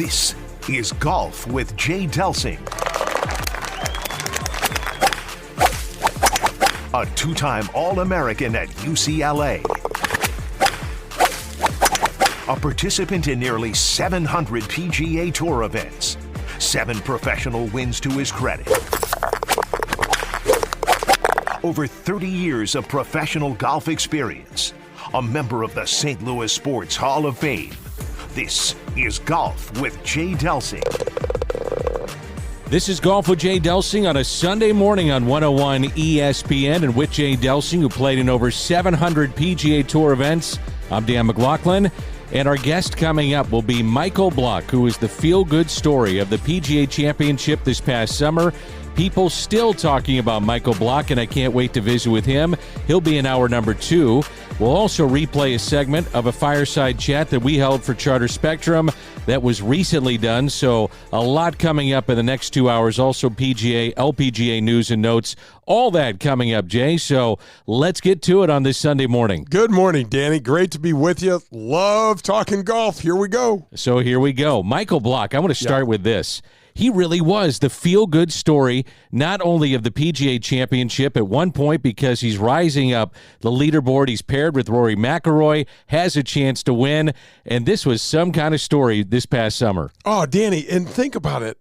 This is Golf with Jay Delsing. A two-time All-American at UCLA. A participant in nearly 700 PGA Tour events. 7 professional wins to his credit. Over 30 years of professional golf experience. A member of the St. Louis Sports Hall of Fame. This is Golf with Jay Delsing. This is Golf with Jay Delsing on a Sunday morning on 101 ESPN, and with Jay Delsing, who played in over 700 PGA Tour events. I'm Dan McLaughlin, and our guest coming up will be Michael Block, who is the feel-good story of the PGA Championship this past summer. People still talking about Michael Block, and I can't wait to visit with him. He'll be in hour number 2. We'll also replay a segment of a fireside chat that we held for Charter Spectrum that was recently done, so a lot coming up in the next 2 hours. Also PGA, LPGA news and notes, all that coming up, Jay. So let's get to it on this Sunday morning. Good morning, Danny. Great to be with you. Love talking golf. Here we go. So here we go. Michael Block, I want to start with this. He really was the feel-good story, not only of the PGA Championship at one point because he's rising up the leaderboard. He's paired with Rory McIlroy, has a chance to win, and this was some kind of story this past summer. Oh, Danny, and think about it.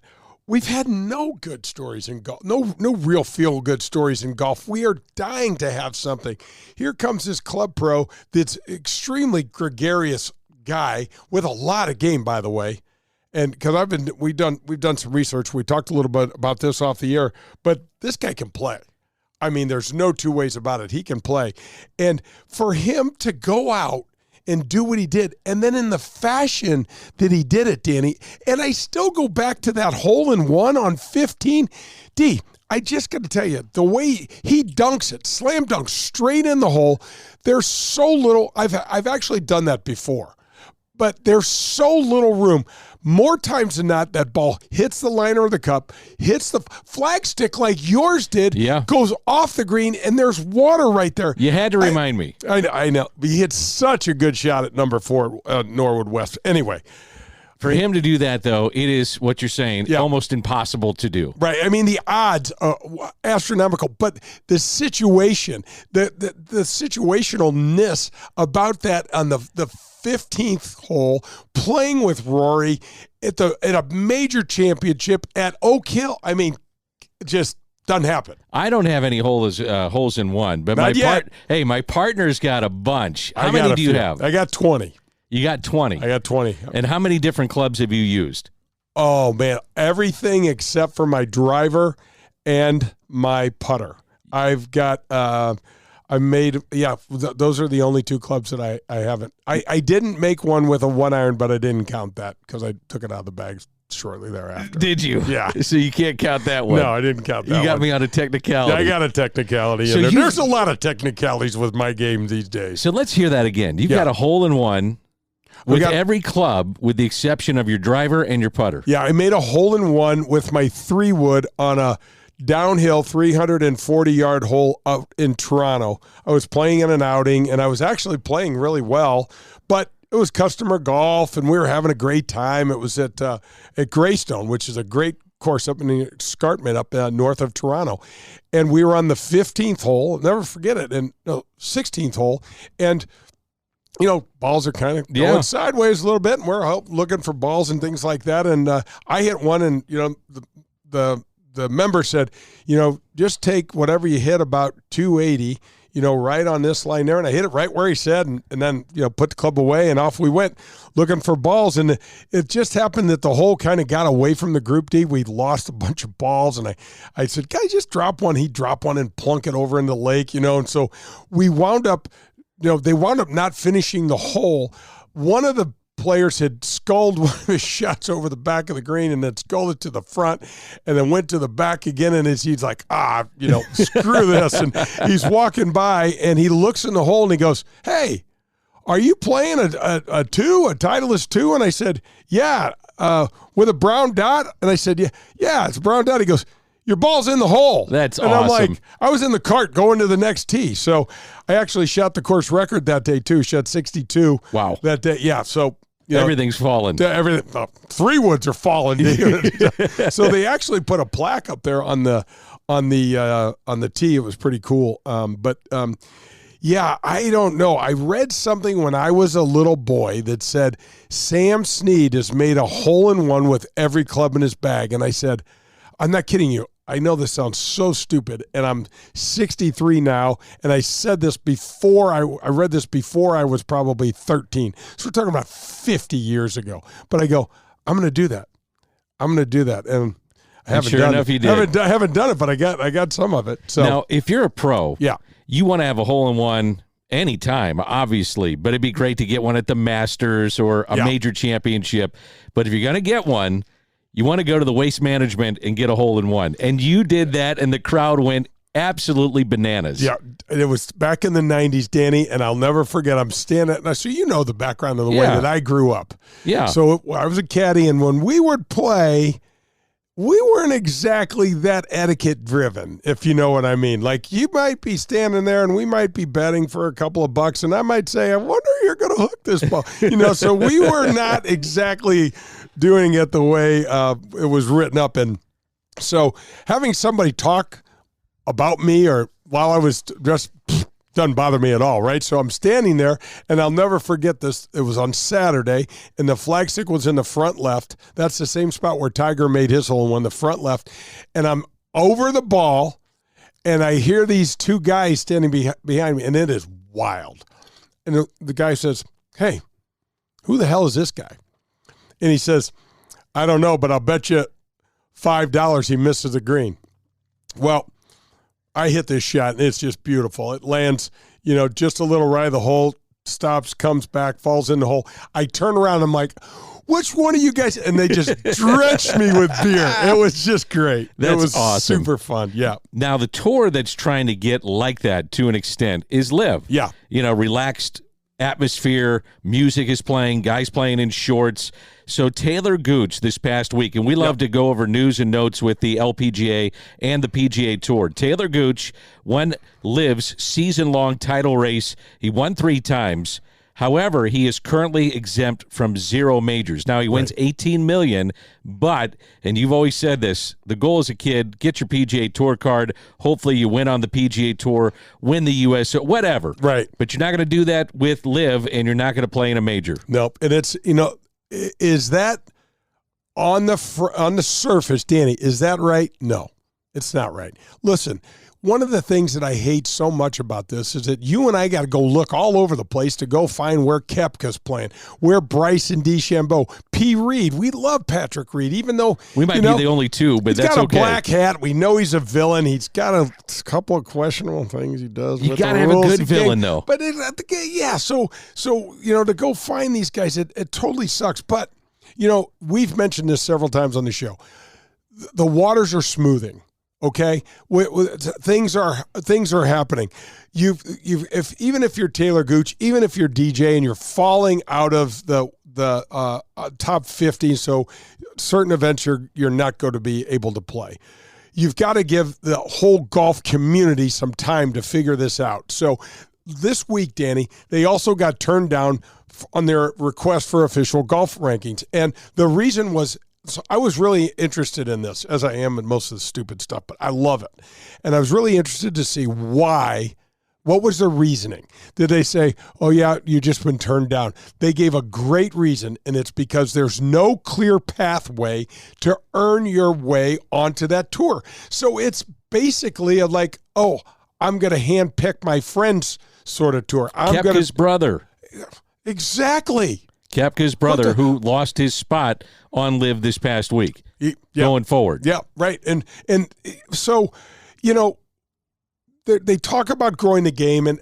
We've had no good stories in golf, no real feel-good stories in golf. We are dying to have something. Here comes this club pro that's extremely gregarious guy with a lot of game, by the way. And because we've done some research. We talked a little bit about this off the air, but this guy can play. I mean, there's no two ways about it. He can play. And for him to go out and do what he did, and then in the fashion that he did it, Danny, and I still go back to that hole-in-one on 15. D, I just got to tell you, the way he dunks it, slam dunks straight in the hole, there's so little. I've actually done that before, but there's so little room. More times than not, that ball hits the liner of the cup, hits the flagstick like yours did, goes off the green, and there's water right there. You had to remind me. I know. He hit such a good shot at number 4, Norwood West. Anyway. For him to do that, though, it is, what you're saying, almost impossible to do. Right. I mean, the odds are astronomical, but the situation, the situationalness about that on the 15th hole, playing with Rory at a major championship at Oak Hill, I mean, just doesn't happen. I don't have any holes in one, but my partner's got a bunch. How many do you have? I got 20. You got 20. I got 20. And how many different clubs have you used? Oh, man, everything except for my driver and my putter. I've got those are the only 2 clubs that I haven't. I didn't make one with a 1-iron, but I didn't count that because I took it out of the bag shortly thereafter. Did you? Yeah. So you can't count that one. No, I didn't count that one. You got me on a technicality. Yeah, I got a technicality. So there's a lot of technicalities with my game these days. So let's hear that again. You've got a hole-in-one with every club with the exception of your driver and your putter. Yeah, I made a hole-in-one with my 3-wood on a downhill 340-yard hole out in Toronto. I was playing in an outing, and I was actually playing really well, but it was customer golf, and we were having a great time. It was at Greystone, which is a great course up in the escarpment up north of Toronto. And we were on the 15th hole, never forget it, and 16th hole, and balls are kind of going sideways a little bit, and we're looking for balls and things like that. And I hit one, and the member said, just take whatever you hit about 280, right on this line there. And I hit it right where he said, and then, put the club away, and off we went looking for balls. And it just happened that the hole kind of got away from the group D. We lost a bunch of balls, and I said, guys, just drop one. He dropped one and plunk it over in the lake, and so we wound up, they wound up not finishing the hole. One of the players had sculled one of his shots over the back of the green and then sculled it to the front and then went to the back again. And he's like, screw this. And he's walking by and he looks in the hole and he goes, hey, are you playing a 2, a Titleist 2? And I said, yeah, with a brown dot. And I said, yeah, it's a brown dot. He goes, your ball's in the hole. That's and awesome. I'm like, I was in the cart going to the next tee. So I actually shot the course record that day too. Shot 62. Wow. That day. Yeah. So Everything's fallen. Everything. 3 woods are falling. So they actually put a plaque up there on the tee. It was pretty cool. Yeah, I don't know. I read something when I was a little boy that said Sam Snead has made a hole-in-one with every club in his bag. And I said, I'm not kidding you. I know this sounds so stupid, and I'm 63 now, and I said this before, I read this before I was probably 13. So we're talking about 50 years ago. But I go, I'm going to do that. I'm going to do that. And I haven't sure done enough, it. you did. I haven't done it, but I got some of it. So now, if you're a pro, yeah, you want to have a hole-in-one anytime, obviously, but it'd be great to get one at the Masters or a major championship. But if you're going to get one, you want to go to the Waste Management and get a hole-in-one. And you did that, and the crowd went absolutely bananas. Yeah, it was back in the 90s, Danny, and I'll never forget. I'm standing, so you know the background of the way that I grew up. Yeah. So I was a caddy, and when we would play, we weren't exactly that etiquette driven, if you know what I mean. Like, you might be standing there and we might be betting for a couple of bucks, and I might say, I wonder if you're going to hook this ball. So we were not exactly doing it the way it was written up. And so having somebody talk about me or while I was just doesn't bother me at all, right? So I'm standing there, and I'll never forget this. It was on Saturday, and the flagstick was in the front left. That's the same spot where Tiger made his hole-in-one, the front left. And I'm over the ball, and I hear these 2 guys standing behind me, and it is wild. And the guy says, hey, who the hell is this guy? And he says, I don't know, but I'll bet you $5 he misses the green. Well, I hit this shot, and it's just beautiful. It lands, just a little right of the hole, stops, comes back, falls in the hole. I turn around, I'm like, which one of you guys? And they just drenched me with beer. It was just great. That's it was awesome. Super fun, yeah. Now, the tour that's trying to get like that to an extent is Live. Yeah. Relaxed atmosphere, music is playing, guys playing in shorts. So Taylor Gooch this past week, and we love to go over news and notes with the LPGA and the PGA Tour. Taylor Gooch won Live's season-long title race. He won 3 times. However, he is currently exempt from 0 majors. Now, he wins $18 million, but, and you've always said this, the goal as a kid, get your PGA Tour card. Hopefully you win on the PGA Tour, win the U.S., whatever. Right. But you're not going to do that with Live, and you're not going to play in a major. Nope. And it's, is that on the surface, Danny, is that right? No, it's not right. Listen, one of the things that I hate so much about this is that you and I got to go look all over the place to go find where Koepka's playing, where Bryson DeChambeau, P. Reed. We love Patrick Reed, even though we might be the only 2, but that's okay. He's got a black hat. We know he's a villain. He's got a couple of questionable things he does. You got to have a good villain, though. But so to go find these guys, it totally sucks. But we've mentioned this several times on the show. The waters are smoothing. Okay, things are happening. Even if you're Taylor Gooch, even if you're DJ and you're falling out of the top 50, so certain events you're not going to be able to play. You've got to give the whole golf community some time to figure this out. So this week, Danny, they also got turned down on their request for official golf rankings, and the reason was. So I was really interested in this, as I am in most of the stupid stuff, but I love it. And I was really interested to see why, what was the reasoning? Did they say, oh, yeah, you just been turned down? They gave a great reason, and it's because there's no clear pathway to earn your way onto that tour. So it's basically like, oh, I'm going to handpick my friends sort of tour. Koepka's brother. Exactly. Koepka's brother, who lost his spot on Live this past week, going forward. Yeah, right. And so, they talk about growing the game, and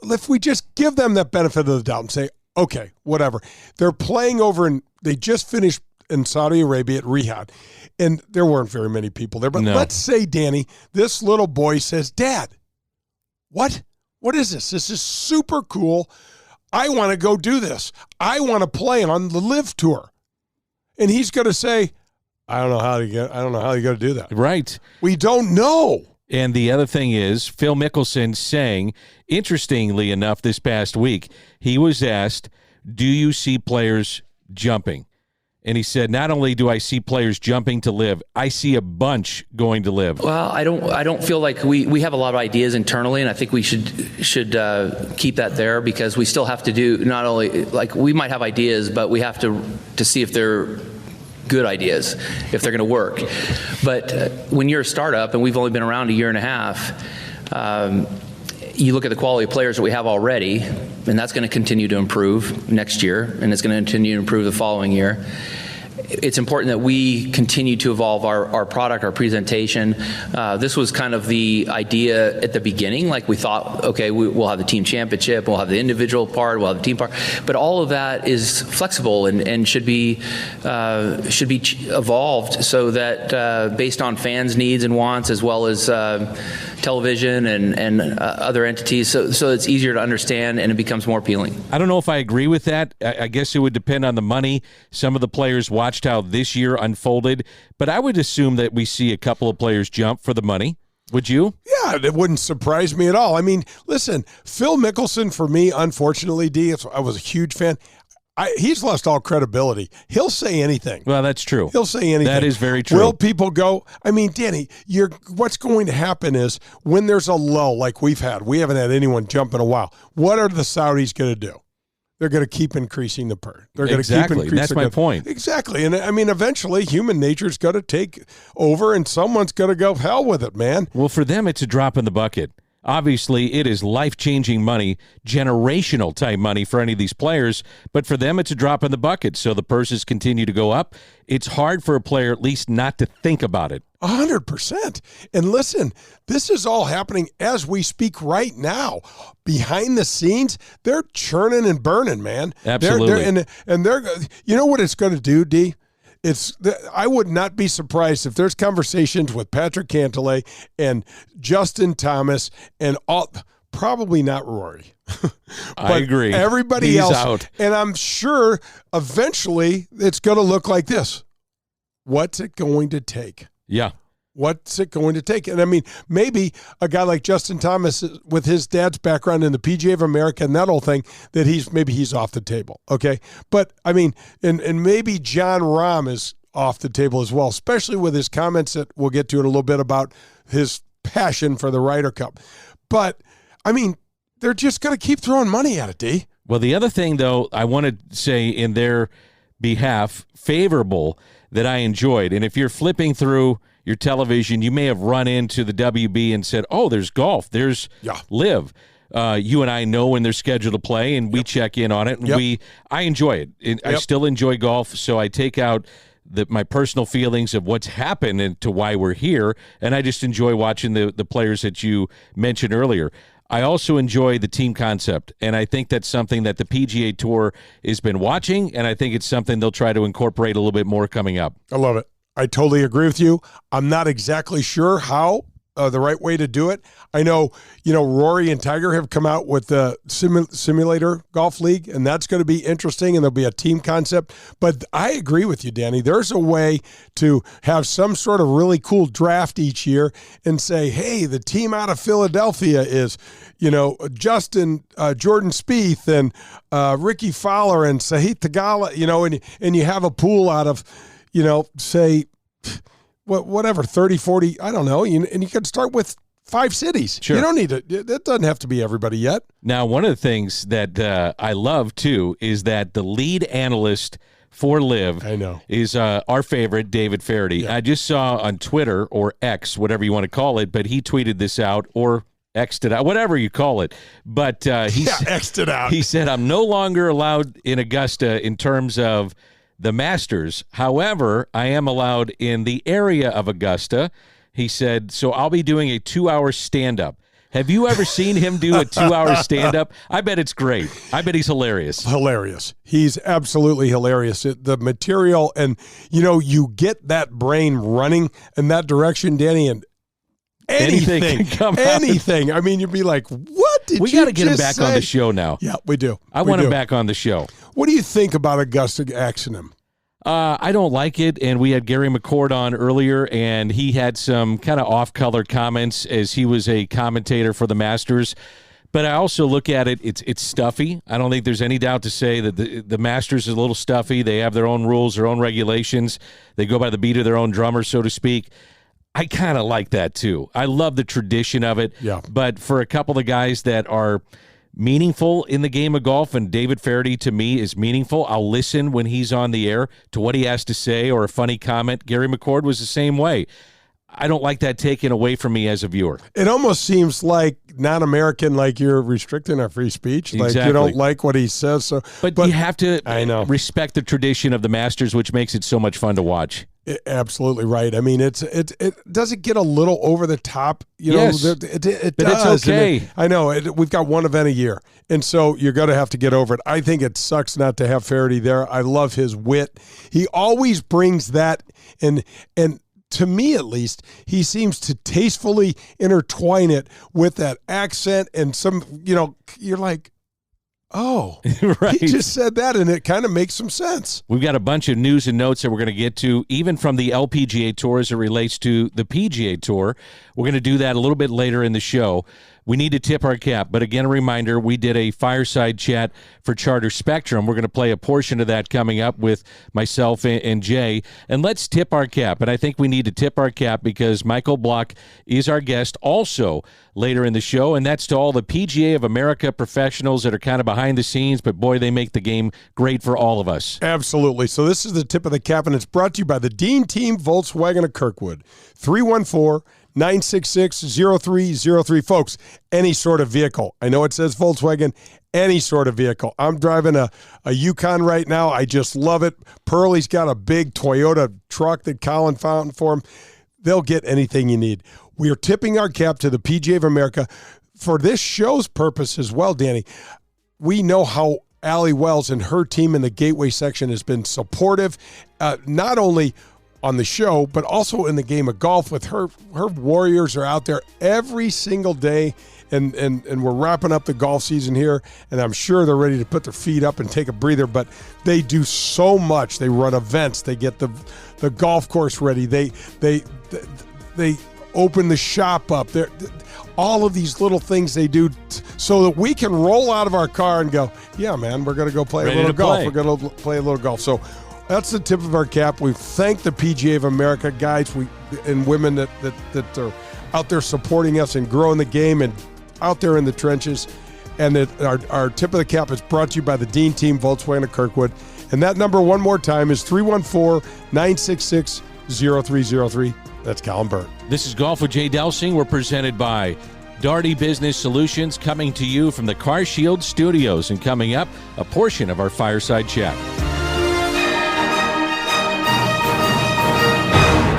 if we just give them that benefit of the doubt and say, okay, whatever. They're playing over, they just finished in Saudi Arabia at Riyadh, and there weren't very many people there. But let's say, Danny, this little boy says, Dad, what? What is this? This is super cool. I want to go do this. I want to play on the Live Tour. And he's going to say, I don't know how you're going to do that. Right. We don't know. And the other thing is, Phil Mickelson saying, interestingly enough, this past week, he was asked, do you see players jumping? And he said, not only do I see players jumping to live, I see a bunch going to live. Well, I don't feel like we have a lot of ideas internally, and I think we should keep that there, because we still have to do, not only, like, we might have ideas, but we have to see if they're good ideas, if they're going to work. But when you're a startup, and we've only been around a year and a half, you look at the quality of players that we have already, and that's going to continue to improve next year, and it's going to continue to improve the following year. It's important that we continue to evolve our product, our presentation. This was kind of the idea at the beginning. Like, we thought, okay, we'll have the team championship, we'll have the individual part, we'll have the team part, but all of that is flexible and should be evolved so that based on fans' needs and wants, as well as television and other entities, so it's easier to understand and it becomes more appealing. I don't know if I agree with that. I guess it would depend on the money. Some of the players watched how this year unfolded, but I would assume that we see a couple of players jump for the money. Would you? Yeah, it wouldn't surprise me at all. I mean, listen, Phil Mickelson, for me, unfortunately, I was a huge fan. He's lost all credibility. He'll say anything. Well, that's true. He'll say anything. That is very true. Will people go? I mean, Danny, what's going to happen is when there's a lull like we haven't had anyone jump in a while. What are the Saudis going to do? They're going to keep increasing the PER. They're going to keep increasing. That's my point. Exactly. And I mean, eventually human nature's going to take over and someone's going to go, hell with it, man. Well, for them, it's a drop in the bucket. Obviously, it is life-changing money, generational type money for any of these players, but for them, it's a drop in the bucket. So the purses continue to go up. It's hard for a player at least not to think about it. 100%. And listen, this is all happening as we speak right now. Behind the scenes, they're churning and burning, man. Absolutely. They're you know what it's going to do, D? I would not be surprised if there's conversations with Patrick Cantlay and Justin Thomas and all, probably not Rory. I agree. Everybody He's else. Out. And I'm sure eventually it's going to look like this. What's it going to take? Yeah. What's it going to take? And I mean, maybe a guy like Justin Thomas with his dad's background in the PGA of America and that whole thing, that he's off the table. Okay. But I mean, and maybe John Rahm is off the table as well, especially with his comments that we'll get to in a little bit about his passion for the Ryder Cup. But I mean, they're just going to keep throwing money at it, D. Well, the other thing, though, I want to say in their behalf, favorable, that I enjoyed. And if you're flipping through your television, you may have run into the WB and said, oh, there's golf, there's Live. You and I know when they're scheduled to play, and we check in on it, and I enjoy it. I still enjoy golf, so I take out my personal feelings of what's happened and to why we're here, and I just enjoy watching the players that you mentioned earlier. I also enjoy the team concept, and I think that's something that the PGA Tour has been watching, and I think it's something they'll try to incorporate a little bit more coming up. I love it. I totally agree with you. I'm not exactly sure how the right way to do it. I know, Rory and Tiger have come out with the simulator golf league, and that's going to be interesting, and there'll be a team concept. But I agree with you, Danny. There's a way to have some sort of really cool draft each year and say, hey, the team out of Philadelphia is, Jordan Spieth and Ricky Fowler and Sahith Theegala, and you have a pool out of, say, whatever, 30, 40, I don't know. And you could start with 5 cities. Sure. You don't need to, that doesn't have to be everybody yet. Now, one of the things that I love, too, is that the lead analyst for Live is our favorite, David Faraday. Yeah. I just saw on Twitter, or X, whatever you want to call it, but he tweeted this out, or X'd it out, whatever you call it. But X'd it out. He said, I'm no longer allowed in Augusta in terms of the Masters. However, I am allowed in the area of Augusta. He said, so I'll be doing a 2-hour stand-up. Have you ever seen him do a 2-hour stand-up? I bet it's great. I bet he's hilarious. Hilarious. He's absolutely hilarious. The material, and, you get that brain running in that direction, Danny, and anything can come anything. I mean, you'd be like, what did we you got to get him back say? On the show now. Yeah, we do. I want him back on the show. What do you think about Augusta axing him? I don't like it, and we had Gary McCord on earlier, and he had some kind of off-color comments as he was a commentator for the Masters. But I also look at it, it's stuffy. I don't think there's any doubt to say that the Masters is a little stuffy. They have their own rules, their own regulations. They go by the beat of their own drummer, so to speak. I kind of like that too. I love the tradition of it. Yeah. But for a couple of guys that are meaningful in the game of golf, and David Faraday to me is meaningful, I'll listen when he's on the air to what he has to say or a funny comment. Gary McCord was the same way. I don't like that taken away from me as a viewer. It almost seems like non-American, like you're restricting our free speech. Like Exactly. you don't like what he says. So, But you have to respect the tradition of the Masters, which makes it so much fun to watch. Absolutely right. I mean, it does it get a little over the top? Yes, it does. but it's okay. I know. We've got one event a year, and so you're going to have to get over it. I think it sucks not to have Faraday there. I love his wit. He always brings that, and to me at least, he seems to tastefully intertwine it with that accent and some, you're like, oh, right. He just said that, and it kind of makes some sense. We've got a bunch of news and notes that we're going to get to, even from the LPGA Tour as it relates to the PGA Tour. We're going to do that a little bit later in the show. We need to tip our cap, but again, a reminder, we did a fireside chat for Charter Spectrum. We're going to play a portion of that coming up with myself and Jay, and let's tip our cap. And I think we need to tip our cap because Michael Block is our guest also later in the show, and that's to all the PGA of America professionals that are kind of behind the scenes, but boy, they make the game great for all of us. Absolutely. So this is the tip of the cap, and it's brought to you by the Dean Team Volkswagen of Kirkwood. 314-966-0303. Folks, any sort of vehicle. I know it says Volkswagen, any sort of vehicle. I'm driving a Yukon right now. I just love it. Pearlie's got a big Toyota truck that Colin found for him. They'll get anything you need. We are tipping our cap to the PGA of America for this show's purpose as well, Danny. We know how Allie Wells and her team in the Gateway section has been supportive, not only on the show, but also in the game of golf with her. Her warriors are out there every single day, and we're wrapping up the golf season here, and I'm sure they're ready to put their feet up and take a breather, but they do so much. They run events. They get the golf course ready. They open the shop up. They're all of these little things they do so that we can roll out of our car and go, yeah, man, we're going to go play a little golf. We're going to play a little golf. So that's the tip of our cap. We thank the PGA of America guys and women that are out there supporting us and growing the game and out there in the trenches. And our tip of the cap is brought to you by the Dean Team Volkswagen of Kirkwood. And that number one more time is 314-966-0303. That's Colin Burt. This is Golf with Jay Delsing. We're presented by Daugherty Business Solutions, coming to you from the Car Shield Studios. And coming up, a portion of our fireside chat.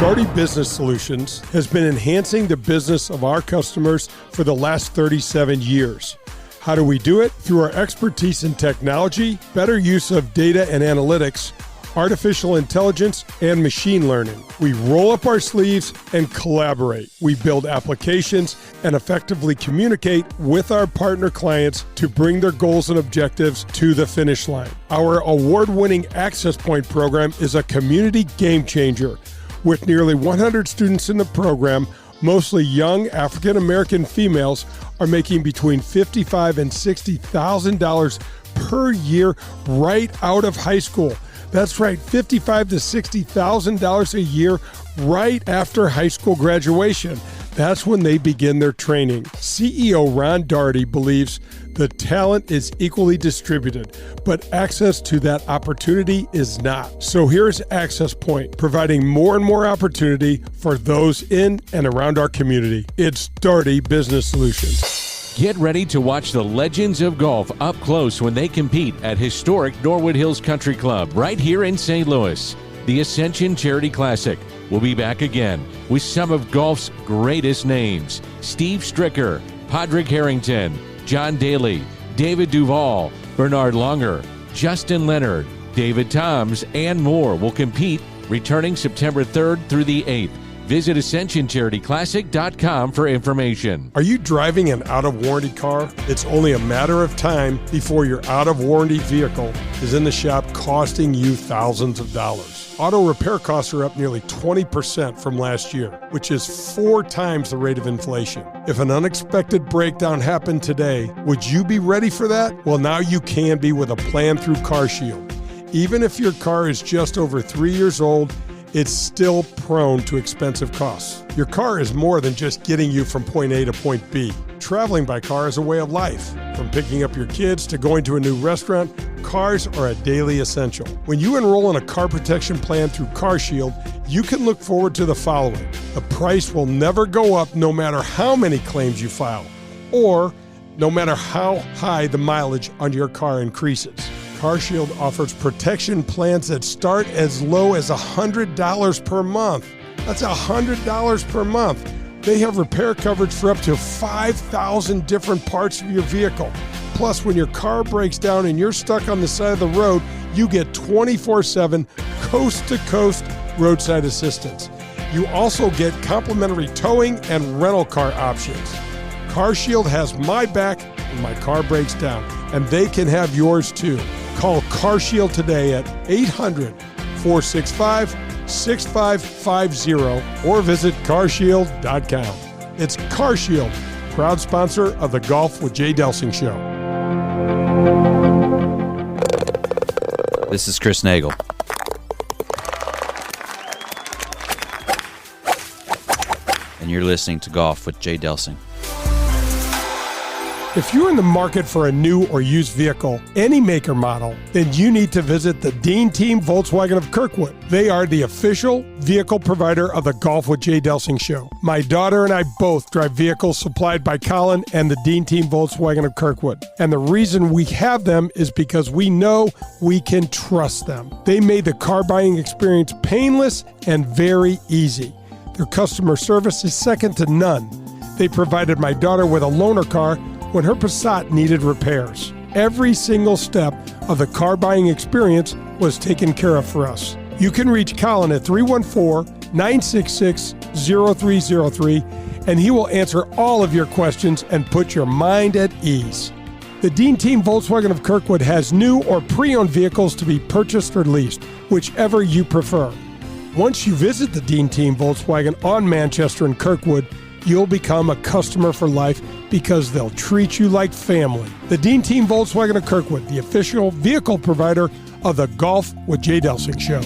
Daugherty Business Solutions has been enhancing the business of our customers for the last 37 years. How do we do it? Through our expertise in technology, better use of data and analytics, artificial intelligence, and machine learning. We roll up our sleeves and collaborate. We build applications and effectively communicate with our partner clients to bring their goals and objectives to the finish line. Our award-winning Access Point program is a community game changer. With nearly 100 students in the program, mostly young African-American females are making between $55,000 and $60,000 per year right out of high school. That's right, $55,000 to $60,000 a year right after high school graduation. That's when they begin their training. CEO Ron Daugherty believes the talent is equally distributed, but access to that opportunity is not. So here's Access Point, providing more and more opportunity for those in and around our community. It's Daugherty Business Solutions. Get ready to watch the legends of golf up close when they compete at historic Norwood Hills Country Club right here in St. Louis. The Ascension Charity Classic will be back again with some of golf's greatest names. Steve Stricker, Padraig Harrington, John Daly, David Duval, Bernard Longer, Justin Leonard, David Toms, and more will compete returning September 3rd through the 8th. Visit AscensionCharityClassic.com for information. Are you driving an out-of-warranty car? It's only a matter of time before your out-of-warranty vehicle is in the shop costing you thousands of dollars. Auto repair costs are up nearly 20% from last year, which is 4 times the rate of inflation. If an unexpected breakdown happened today, would you be ready for that? Well, now you can be with a plan through CarShield. Even if your car is just over 3 years old, it's still prone to expensive costs. Your car is more than just getting you from point A to point B. Traveling by car is a way of life. From picking up your kids to going to a new restaurant, cars are a daily essential. When you enroll in a car protection plan through CarShield, you can look forward to the following. The price will never go up no matter how many claims you file, or no matter how high the mileage on your car increases. CarShield offers protection plans that start as low as $100 per month. That's $100 per month. They have repair coverage for up to 5,000 different parts of your vehicle. Plus, when your car breaks down and you're stuck on the side of the road, you get 24/7 coast-to-coast roadside assistance. You also get complimentary towing and rental car options. CarShield has my back when my car breaks down, and they can have yours too. Call CarShield today at 800-465-6550 or visit carshield.com. It's CarShield, proud sponsor of the Golf with Jay Delsing show. This is Chris Nagel. And you're listening to Golf with Jay Delsing. If you're in the market for a new or used vehicle, any make or model, then you need to visit the Dean Team Volkswagen of Kirkwood. They are the official vehicle provider of the Golf with Jay Delsing show. My daughter and I both drive vehicles supplied by Colin and the Dean Team Volkswagen of Kirkwood. And the reason we have them is because we know we can trust them. They made the car buying experience painless and very easy. Their customer service is second to none. They provided my daughter with a loaner car when her Passat needed repairs. Every single step of the car buying experience was taken care of for us. You can reach Colin at 314-966-0303, and he will answer all of your questions and put your mind at ease. The Dean Team Volkswagen of Kirkwood has new or pre-owned vehicles to be purchased or leased, whichever you prefer. Once you visit the Dean Team Volkswagen on Manchester and Kirkwood, you'll become a customer for life because they'll treat you like family. The Dean Team Volkswagen of Kirkwood, the official vehicle provider of the Golf with Jay Delsing show.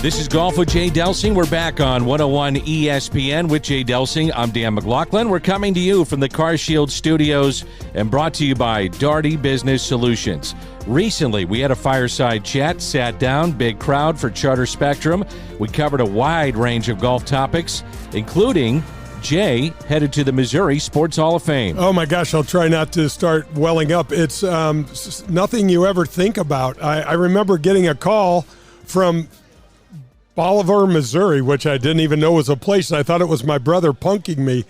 This is Golf with Jay Delsing. We're back on 101 ESPN with Jay Delsing. I'm Dan McLaughlin. We're coming to you from the CarShield studios and brought to you by Daugherty Business Solutions. Recently, we had a fireside chat, sat down, big crowd for Charter Spectrum. We covered a wide range of golf topics, including Jay headed to the Missouri Sports Hall of Fame. Oh my gosh, I'll try not to start welling up. It's nothing you ever think about. I remember getting a call from Bolivar, Missouri, which I didn't even know was a place. I thought it was my brother punking me,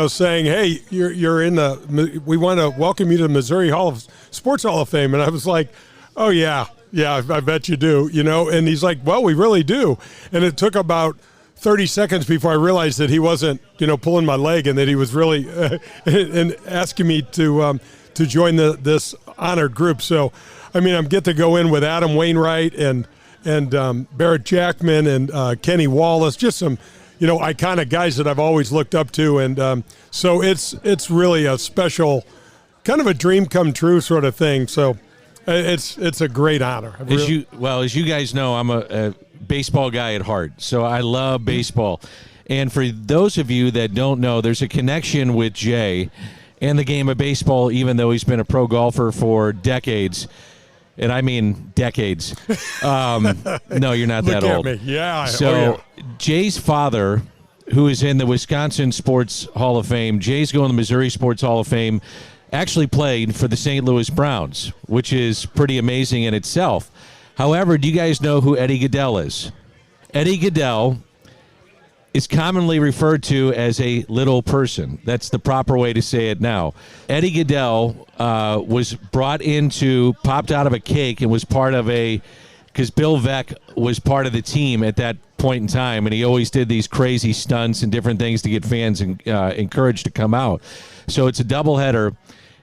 saying, "Hey, you're in we want to welcome you to the Missouri Sports Hall of Fame." And I was like, "Oh yeah, I bet you do." And he's like, "Well, we really do." And it took about 30 seconds before I realized that he wasn't, pulling my leg, and that he was really and asking me to join this honored group. So, I get to go in with Adam Wainwright and Barrett Jackman and Kenny Wallace, just some, iconic guys that I've always looked up to. And so it's really a special, kind of a dream come true sort of thing. So it's a great honor. As you guys know, I'm a baseball guy at heart, so I love baseball. And for those of you that don't know, there's a connection with Jay and the game of baseball, even though he's been a pro golfer for decades. And I mean decades. No, you're not that old. Look at me. Yeah. So Jay's father, who is in the Wisconsin Sports Hall of Fame, Jay's going to the Missouri Sports Hall of Fame, actually played for the St. Louis Browns, which is pretty amazing in itself. However, do you guys know who Eddie Goodell is? Eddie Goodell is commonly referred to as a little person. That's the proper way to say it now. Eddie Goodell was popped out of a cake and was part of a because Bill Veck was part of the team at that point in time, and he always did these crazy stunts and different things to get fans encouraged to come out. So it's a doubleheader.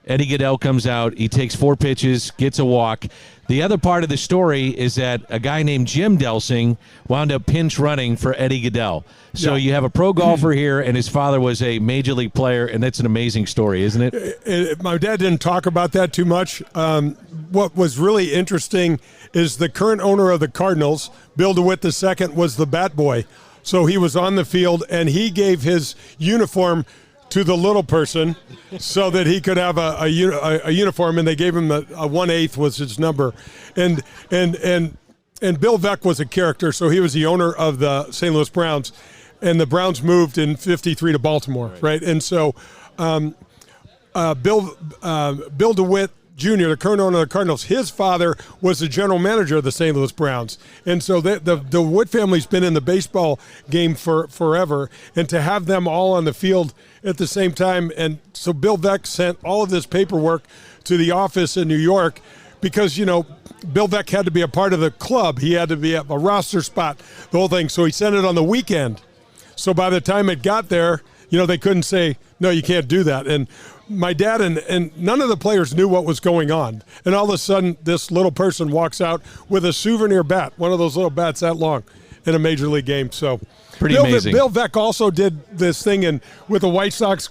Eddie Goodell comes out. He takes 4 pitches, gets a walk. The other part of the story is that a guy named Jim Delsing wound up pinch running for Eddie Goodell. So you have a pro golfer here, and his father was a major league player, and that's an amazing story, isn't it? My dad didn't talk about that too much. What was really interesting is the current owner of the Cardinals, Bill DeWitt II, was the bat boy. So he was on the field, and he gave his uniform to the little person so that he could have a uniform, and they gave him a 1/8 was his number. And Bill Veck was a character, so he was the owner of the St. Louis Browns, and the Browns moved in '53 to Baltimore, right? And so Bill DeWitt Jr., the current owner of the Cardinals, his father was the general manager of the St. Louis Browns. And so the Wood family's been in the baseball game for forever. And to have them all on the field at the same time, and so Bill Veck sent all of this paperwork to the office in New York because, Bill Veck had to be a part of the club. He had to be a roster spot, the whole thing. So he sent it on the weekend. So by the time it got there, they couldn't say, no, you can't do that. And my dad and none of the players knew what was going on. And all of a sudden, this little person walks out with a souvenir bat, one of those little bats that long, in a major league game. So pretty amazing. Bill Veck also did this thing with the White Sox,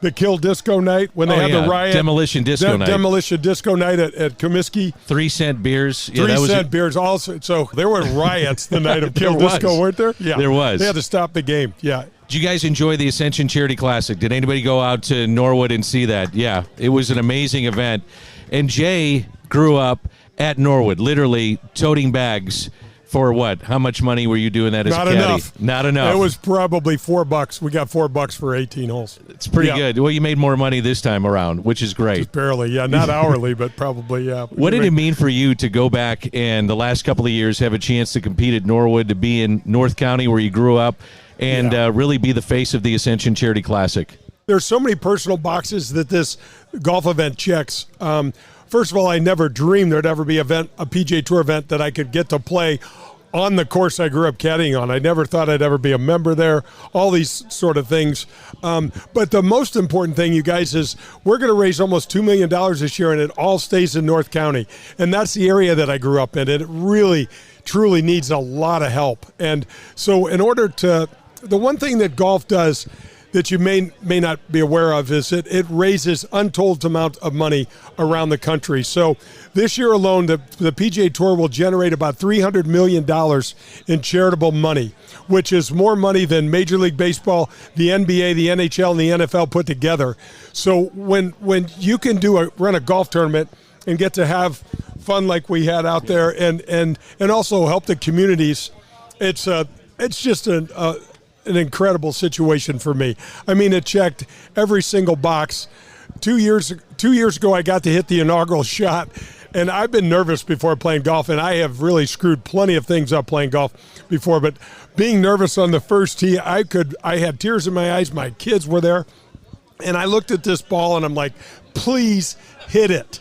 the Kill Disco Night, when they had the riot. Demolition Disco Night. Demolition Disco Night at Comiskey. 3-cent beers. Yeah, 3-cent beers also. So there were riots the night of Kill Disco, weren't there? Yeah. There was. They had to stop the game. Yeah. Did you guys enjoy the Ascension Charity Classic? Did anybody go out to Norwood and see that? Yeah, it was an amazing event. And Jay grew up at Norwood, literally toting bags for what? How much money were you doing that as a caddy? Not enough. It was probably $4. We got $4 for 18 holes. It's pretty good. Well, you made more money this time around, which is great. Just barely, yeah. Not hourly, but probably, yeah. What did it mean for you to go back and the last couple of years have a chance to compete at Norwood, to be in North County where you grew up, and really be the face of the Ascension Charity Classic? There's so many personal boxes that this golf event checks. First of all, I never dreamed there'd ever be a PGA Tour event that I could get to play on the course I grew up caddying on. I never thought I'd ever be a member there, all these sort of things. But the most important thing, you guys, is we're going to raise almost $2 million this year, and it all stays in North County. And that's the area that I grew up in, and it really, truly needs a lot of help. And so in order to, the one thing that golf does that you may not be aware of is it raises untold amount of money around the country. So this year alone, the PGA Tour will generate about $300 million in charitable money, which is more money than Major League Baseball, the NBA, the NHL, and the NFL put together. So when you can run a golf tournament and get to have fun like we had out there, and also help the communities, it's just an incredible situation for me. I mean, it checked every single box. 2 years ago, I got to hit the inaugural shot, and I've been nervous before playing golf, and I have really screwed plenty of things up playing golf before, but being nervous on the first tee, I had tears in my eyes. My kids were there, and I looked at this ball, and I'm like, please hit it.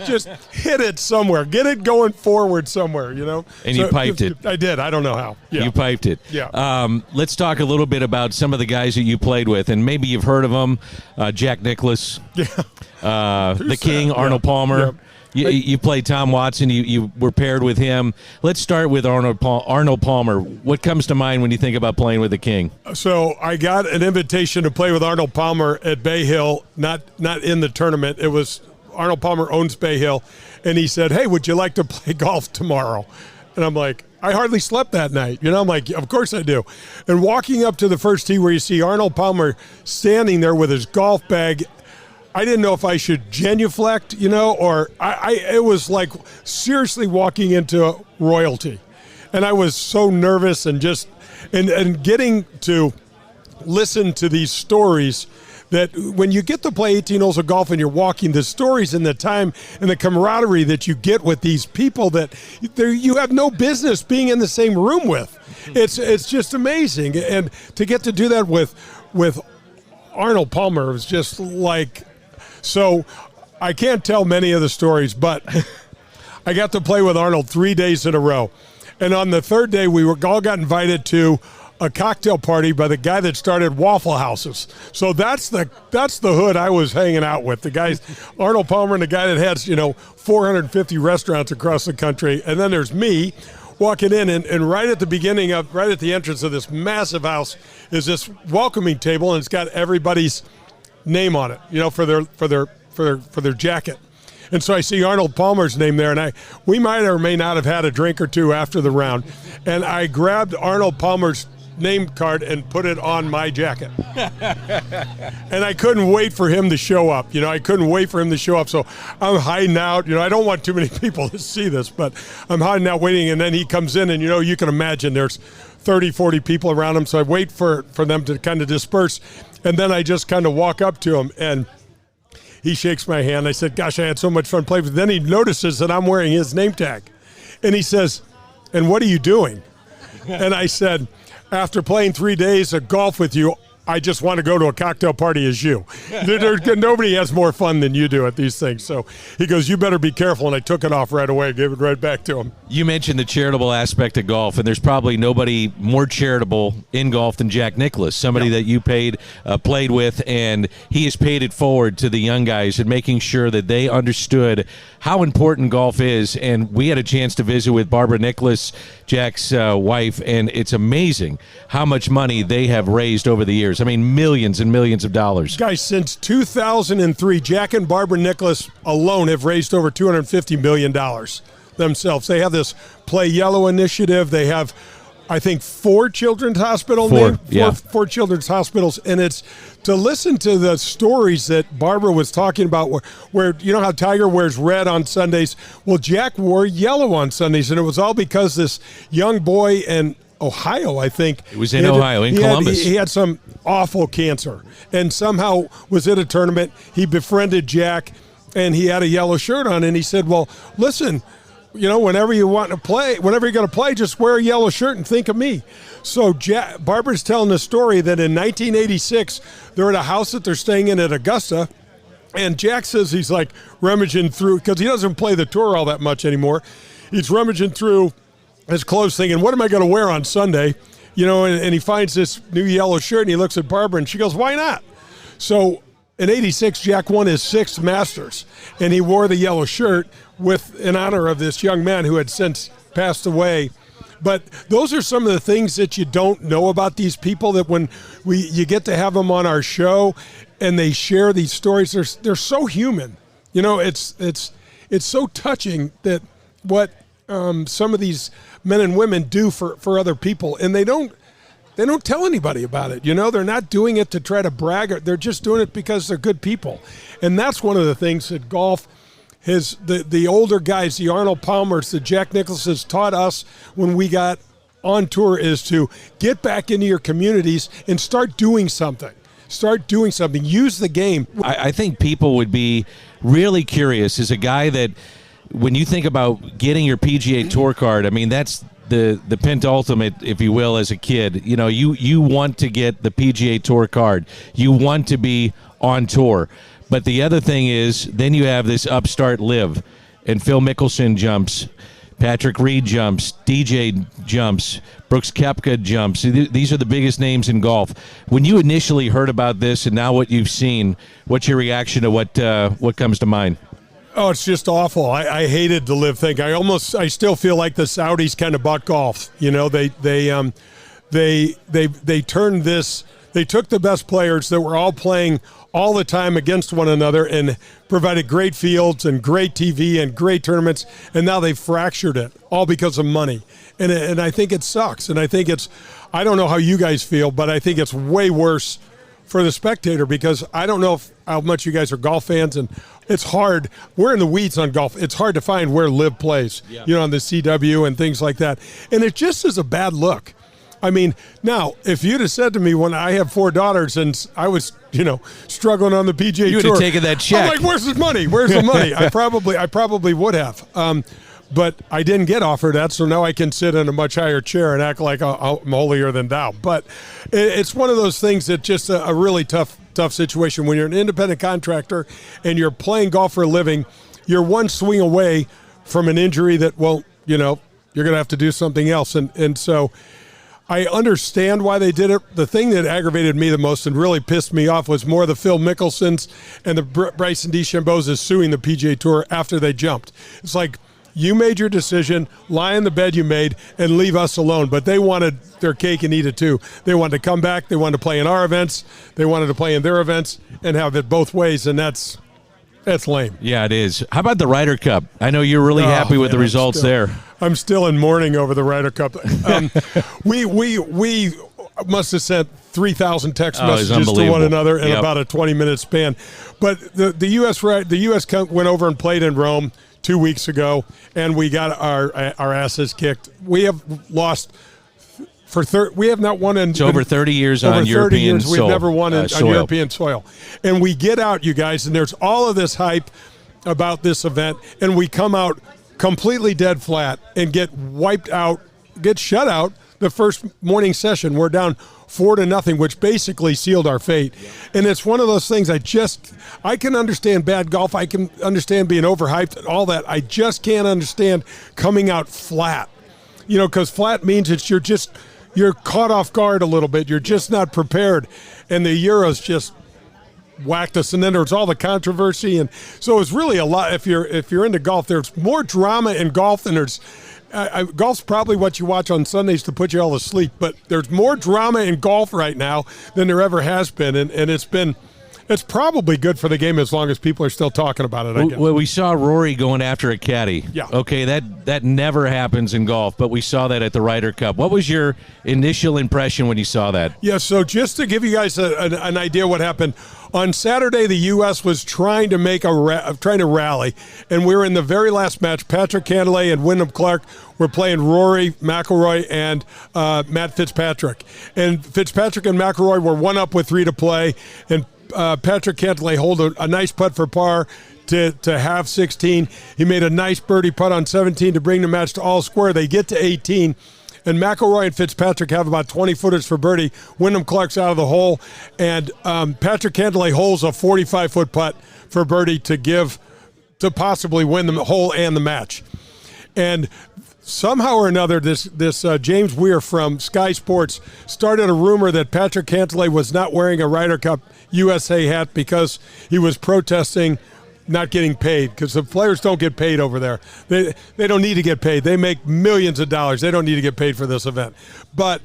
Just hit it somewhere. Get it going forward somewhere, And you piped it. I did. I don't know how. Yeah. You piped it. Yeah. Let's talk a little bit about some of the guys that you played with, and maybe you've heard of them. Jack Nicklaus. Yeah. The King, Arnold Palmer. Yeah. You played Tom Watson. You were paired with him. Let's start with Arnold Palmer. What comes to mind when you think about playing with the King? So I got an invitation to play with Arnold Palmer at Bay Hill, not in the tournament. It was Arnold Palmer owns Bay Hill, and he said, hey, would you like to play golf tomorrow? And I'm like, I hardly slept that night. I'm like, of course I do. And walking up to the first tee where you see Arnold Palmer standing there with his golf bag, I didn't know if I should genuflect, or it was like seriously walking into royalty. And I was so nervous and just, and getting to listen to these stories that when you get to play 18 holes of golf and you're walking, the stories and the time and the camaraderie that you get with these people that you have no business being in the same room with. It's just amazing. And to get to do that with Arnold Palmer was just like, so I can't tell many of the stories, but I got to play with Arnold 3 days in a row. And on the third day, we all got invited to a cocktail party by the guy that started Waffle Houses. So that's the hood I was hanging out with. The guys, Arnold Palmer, and the guy that has 450 restaurants across the country. And then there's me walking in, and right at the entrance of this massive house is this welcoming table, and it's got everybody's name on it, for their jacket. And so I see Arnold Palmer's name there, and we might or may not have had a drink or two after the round, and I grabbed Arnold Palmer's name card and put it on my jacket. And I couldn't wait for him to show up. I couldn't wait for him to show up. So I'm hiding out. I don't want too many people to see this, but I'm hiding out waiting. And then he comes in, and, you can imagine there's 30, 40 people around him. So I wait for them to kind of disperse. And then I just kind of walk up to him, and he shakes my hand. I said, gosh, I had so much fun playing with him. Then he notices that I'm wearing his name tag. And he says, and what are you doing? And I said, after playing 3 days of golf with you, I just want to go to a cocktail party as you. Nobody has more fun than you do at these things. So he goes, you better be careful. And I took it off right away, gave it right back to him. You mentioned the charitable aspect of golf, and there's probably nobody more charitable in golf than Jack Nicklaus, somebody that you played with, and he has paid it forward to the young guys and making sure that they understood how important golf is. And we had a chance to visit with Barbara Nicklaus, Jack's wife, and it's amazing how much money they have raised over the years. I mean, millions and millions of dollars. Guys, since 2003, Jack and Barbara Nicklaus alone have raised over $250 million themselves. They have this Play Yellow initiative. They have, I think, 4 children's hospitals. Four children's hospitals. And it's to listen to the stories that Barbara was talking about where how Tiger wears red on Sundays? Well, Jack wore yellow on Sundays, and it was all because this young boy in Ohio, I think. It was in Ohio, in Columbus. He had some awful cancer and somehow was at a tournament. He befriended Jack, and he had a yellow shirt on, and he said, well, listen, whenever you're going to play, just wear a yellow shirt and think of me. So Barbara's telling the story that in 1986, they're at a house that they're staying in at Augusta, and Jack says he's like rummaging through, because he doesn't play the tour all that much anymore. He's rummaging through his clothes thinking, what am I going to wear on Sunday? And he finds this new yellow shirt, and he looks at Barbara, and she goes, why not? So in 86, Jack won his 6th Masters, and he wore the yellow shirt in honor of this young man who had since passed away. But those are some of the things that you don't know about these people, that when you get to have them on our show and they share these stories, they're so human. It's so touching that what some of these men and women do for other people, and they don't tell anybody about it. They're not doing it to try to brag. They're just doing it because they're good people. And that's one of the things that golf the older guys, the Arnold Palmers, the Jack Nicklaus taught us when we got on tour, is to get back into your communities and start doing something. Use the game. I think people would be really curious as a guy that, when you think about getting your PGA Tour card, I mean, that's the penultimate, if you will, as a kid. You want to get the PGA Tour card. You want to be on tour. But the other thing is, then you have this upstart live, and Phil Mickelson jumps, Patrick Reed jumps, DJ jumps, Brooks Koepka jumps. These are the biggest names in golf. When you initially heard about this and now what you've seen, what's your reaction to what comes to mind? Oh, it's just awful. I hated the live thing. I still feel like the Saudis kind of bought golf. They turned this. They took the best players that were all playing all the time against one another and provided great fields and great TV and great tournaments, and now they've fractured it all because of money. And I think it sucks. And I think I don't know how you guys feel, but I think it's way worse for the spectator, because I don't know how much you guys are golf fans, and it's hard. We're in the weeds on golf. It's hard to find where Liv plays, on the CW and things like that. And it just is a bad look. I mean, now, if you'd have said to me when I have 4 daughters and I was, struggling on the PGA Tour, you would have taken that check. I'm like, where's the money? Where's the money? I probably would have. But I didn't get offered that, so now I can sit in a much higher chair and act like I'm holier than thou. But it's one of those things that just a really tough situation. When you're an independent contractor and you're playing golf for a living, you're one swing away from an injury that won't, you're going to have to do something else. And so I understand why they did it. The thing that aggravated me the most and really pissed me off was more the Phil Mickelsons and the Bryson DeChambeau's suing the PGA Tour after they jumped. It's like, you made your decision, lie in the bed you made, and leave us alone. But they wanted their cake and eat it too. They wanted to come back. They wanted to play in our events. They wanted to play in their events and have it both ways, and that's lame. Yeah, it is. How about the Ryder Cup? I know you're really happy with the results there. I'm still in mourning over the Ryder Cup. We must have sent 3,000 text messages to one another in about a 20-minute span. But the U.S. went over and played in Rome 2 weeks ago, and we got our asses kicked. We have lost we have not won in over 30 years on European soil. We've never won on European soil. And we get out, you guys, and there's all of this hype about this event, and we come out completely dead flat and get wiped out, get shut out the first morning session. We're down 4-0, which basically sealed our fate. And it's one of those things I can understand bad golf. I can understand being overhyped and all that. I just can't understand coming out flat. Because flat means you're caught off guard a little bit. You're just not prepared. And the Euros just whacked us, and then there was all the controversy, and so it was really a lot. If you're into golf, there's more drama in golf than there's golf's probably what you watch on Sundays to put you all to sleep, but there's more drama in golf right now than there ever has been, and it's probably good for the game as long as people are still talking about it, I guess. Well, we saw Rory going after a caddy. Yeah. Okay, that never happens in golf, but we saw that at the Ryder Cup. What was your initial impression when you saw that? Yeah, so just to give you guys an idea what happened, on Saturday the U.S. was trying to rally, and we were in the very last match. Patrick Cantlay and Wyndham Clark were playing Rory McIlroy and Matt Fitzpatrick. And Fitzpatrick and McIlroy were one up with 3 to play, and Patrick Cantlay hold a nice putt for par to have 16. He made a nice birdie putt on 17 to bring the match to all square. They get to 18, and McIlroy and Fitzpatrick have about 20 footers for birdie. Wyndham Clark's out of the hole, and Patrick Cantlay holds a 45-foot putt for birdie to possibly win the hole and the match. And somehow or another, this James Weir from Sky Sports started a rumor that Patrick Cantlay was not wearing a Ryder Cup USA hat because he was protesting not getting paid, because the players don't get paid over there. They don't need to get paid. They make millions of dollars. They don't need to get paid for this event. But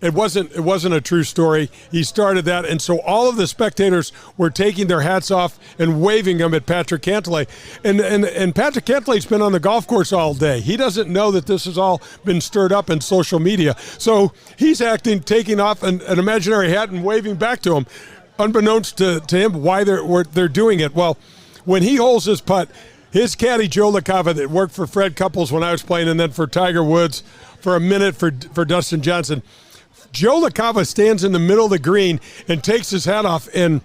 it wasn't a true story. He started that, and so all of the spectators were taking their hats off and waving them at Patrick Cantlay. And Patrick Cantlay's been on the golf course all day. He doesn't know that this has all been stirred up in social media. So he's taking off an imaginary hat and waving back to him, unbeknownst to him why they're doing it. Well, when he holds his putt, his caddy Joe LaCava, that worked for Fred Couples when I was playing, and then for Tiger Woods for a minute for Dustin Johnson, Joe LaCava stands in the middle of the green and takes his hat off, and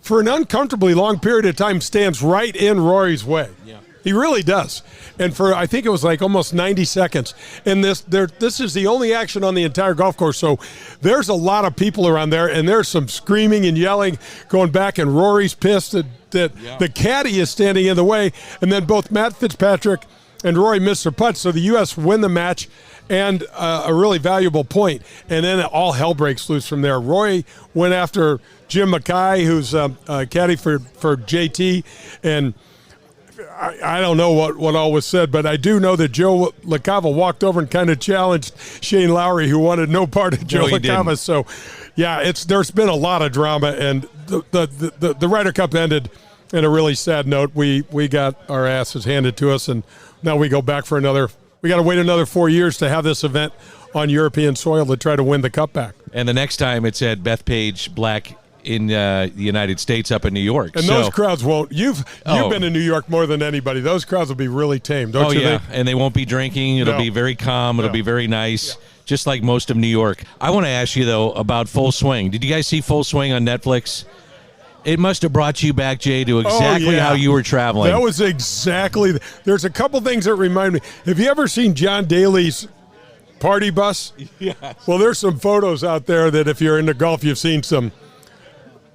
for an uncomfortably long period of time stands right in Rory's way. Yeah. He really does. And for, I think it was like almost 90 seconds. And this is the only action on the entire golf course. So there's a lot of people around there, and there's some screaming and yelling going back, and Rory's pissed that the caddy is standing in the way. And then both Matt Fitzpatrick and Rory missed their putts, so the U.S. win the match and a really valuable point. And then all hell breaks loose from there. Rory went after Jim Mackay, who's a caddy for JT, and I don't know what all was said, but I do know that Joe LaCava walked over and kind of challenged Shane Lowry, who wanted no part of Joe LaCava. So, yeah, there's been a lot of drama, and the Ryder Cup ended in a really sad note. We got our asses handed to us, and now we go back for we got to wait another 4 years to have this event on European soil to try to win the cup back. And the next time it's at Bethpage Black in the United States up in New York. And those crowds won't. You've been in New York more than anybody. Those crowds will be really tame, don't you think? And they won't be drinking. It'll be very calm. It'll be very nice, just like most of New York. I want to ask you, though, about Full Swing. Did you guys see Full Swing on Netflix? It must have brought you back, Jay, to exactly how you were traveling. That was exactly. There's a couple things that remind me. Have you ever seen John Daly's party bus? Yes. Well, there's some photos out there that if you're into golf, you've seen some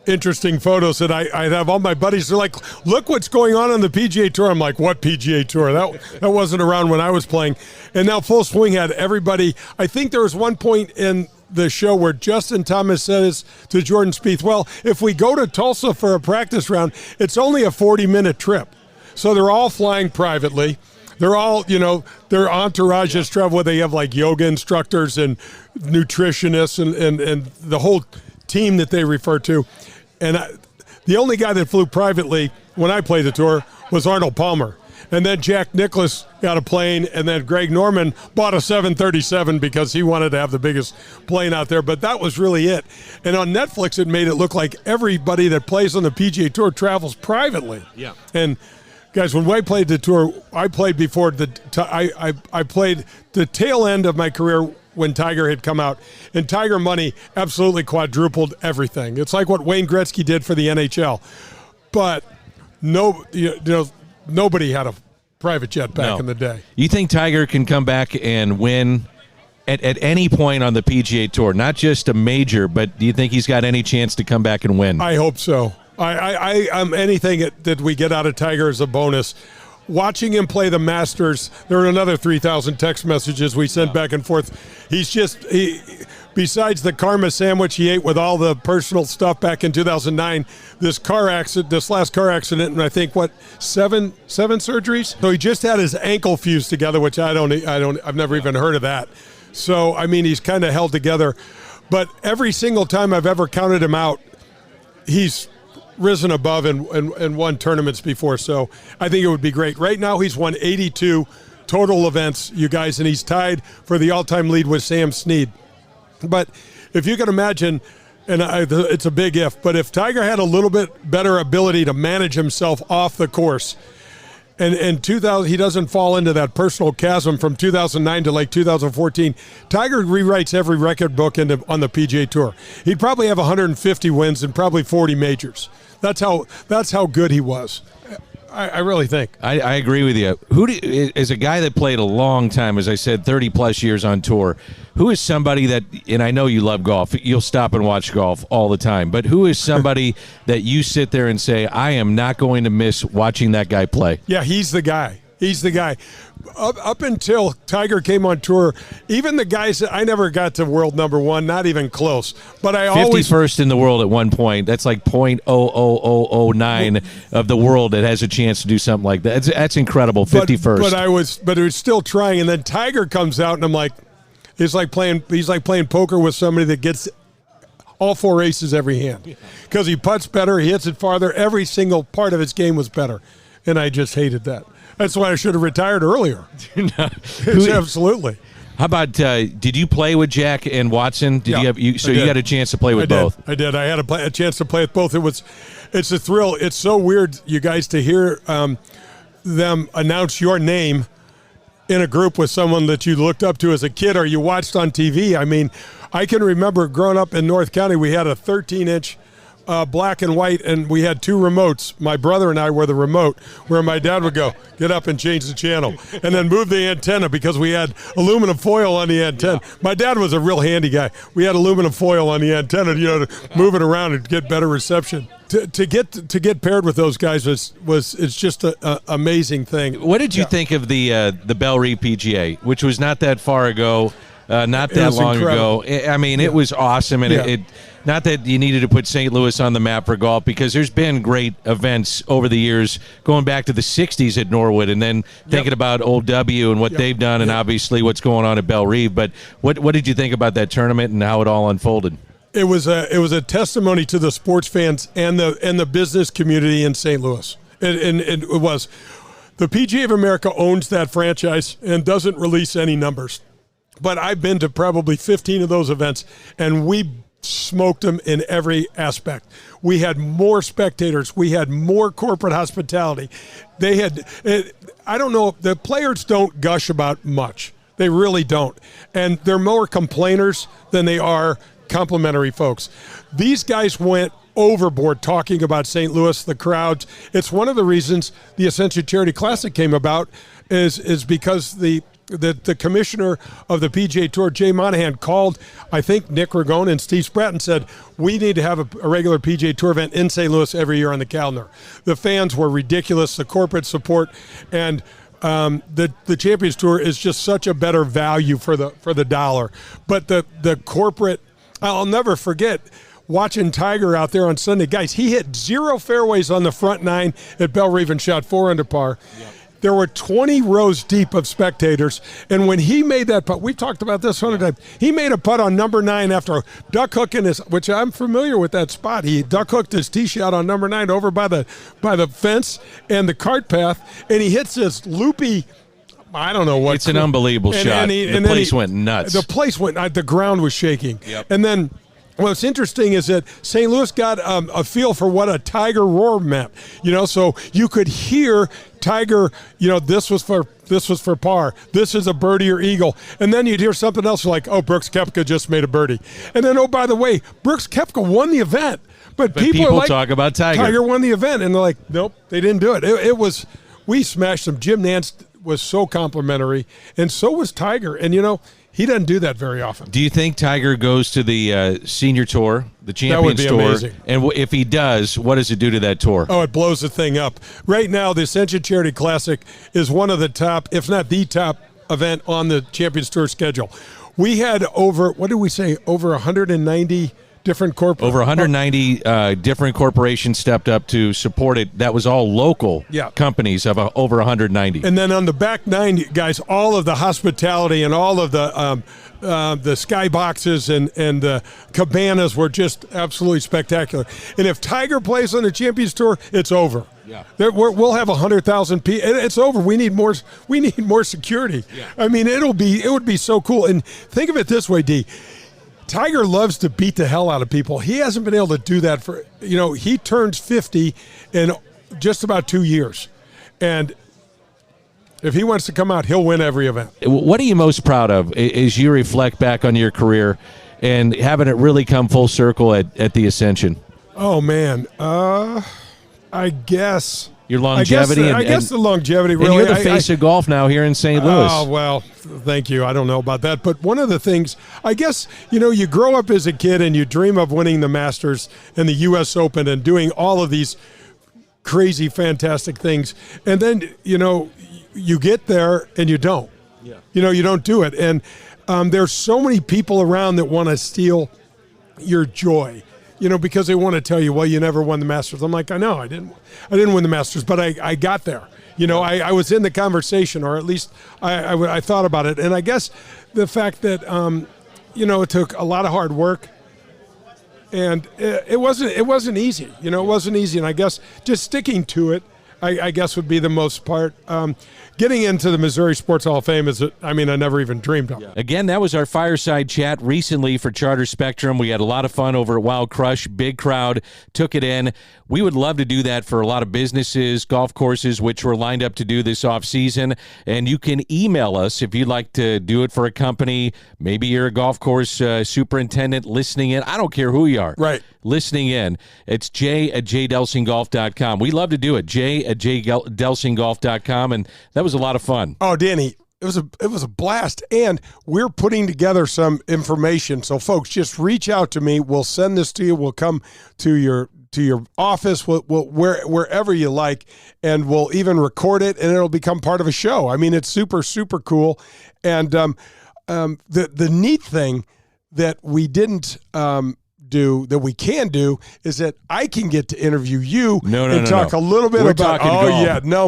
interesting photos that I have all my buddies. They're like, look what's going on the PGA Tour. I'm like, what PGA Tour? That wasn't around when I was playing. And now Full Swing had everybody. I think there was one point in the show where Justin Thomas says to Jordan Spieth, well, if we go to Tulsa for a practice round, it's only a 40-minute trip. So they're all flying privately. They're all, their entourages travel where they have like yoga instructors and nutritionists and the whole team that they refer to. And the only guy that flew privately when I played the tour was Arnold Palmer. And then Jack Nicklaus got a plane, and then Greg Norman bought a 737 because he wanted to have the biggest plane out there. But that was really it. And on Netflix, it made it look like everybody that plays on the PGA Tour travels privately. Yeah. And guys, when I played the tour, I played before I played the tail end of my career when Tiger had come out, and Tiger money absolutely quadrupled everything. It's like what Wayne Gretzky did for the NHL, but nobody had a private jet back in the day. You think Tiger can come back and win at any point on the PGA Tour, not just a major, but do you think he's got any chance to come back and win? I hope so. I'm anything that we get out of Tiger is a bonus. Watching him play the Masters, there are another 3,000 text messages we sent back and forth. Besides the karma sandwich he ate with all the personal stuff back in 2009, this last car accident, and I think seven surgeries. So he just had his ankle fused together, which I've never even heard of that. So I mean, he's kind of held together. But every single time I've ever counted him out, he's risen above and won tournaments before, so I think it would be great. Right now, he's won 82 total events, you guys, and he's tied for the all-time lead with Sam Snead. But if you can imagine, and it's a big if, but if Tiger had a little bit better ability to manage himself off the course, and 2000, he doesn't fall into that personal chasm from 2009 to like 2014. Tiger rewrites every record book on the PGA Tour. He'd probably have 150 wins and probably 40 majors. That's how good he was. I really think. I agree with you. As a guy that played a long time, as I said, 30-plus years on tour, who is somebody that, and I know you love golf, you'll stop and watch golf all the time, but who is somebody that you sit there and say, I am not going to miss watching that guy play? Yeah, he's the guy. He's the guy. Up until Tiger came on tour, even the guys that I never got to world number one, not even close. But I always 51st in the world at one point. That's like 0.00009 of the world that has a chance to do something like that. That's incredible. 51st. But it was still trying. And then Tiger comes out, and I'm like, he's like playing poker with somebody that gets all four aces every hand because he putts better, he hits it farther. Every single part of his game was better, and I just hated that. That's why I should have retired earlier. Absolutely. How about, did you play with Jack and Watson? You got a chance to play with both? I did. I had a chance to play with both. It's a thrill. It's so weird, you guys, to hear them announce your name in a group with someone that you looked up to as a kid or you watched on TV. I mean, I can remember growing up in North County, we had a 13-inch black and white, and we had two remotes. My brother and I were the remote, where my dad would go, get up and change the channel, and then move the antenna because we had aluminum foil on the antenna. Yeah. My dad was a real handy guy. We had aluminum foil on the antenna, to move it around and get better reception. To get paired with those guys it's just an amazing thing. What did you think of the Bell Reeve PGA, which was not that far ago, not that long ago? I mean, it was awesome, and it not that you needed to put St. Louis on the map for golf, because there's been great events over the years, going back to the 60s at Norwood, and then thinking about Old W and what they've done, and obviously what's going on at Bell Reeve. But what did you think about that tournament and how it all unfolded? It was a testimony to the sports fans and the business community in St. Louis. And it was. The PGA of America owns that franchise and doesn't release any numbers. But I've been to probably 15 of those events, and we smoked them in every aspect. We had more spectators. We had more corporate hospitality. I don't know, the players don't gush about much. They really don't. And they're more complainers than they are complimentary folks. These guys went overboard talking about St. Louis, the crowds. It's one of the reasons the Ascension Charity Classic came about is because the the commissioner of the PGA Tour, Jay Monahan, called, I think, Nick Ragone and Steve Spratt and said, we need to have a regular PGA Tour event in St. Louis every year on the calendar. The fans were ridiculous, the corporate support, and the Champions Tour is just such a better value for the dollar. But the corporate, I'll never forget watching Tiger out there on Sunday. Guys, he hit 0 fairways on the front 9 at Belle Reve and shot 4 under par. Yep. There were 20 rows deep of spectators, and when he made that putt, we've talked about this 100 times, he made a putt on number 9 after duck hooking his, which I'm familiar with that spot. He duck hooked his tee shot on number 9 over by the fence and the cart path, and he hits this loopy, I don't know what. It's an unbelievable shot. The place went nuts. The place went, the ground was shaking. Yep. And then what's interesting is that St. Louis got a feel for what a Tiger roar meant. So you could hear Tiger, this was for par. This is a birdie or eagle. And then you'd hear something else like, oh, Brooks Koepka just made a birdie. And then, oh, by the way, Brooks Koepka won the event. But people are like, talk about Tiger. Tiger won the event. And they're like, nope, they didn't do it. It was, we smashed them. Jim Nantz was so complimentary, and so was Tiger. And, he doesn't do that very often. Do you think Tiger goes to the senior tour, the Champions Tour? Tour? Amazing. And if he does, what does it do to that tour? Oh, it blows the thing up. Right now, the Ascension Charity Classic is one of the top, if not the top event on the Champions Tour schedule. We had over 190 different corporations. Over 190 different corporations stepped up to support it. That was all local companies of over 190. And then on the back 9, guys, all of the hospitality and all of the sky boxes and the cabanas were just absolutely spectacular. And if Tiger plays on the Champions Tour, it's over. Yeah. We'll have 100,000 people. It's over. We need more security. Yeah. I mean, it would be so cool. And think of it this way, D. Tiger loves to beat the hell out of people. He hasn't been able to do that for, he turns 50 in just about 2 years. And if he wants to come out, he'll win every event. What are you most proud of as you reflect back on your career and having it really come full circle at the Ascension? Oh, man. I guess your longevity. I guess the longevity, really. And you're the face of golf now here in St. Louis. Oh, well, thank you. I don't know about that. But one of the things, I guess, you grow up as a kid and you dream of winning the Masters and the U.S. Open and doing all of these crazy, fantastic things. And then, you get there and you don't. Yeah. You don't do it. And there's so many people around that want to steal your joy. Because they want to tell you, well, you never won the Masters. I'm like, I know, I didn't win the Masters, but I got there. I was in the conversation, or at least I thought about it. And I guess the fact that, it took a lot of hard work, and it wasn't easy. It wasn't easy. And I guess just sticking to it, I guess would be the most part. Getting into the Missouri Sports Hall of Fame I never even dreamed of. Again, that was our fireside chat recently for Charter Spectrum. We had a lot of fun over at Wild Crush. Big crowd took it in. We would love to do that for a lot of businesses, golf courses, which we're lined up to do this off season. And you can email us if you'd like to do it for a company. Maybe you're a golf course superintendent listening in. I don't care who you are. Right. Listening in. It's jay@jdelsinggolf.com. We love to do it. jay@jdelsinggolf.com. And that was a lot of fun. Oh, Danny, it was a blast, and we're putting together some information. So, folks, just reach out to me. We'll send this to you. We'll come to your office, wherever you like, and we'll even record it, and it'll become part of a show. It's super, super cool. And the neat thing that we didn't do that we can do is that I can get to interview you and talk a little bit about golf. No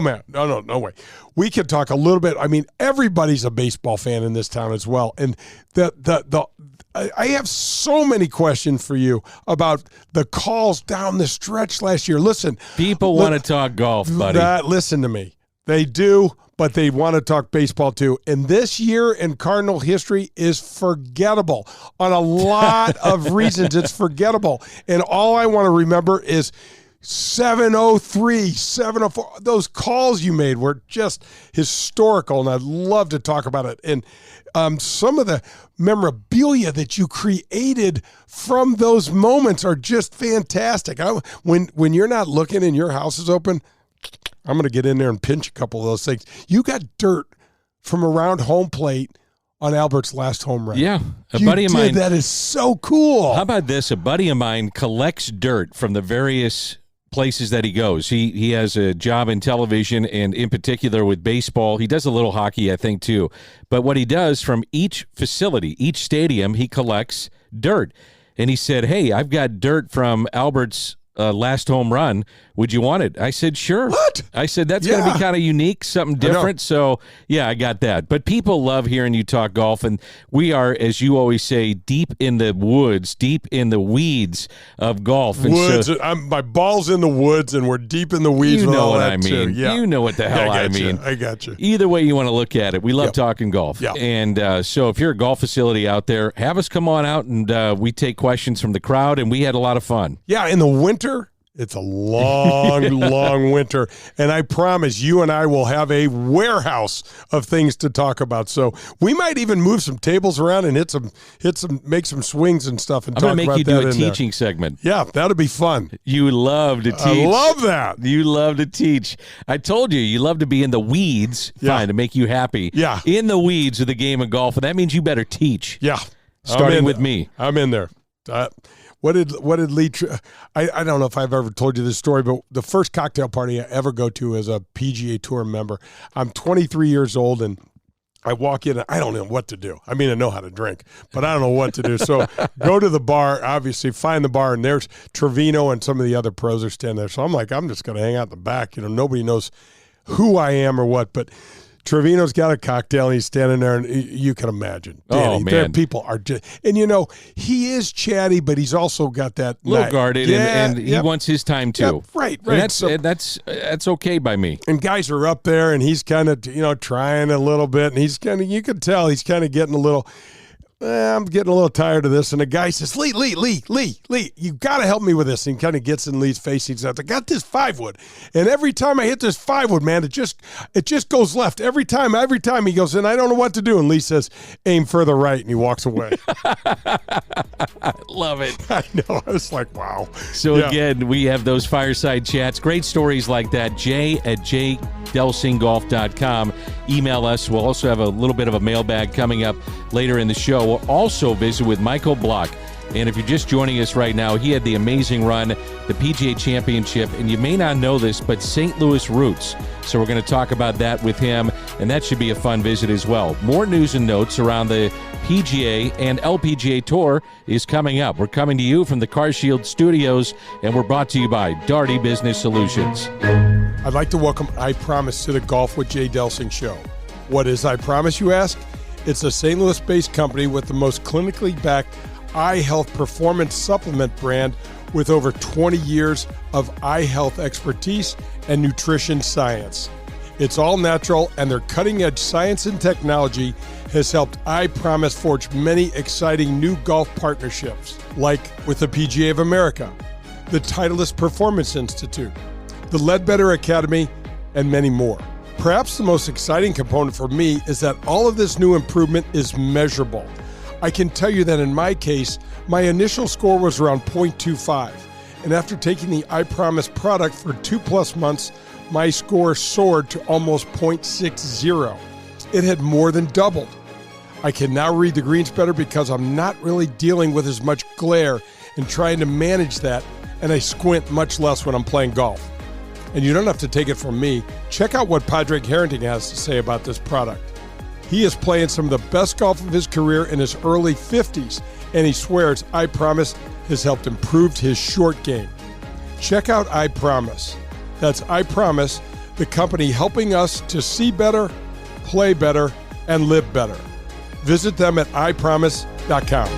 way. We can talk a little bit. Everybody's a baseball fan in this town as well. And I have so many questions for you about the calls down the stretch last year. Listen, people want to talk golf, buddy. Listen to me. They do, but they want to talk baseball too. And this year in Cardinal history is forgettable. On a lot of reasons, it's forgettable. And all I want to remember is 703, 704. Those calls you made were just historical, and I'd love to talk about it. And some of the memorabilia that you created from those moments are just fantastic. When you're not looking and your house is open, I'm going to get in there and pinch a couple of those things. You got dirt from around home plate on Albert's last home run. Yeah. A You buddy of did. mine. That is so cool. How about this? A buddy of mine collects dirt from the various places that he goes. He has a job in television and in particular with baseball. He does a little hockey, I think, too. But what he does from each facility, each stadium, he collects dirt. And he said, hey, I've got dirt from Albert's last home run. Would you want it? I said, sure. What? I said, that's going to be kind of unique, something different. So, yeah, I got that. But people love hearing you talk golf, and we are, as you always say, deep in the woods, deep in the weeds of golf. And Woods. so, My ball's in the woods, and we're deep in the weeds. you with know all what that I mean. Too. Yeah. You know what the hell I mean. I got you. Either way you want to look at it, we love talking golf. Yep. And so if you're a golf facility out there, have us come on out, and we take questions from the crowd, and we had a lot of fun. Yeah, in the winter, it's a long, long winter, and I promise you and I will have a warehouse of things to talk about. So we might even move some tables around and make some swings and stuff. And I'm talk going to make about you do that a in there. teaching segment. Yeah, that'd be fun. You love to teach. I love that. You love to teach. I told you love to be in the weeds. Yeah. Fine, to make you happy. Yeah. In the weeds of the game of golf, and that means you better teach. Yeah, Starting with me. I'm in there. What did Lee? I don't know if I've ever told you this story, but the first cocktail party I ever go to as a PGA Tour member, I'm 23 years old, and I walk in and I don't know what to do. I mean, I know how to drink, but I don't know what to do. So go to the bar, obviously find the bar, and there's Trevino and some of the other pros are standing there. So I'm like, I'm just going to hang out in the back. Nobody knows who I am or what, but Trevino's got a cocktail, and he's standing there, and you can imagine. Danny, man. People are just – and, he is chatty, but he's also got that – little guarded, and he wants his time, too. Yep, right. And that's okay by me. And guys are up there, and he's kind of, trying a little bit, and he's kind of – you can tell he's kind of getting a little – I'm getting a little tired of this. And the guy says, Lee, you got to help me with this. And he kind of gets in Lee's face. He says, I got this 5-wood. And every time I hit this 5-wood, man, it just goes left. Every time he goes, and I don't know what to do. And Lee says, aim further right. And he walks away. Love it. I know. I was like, wow. So again, we have those fireside chats. Great stories like that. Jay@jdelsinggolf.com. Email us. We'll also have a little bit of a mailbag coming up later in the show. We'll also visit with Michael Block. And if you're just joining us right now, he had the amazing run, the PGA Championship, and you may not know this, but St. Louis roots. So we're going to talk about that with him, and that should be a fun visit as well. More news and notes around the PGA and LPGA Tour is coming up. We're coming to you from the CarShield Studios, and we're brought to you by Daugherty Business Solutions. I'd like to welcome I Promise to the Golf with Jay Delsing show. What is I Promise, you ask? It's a St. Louis-based company with the most clinically backed eye health performance supplement brand with over 20 years of eye health expertise and nutrition science. It's all natural, and their cutting-edge science and technology has helped I Promise forge many exciting new golf partnerships, like with the PGA of America, the Titleist Performance Institute, the Ledbetter Academy, and many more. Perhaps the most exciting component for me is that all of this new improvement is measurable. I can tell you that in my case, my initial score was around 0.25, and after taking the I Promise product for 2+ months, my score soared to almost 0.60. It had more than doubled. I can now read the greens better because I'm not really dealing with as much glare and trying to manage that, and I squint much less when I'm playing golf. And you don't have to take it from me. Check out what Padraig Harrington has to say about this product. He is playing some of the best golf of his career in his early 50s, and he swears I Promise has helped improve his short game. Check out I Promise. That's I Promise, the company helping us to see better, play better, and live better. Visit them at ipromise.com.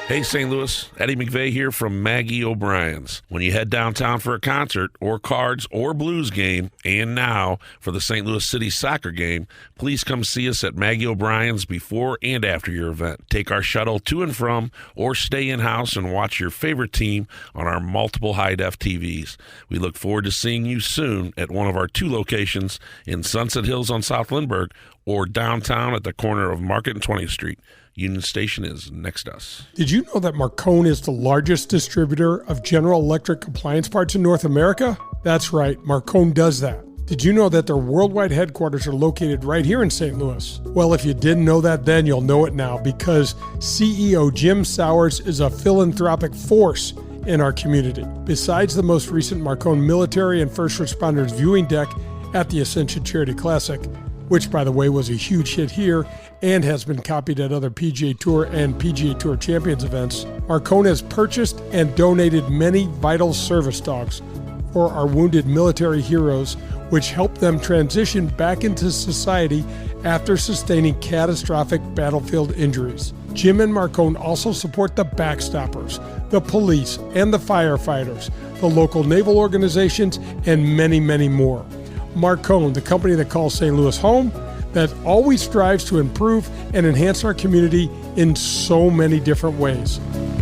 Hey St. Louis, Eddie McVeigh here from Maggie O'Brien's. When you head downtown for a concert or cards or blues game, and now for the St. Louis City soccer game, please come see us at Maggie O'Brien's before and after your event. Take our shuttle to and from, or stay in-house and watch your favorite team on our multiple high-def TVs. We look forward to seeing you soon at one of our 2 locations in Sunset Hills on South Lindbergh or downtown at the corner of Market and 20th Street. Union Station is next to us. Did you know that Marcone is the largest distributor of General Electric appliance parts in North America? That's right, Marcone does that. Did you know that their worldwide headquarters are located right here in St. Louis? Well, if you didn't know that then, you'll know it now, because CEO Jim Sowers is a philanthropic force in our community. Besides the most recent Marcone military and first responders viewing deck at the Ascension Charity Classic, which, by the way, was a huge hit here and has been copied at other PGA Tour and PGA Tour Champions events, Marcone has purchased and donated many vital service dogs for our wounded military heroes, which help them transition back into society after sustaining catastrophic battlefield injuries. Jim and Marcone also support the Backstoppers, the police and the firefighters, the local naval organizations, and many, many more. Marcone, the company that calls St. Louis home, that always strives to improve and enhance our community in so many different ways.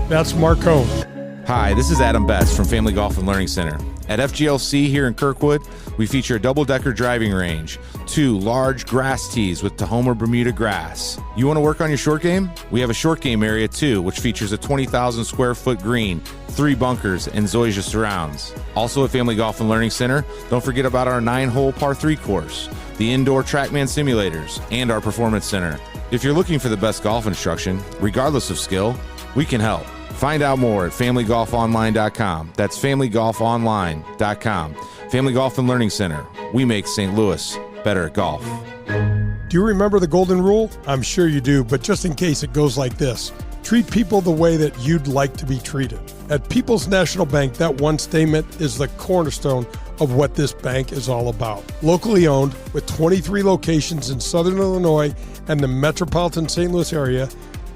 That's Marcone. Hi, this is Adam Betts from Family Golf and Learning Center. At FGLC here in Kirkwood, we feature a double-decker driving range, 2 large grass tees with Tahoma Bermuda grass. You want to work on your short game? We have a short game area too, which features a 20,000 square foot green, 3 bunkers, and Zoysia surrounds. Also at Family Golf and Learning Center, don't forget about our 9-hole par 3 course, the indoor TrackMan simulators, and our performance center. If you're looking for the best golf instruction, regardless of skill, we can help. Find out more at FamilyGolfOnline.com. That's FamilyGolfOnline.com. Family Golf and Learning Center. We make St. Louis better at golf. Do you remember the golden rule? I'm sure you do, but just in case, it goes like this. Treat people the way that you'd like to be treated. At People's National Bank, that one statement is the cornerstone of what this bank is all about. Locally owned, with 23 locations in Southern Illinois and the metropolitan St. Louis area,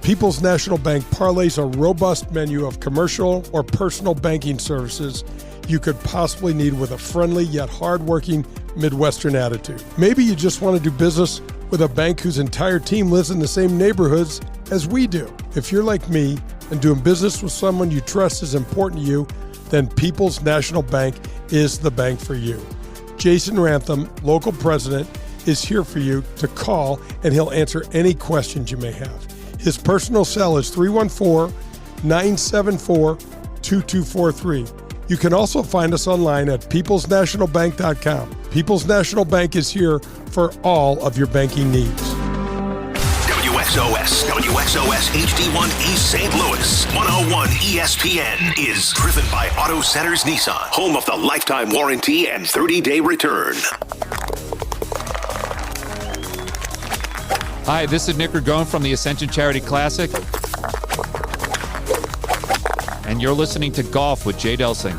People's National Bank parlays a robust menu of commercial or personal banking services you could possibly need with a friendly yet hardworking Midwestern attitude. Maybe you just want to do business with a bank whose entire team lives in the same neighborhoods as we do. If you're like me and doing business with someone you trust is important to you, then People's National Bank is the bank for you. Jason Rantham, local president, is here for you to call, and he'll answer any questions you may have. His personal cell is 314-974-2243. You can also find us online at peoplesnationalbank.com. People's National Bank is here for all of your banking needs. WXOS HD1 East St. Louis 101 ESPN is driven by Auto Centers Nissan, home of the lifetime warranty and 30-day return. Hi, this is Nick Ragone from the Ascension Charity Classic, and you're listening to Golf with Jay Delsing.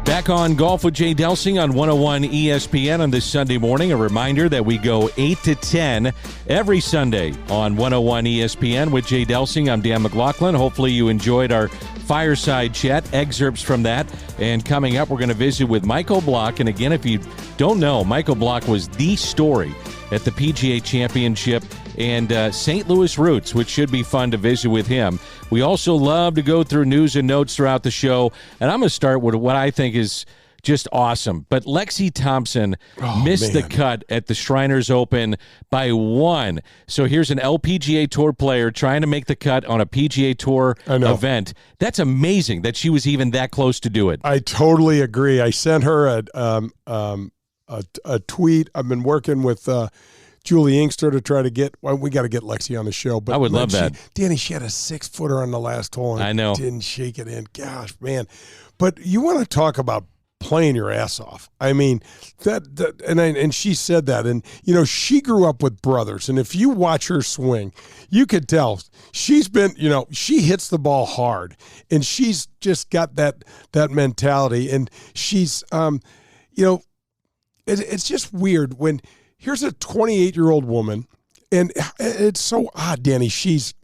Back on Golf with Jay Delsing on 101 ESPN on this Sunday morning. A reminder that we go 8 to 10 every Sunday on 101 ESPN with Jay Delsing. I'm Dan McLaughlin. Hopefully you enjoyed our fireside chat, excerpts from that. And coming up, we're going to visit with Michael Block. And again, if you don't know, Michael Block was the story at the PGA Championship and St. Louis roots, which should be fun to visit with him. We also love to go through news and notes throughout the show, and I'm going to start with what I think is just awesome. But Lexi Thompson missed the cut at the Shriners Open by 1. So here's an LPGA Tour player trying to make the cut on a PGA Tour event. That's amazing that she was even that close to do it. I totally agree. I sent her a tweet. I've been working with Julie Inkster to try to get. Well, we got to get Lexi on the show. But I would love that. Danny, she had a 6-footer on the last hole. And I know. Didn't shake it in. Gosh, man. But you want to talk about playing your ass off. I mean, and she said that. And, you know, she grew up with brothers. And if you watch her swing, you could tell she's been, you know, she hits the ball hard. And she's just got that mentality. And she's, you know, it's just weird when here's a 28-year-old woman, and it's so odd, Danny. She's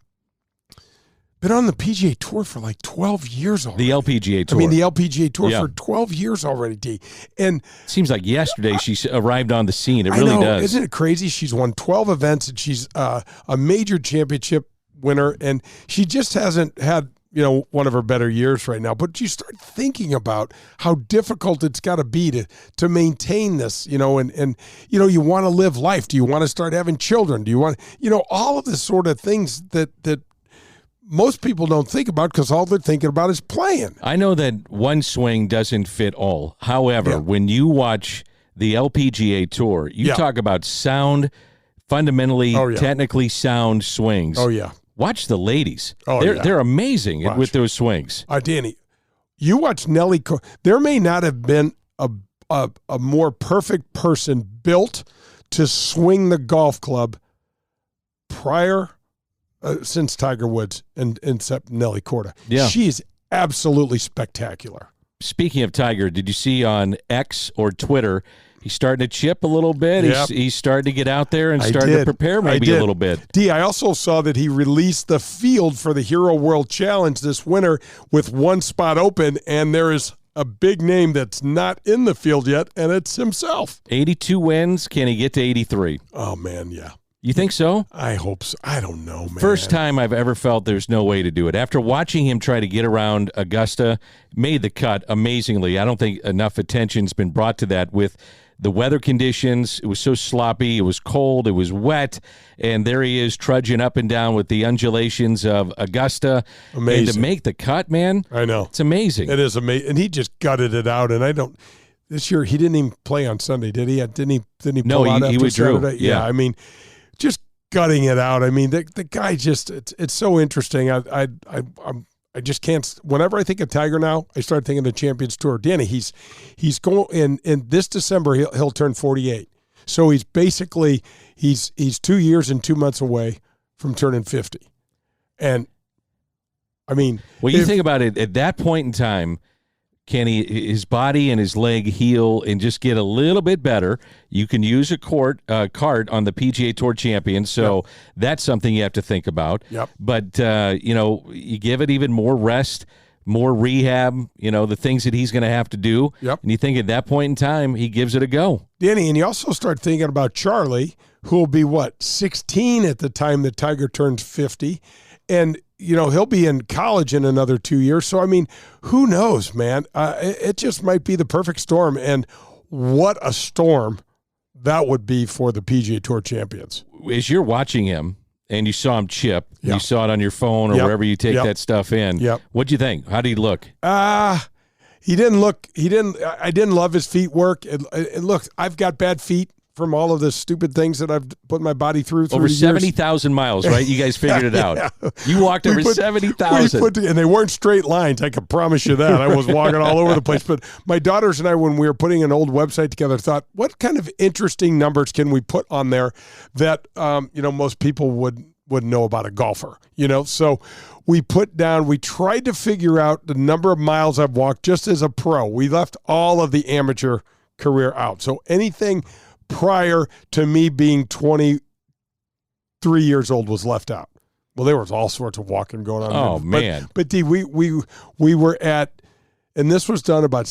been on the PGA Tour for like 12 years already. The LPGA Tour. I mean, the LPGA Tour for 12 years already, D. And seems like yesterday she arrived on the scene. It really does. Isn't it crazy? She's won 12 events, and she's a major championship winner, and she just hasn't had one of her better years right now. But you start thinking about how difficult it's got to be to maintain this, and you want to live life. Do you want to start having children? Do you want, all of this sort of things that most people don't think about because all they're thinking about is playing. I know that one swing doesn't fit all. However, when you watch the LPGA Tour, you talk about sound, fundamentally, technically sound swings. Oh, yeah. Watch the ladies. They're amazing with those swings. Danny, you watch Nelly. There may not have been a more perfect person built to swing the golf club prior since Tiger Woods and except Nelly Korda. Yeah. She's absolutely spectacular. Speaking of Tiger, did you see on X or Twitter, he's starting to chip a little bit? Yep. He's starting to get out there and starting to prepare maybe a little bit. I also saw that he released the field for the Hero World Challenge this winter with one spot open, and there is a big name that's not in the field yet, and it's himself. 82 wins. Can he get to 83? Oh, man, yeah. You think so? I hope so. I don't know, man. First time I've ever felt there's no way to do it. After watching him try to get around Augusta, made the cut amazingly. I don't think enough attention's been brought to that with the weather conditions. It was so sloppy. It was cold. It was wet. And there he is trudging up and down with the undulations of Augusta. Amazing. And to make the cut, man. I know. It's amazing. It is amazing. And he just gutted it out. And this year he didn't even play on Sunday, did he? Didn't he pull out after he withdrew. Saturday? Yeah. I mean, just gutting it out. I mean, the guy just, it's so interesting. I just can't. Whenever I think of Tiger now, I start thinking of the Champions Tour. Danny, he's going in this December. He'll turn 48. So he's basically he's 2 years and 2 months away from turning 50. And I mean, well, you think about it at that point in time. Can his body and his leg heal and just get a little bit better? You can use a card on the PGA Tour Champions, so that's something you have to think about. Yep. But, you give it even more rest, more rehab, the things that he's going to have to do. Yep. And you think at that point in time, he gives it a go. Danny, and you also start thinking about Charlie, who will be, 16 at the time that Tiger turns 50. And he'll be in college in another 2 years. So, I mean, who knows, man? It just might be the perfect storm. And what a storm that would be for the PGA Tour champions. As you're watching him and you saw him chip, you saw it on your phone or wherever you take that stuff in. What'd you think? How did he look? I didn't love his feet work. It looked, I've got bad feet from all of the stupid things that I've put my body through over 70,000 miles, right? You guys figured it out. You walked over 70,000. And they weren't straight lines. I can promise you that. I was walking all over the place. But my daughters and I, when we were putting an old website together, thought, what kind of interesting numbers can we put on there that, most people would know about a golfer, So we tried to figure out the number of miles I've walked just as a pro. We left all of the amateur career out. So anything prior to me being 23 years old was left out. Well, there was all sorts of walking going on. Oh, man. But D, we were at, and this was done about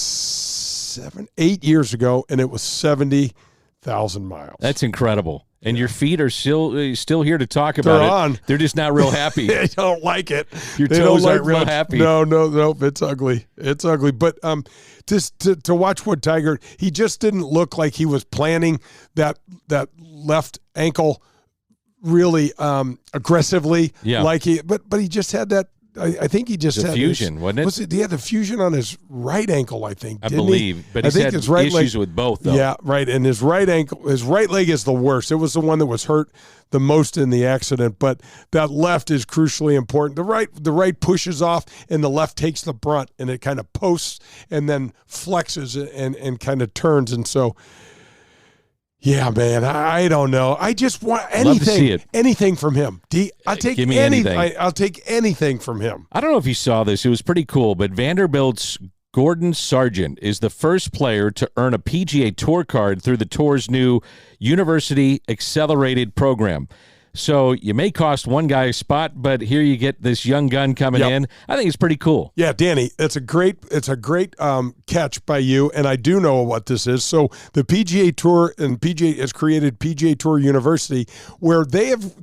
8 years ago, and it was 70,000 miles. That's incredible. And your feet are still here to talk about it. They're just not real happy. They don't like it. Your toes aren't real happy. No, it's ugly. It's ugly. But just to watch what Tiger, he just didn't look like he was planning that left ankle really aggressively. Yeah. But he just had that. I think he just had fusion, wasn't it? He had the fusion on his right ankle, I think. I believe, but he's had issues with both, though. Yeah, right. And his right leg is the worst. It was the one that was hurt the most in the accident. But that left is crucially important. The right pushes off, and the left takes the brunt, and it kind of posts and then flexes and kind of turns. And so, yeah, man, I don't know. I just want anything from him. I'll take anything. I'll take anything from him. I don't know if you saw this. It was pretty cool, but Vanderbilt's Gordon Sargent is the first player to earn a PGA Tour card through the Tour's new University Accelerated program. So you may cost one guy a spot, but here you get this young gun coming in. I think it's pretty cool. Yeah, Danny, it's a great catch by you, and I do know what this is. So the PGA Tour and PGA has created PGA Tour University, where they have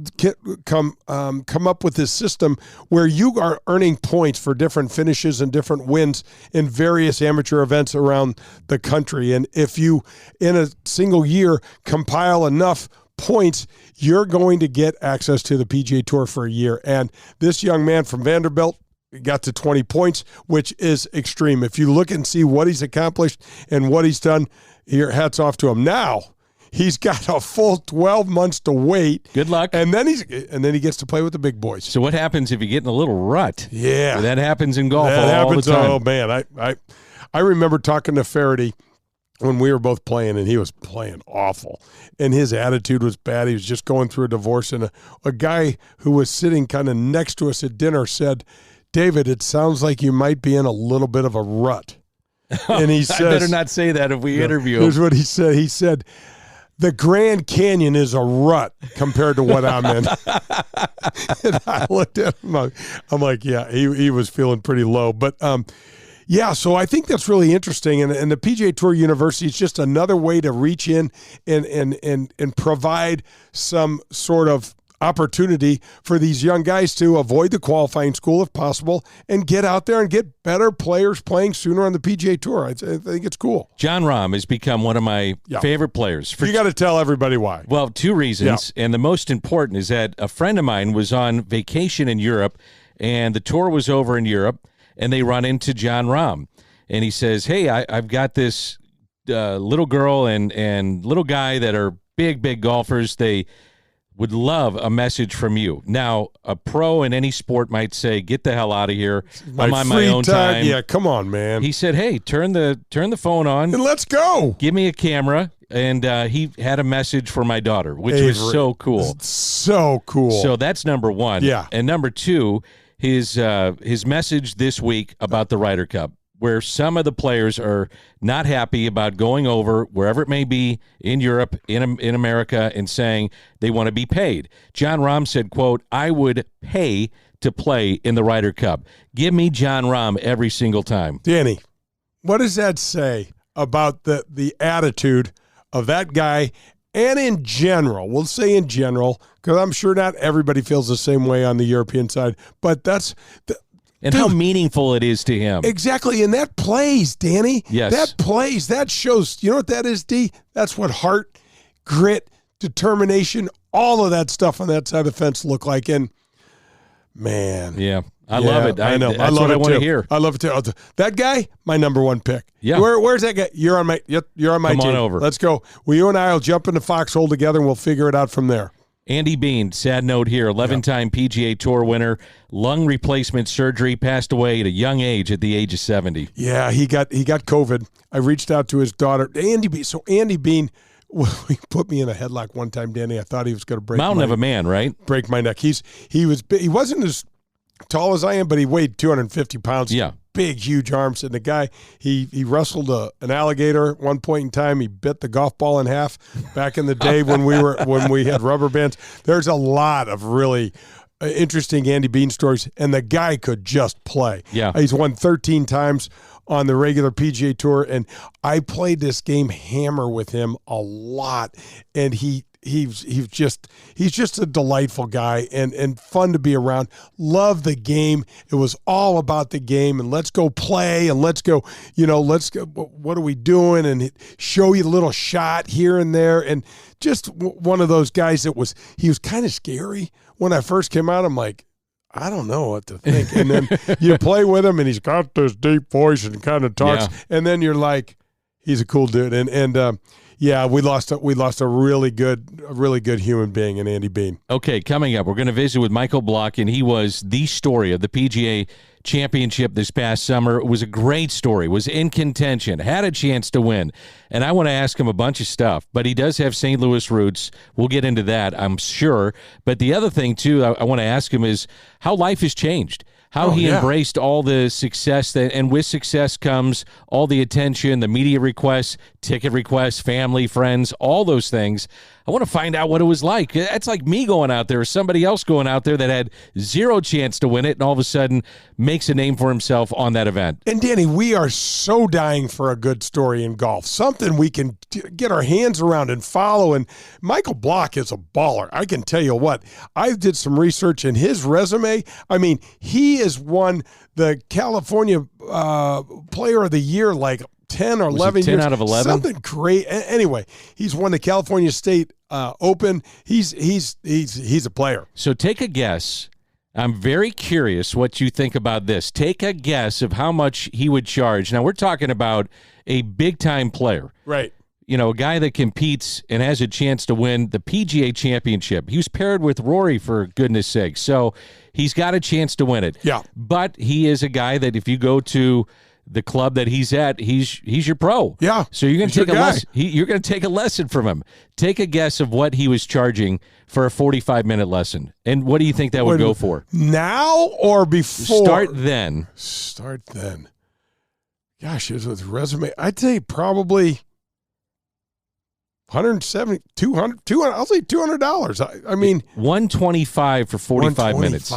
come up with this system where you are earning points for different finishes and different wins in various amateur events around the country. And if you, in a single year, compile enough points, you're going to get access to the PGA Tour for a year. And this young man from Vanderbilt got to 20 points, which is extreme. If you look and see what he's accomplished and what he's done, here, hats off to him. Now, he's got a full 12 months to wait. Good luck. And then he gets to play with the big boys. So what happens if you get in a little rut? Yeah. That happens in golf that all happens, the time. Oh, man. I remember talking to Faraday when we were both playing, and he was playing awful. And his attitude was bad. He was just going through a divorce. And a guy who was sitting kind of next to us at dinner said, "David, it sounds like you might be in a little bit of a rut." And he says, I better not say that if we interview him. Here's what he said. He said, "The Grand Canyon is a rut compared to what I'm in." And I looked at him. I'm like, yeah, he was feeling pretty low. But, yeah, so I think that's really interesting. And the PGA Tour University is just another way to reach in and provide some sort of opportunity for these young guys to avoid the qualifying school if possible and get out there and get better players playing sooner on the PGA Tour. I think it's cool. John Rahm has become one of my favorite players. You got to tell everybody why. Well, two reasons, and the most important is that a friend of mine was on vacation in Europe, and the tour was over in Europe, and they run into John Rahm, and he says, "Hey, I've got this little girl and little guy that are big golfers. They would love a message from you." Now, a pro in any sport might say, "Get the hell out of here. I'm on my own time." Yeah, come on, man. He said, "Hey, turn the phone on and let's go. Give me a camera." And he had a message for my daughter, which was so cool. So cool. So that's number one. Yeah. And number two, his message this week about the Ryder Cup, where some of the players are not happy about going over, wherever it may be, in Europe, in America, and saying they want to be paid. John Rahm said, quote, "I would pay to play in the Ryder Cup. Give me John Rahm every single time." Danny, what does that say about the attitude of that guy and in general? We'll say in general, because I'm sure not everybody feels the same way on the European side, but that's and how meaningful it is to him. Exactly, and that plays, Danny. Yes. That plays. That shows, you know what that is, D? That's what heart, grit, determination, all of that stuff on that side of the fence look like. And, man. Yeah, I love it. I know. That's I love what it I want to too. hear. I love it too. That guy, my number one pick. Yeah. Where's that guy? You're on my Come team. on over. Let's go. Well, you and I will jump in the foxhole together, and we'll figure it out from there. Andy Bean, sad note here, 11-time PGA Tour winner, lung replacement surgery, passed away at a young age, at the age of 70. Yeah, he got COVID. I reached out to his daughter, Andy Bean. So Andy Bean, he put me in a headlock one time, Danny. I thought he was going to break Mountain of a man, right? Break my neck. He wasn't as tall as I am, but he weighed 250 pounds. Yeah. Big, huge arms. And the guy, he wrestled an alligator at one point in time. He bit the golf ball in half back in the day when we had rubber bands. There's a lot of really interesting Andy Bean stories, and the guy could just play. Yeah. He's won 13 times on the regular PGA Tour, and I played this game hammer with him a lot, and he's just a delightful guy and fun to be around. Love the game. It was all about the game, and let's go play, and let's go, let's go, what are we doing, and show you a little shot here and there. And just one of those guys he was kind of scary when I first came out. I'm like, I don't know what to think. And then you play with him, and he's got this deep voice and kind of talks, and then you're like, he's a cool dude. And yeah, we lost a really good human being in Andy Bean. Okay, coming up, we're going to visit with Michael Block, and he was the story of the PGA Championship this past summer. It was a great story, was in contention, had a chance to win, and I want to ask him a bunch of stuff, but he does have St. Louis roots. We'll get into that, I'm sure. But the other thing, too, I want to ask him is how life has changed. How he embraced all the success, and with success comes all the attention, the media requests, ticket requests, family, friends, all those things. I want to find out what it was like. That's like me going out there or somebody else going out there that had zero chance to win it and all of a sudden makes a name for himself on that event. And Danny, we are so dying for a good story in golf, something we can get our hands around and follow. And Michael Block is a baller. I can tell you what, I did some research in his resume. I mean, he has won the California Player of the Year like 10 or 11 10 years. out of 11? Something great. Anyway, he's won the California State Open. He's a player. So take a guess. I'm very curious what you think about this. Take a guess of how much he would charge. Now, we're talking about a big-time player. Right. You know, a guy that competes and has a chance to win the PGA Championship. He was paired with Rory, for goodness sake. So he's got a chance to win it. Yeah. But he is a guy that if you go to the club that he's at, he's your pro. Yeah. So you're going to take a lesson. You're going to take a lesson from him. Take a guess of what he was charging for a 45-minute lesson. And what do you think that would go for? Now or before? Start then. Gosh, his resume. I'd say probably 170, 200, I'll say $200. I mean, $125 for 45 minutes.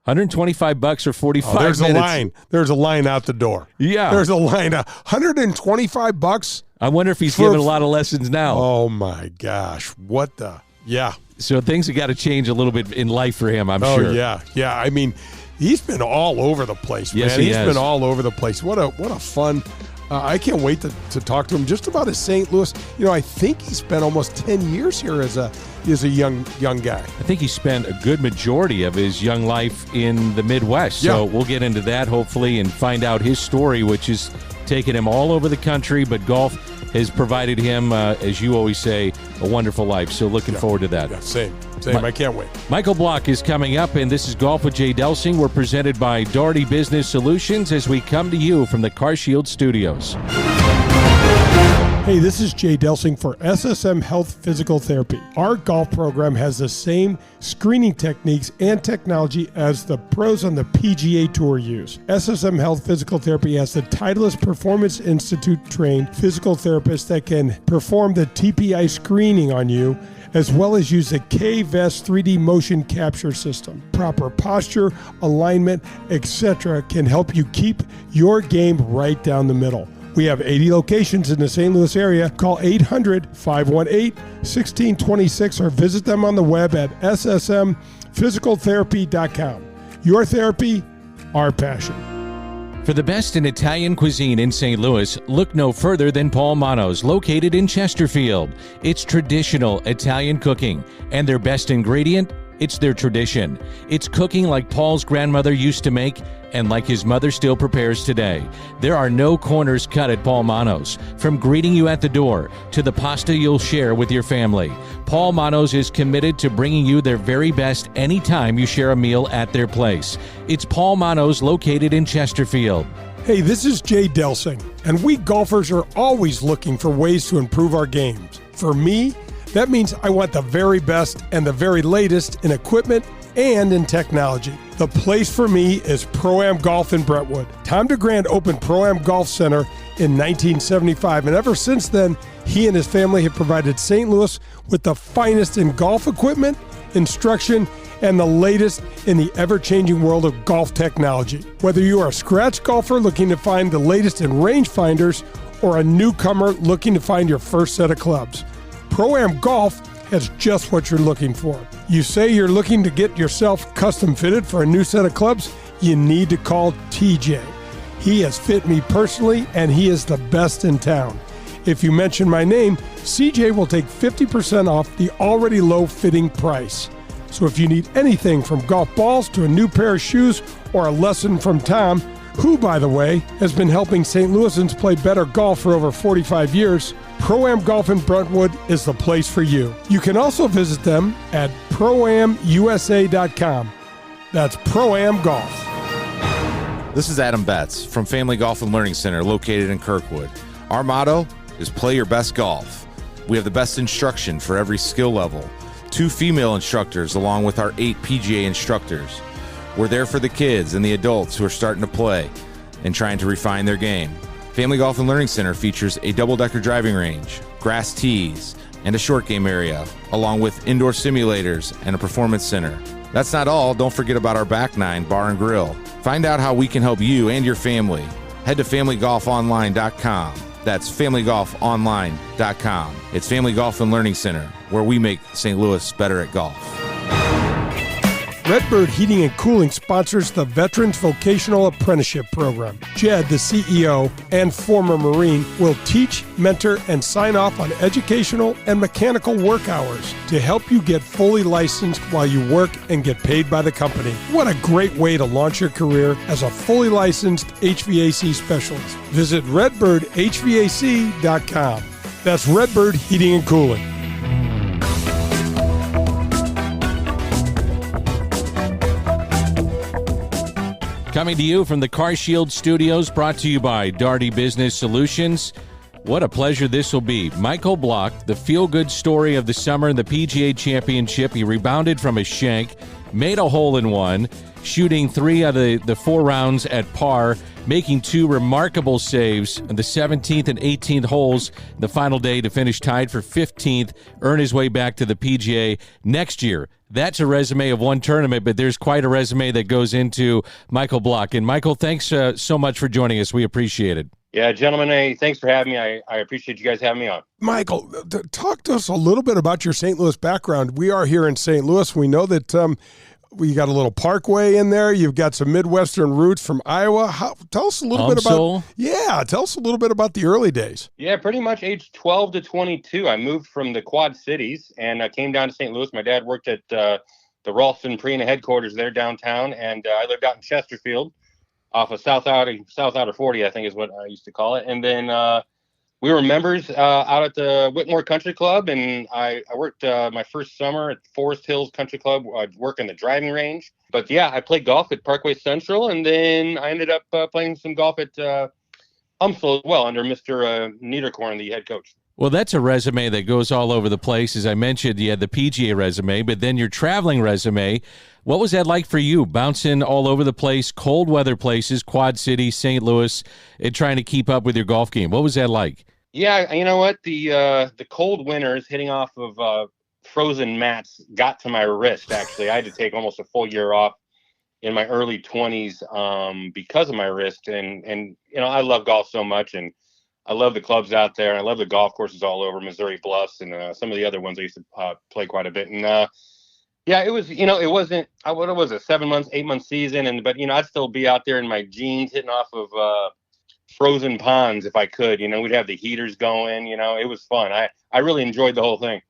$125 for 45 minutes. There's a line. There's a line out the door. Yeah. There's a line. $125. I wonder if he's giving a lot of lessons now. Oh, my gosh. What the? Yeah. So things have got to change a little bit in life for him, I'm sure. Oh, yeah. Yeah. I mean, he's been all over the place, man. Yes, He's has. been all over the place. What a fun. I can't wait to talk to him just about his St. Louis. You know, I think he spent almost 10 years here as a young guy. I think he spent a good majority of his young life in the Midwest. So we'll get into that hopefully and find out his story, which has taken him all over the country, but golf has provided him, as you always say, a wonderful life. So looking forward to that. Yeah, same. I can't wait. Michael Block is coming up, and this is Golf with Jay Delsing. We're presented by Doherty Business Solutions as we come to you from the CarShield Studios. Hey, this is Jay Delsing for SSM Health Physical Therapy. Our golf program has the same screening techniques and technology as the pros on the PGA Tour use. SSM Health Physical Therapy has the Titleist Performance Institute trained physical therapists that can perform the TPI screening on you, as well as use the K-Vest 3D motion capture system. Proper posture, alignment, etc. can help you keep your game right down the middle. We have 80 locations in the St. Louis area. Call 800-518-1626 or visit them on the web at ssmphysicaltherapy.com. Your therapy, our passion. For the best in Italian cuisine in St. Louis, look no further than Paul Manno's, located in Chesterfield. It's traditional Italian cooking, and their best ingredient, it's their tradition. It's cooking like Paul's grandmother used to make and like his mother still prepares today. There are no corners cut at Paul Manno's. From greeting you at the door to the pasta you'll share with your family, Paul Manno's is committed to bringing you their very best anytime you share a meal at their place. It's Paul Manno's, located in Chesterfield. Hey, this is Jay Delsing, and we golfers are always looking for ways to improve our games. For me, that means I want the very best and the very latest in equipment and in technology. The place for me is Pro-Am Golf in Brentwood. Tom DeGrand opened Pro-Am Golf Center in 1975, and ever since then, he and his family have provided St. Louis with the finest in golf equipment, instruction, and the latest in the ever-changing world of golf technology. Whether you are a scratch golfer looking to find the latest in rangefinders or a newcomer looking to find your first set of clubs, Pro-Am Golf has just what you're looking for. You say you're looking to get yourself custom fitted for a new set of clubs? You need to call TJ. He has fit me personally, and he is the best in town. If you mention my name, CJ will take 50% off the already low fitting price. So if you need anything from golf balls to a new pair of shoes or a lesson from Tom, who, by the way, has been helping St. Louisans play better golf for over 45 years, Pro-Am Golf in Brentwood is the place for you. You can also visit them at proamusa.com. That's Pro-Am Golf. This is Adam Betts from Family Golf and Learning Center, located in Kirkwood. Our motto is play your best golf. We have the best instruction for every skill level. 2 female instructors along with our 8 PGA instructors. We're there for the kids and the adults who are starting to play and trying to refine their game. Family Golf and Learning Center features a double-decker driving range, grass tees, and a short game area, along with indoor simulators and a performance center. That's not all. Don't forget about our Back Nine Bar and Grill. Find out how we can help you and your family. Head to FamilyGolfOnline.com. That's FamilyGolfOnline.com. It's Family Golf and Learning Center, where we make St. Louis better at golf. Redbird Heating and Cooling sponsors the Veterans Vocational Apprenticeship Program. Jed, the CEO and former Marine, will teach, mentor, and sign off on educational and mechanical work hours to help you get fully licensed while you work and get paid by the company. What a great way to launch your career as a fully licensed HVAC specialist. Visit redbirdhvac.com. That's Redbird Heating and Cooling. Coming to you from the Car Shield Studios, brought to you by Darty Business Solutions. What a pleasure this will be. Michael Block, the feel-good story of the summer in the PGA Championship. He rebounded from a shank, made a hole-in-one, shooting 3 out of the 4 rounds at par, making 2 remarkable saves on the 17th and 18th holes the final day to finish tied for 15th, earn his way back to the PGA next year. That's a resume of one tournament, but there's quite a resume that goes into Michael Block. And Michael, thanks so much for joining us. We appreciate it. Yeah, gentlemen, hey, thanks for having me. I appreciate you guys having me on. Michael, talk to us a little bit about your St. Louis background. We are here in St. Louis. We know that we got a little Parkway in there. You've got some Midwestern roots from Iowa. Tell us a little bit about. Yeah, tell us a little bit about the early days. Yeah, pretty much age 12 to 22. I moved from the Quad Cities and I came down to St. Louis. My dad worked at the Ralston Purina headquarters there downtown, and I lived out in Chesterfield, off of South Outer 40, I think is what I used to call it. And then we were members out at the Whitmore Country Club, and I worked my first summer at Forest Hills Country Club. I'd work in the driving range. But yeah, I played golf at Parkway Central, and then I ended up playing some golf at Umslow as well under Mr. Niederkorn, the head coach. Well, that's a resume that goes all over the place. As I mentioned, you had the PGA resume, but then your traveling resume. What was that like for you, bouncing all over the place, cold weather places, Quad City, St. Louis, and trying to keep up with your golf game? What was that like? Yeah, you know what? The cold winters hitting off of frozen mats got to my wrist, actually. I had to take almost a full year off in my early 20s because of my wrist. And you know, I love golf so much, and I love the clubs out there. I love the golf courses all over Missouri Bluffs and some of the other ones I used to play quite a bit. And yeah, it was, you know, it wasn't, what was it, 7 months, 8 month season. But, you know, I'd still be out there in my jeans hitting off of frozen ponds if I could. You know, we'd have the heaters going. You know, it was fun. I really enjoyed the whole thing.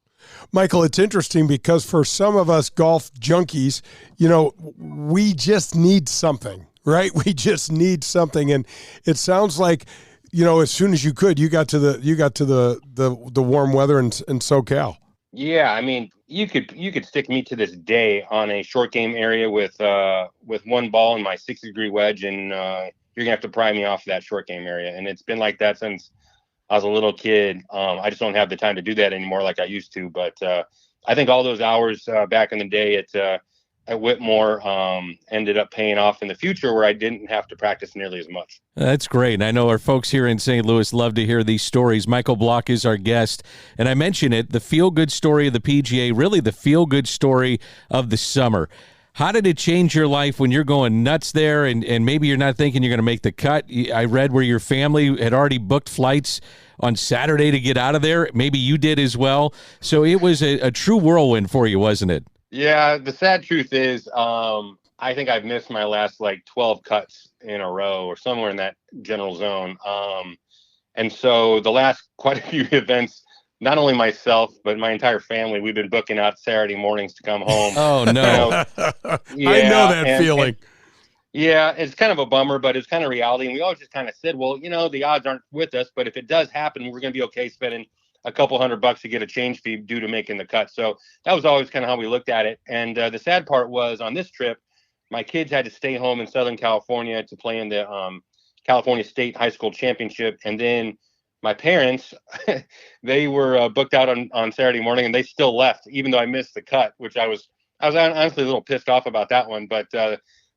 Michael, it's interesting because for some of us golf junkies, you know, we just need something, right? We just need something. And it sounds like, you know, as soon as you could, you got to the warm weather in SoCal. Yeah, I mean, you could stick me to this day on a short game area with one ball in my 60-degree wedge, and you're gonna have to pry me off that short game area. And it's been like that since I was a little kid. I just don't have the time to do that anymore like I used to. But I think all those hours back in the day at Whitmore ended up paying off in the future, where I didn't have to practice nearly as much. That's great. And I know our folks here in St. Louis love to hear these stories. Michael Block is our guest. And I mentioned it, the feel-good story of the PGA, really the feel-good story of the summer. How did it change your life when you're going nuts there and maybe you're not thinking you're going to make the cut? I read where your family had already booked flights on Saturday to get out of there. Maybe you did as well. So it was a true whirlwind for you, wasn't it? Yeah, the sad truth is I think I've missed my last 12 cuts in a row or somewhere in that general zone. And so the last quite a few events, not only myself, but my entire family, we've been booking out Saturday mornings to come home. Oh, no. Yeah, I know that feeling. Yeah, it's kind of a bummer, but it's kind of reality. And we always just kind of said, well, you know, the odds aren't with us, but if it does happen, we're going to be okay spending a couple $100 to get a change fee due to making the cut. So that was always kind of how we looked at it. And the sad part was on this trip, my kids had to stay home in Southern California to play in the California State High School Championship. And then my parents, they were booked out on Saturday morning, and they still left, even though I missed the cut, which I was honestly a little pissed off about that one. But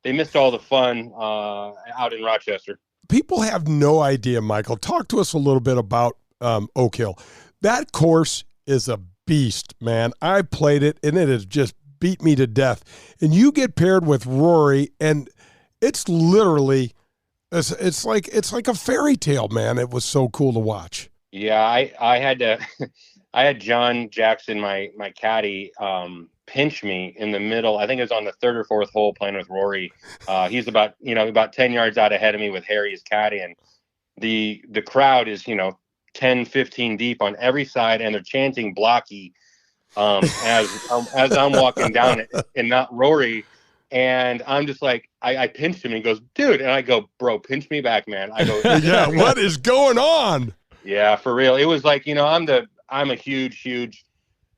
they missed all the fun out in Rochester. People have no idea, Michael. Talk to us a little bit about Oak Hill. That course is a beast, man. I played it, and it has just beat me to death. And you get paired with Rory, and it's literally it's like a fairy tale, man. It was so cool to watch. Yeah, I had to I had John Jackson, my caddy, pinch me in the middle. I think it was on the third or fourth hole playing with Rory. He's about 10 yards out ahead of me with Harry as caddy, and the crowd is 10, 15 deep on every side, and they're chanting blocky as I'm walking down it, and not Rory. And I'm just like, I pinched him, and he goes, dude. And I go, bro, pinch me back, man. I go, yeah, what is going on? Yeah, for real. It was like, I'm a huge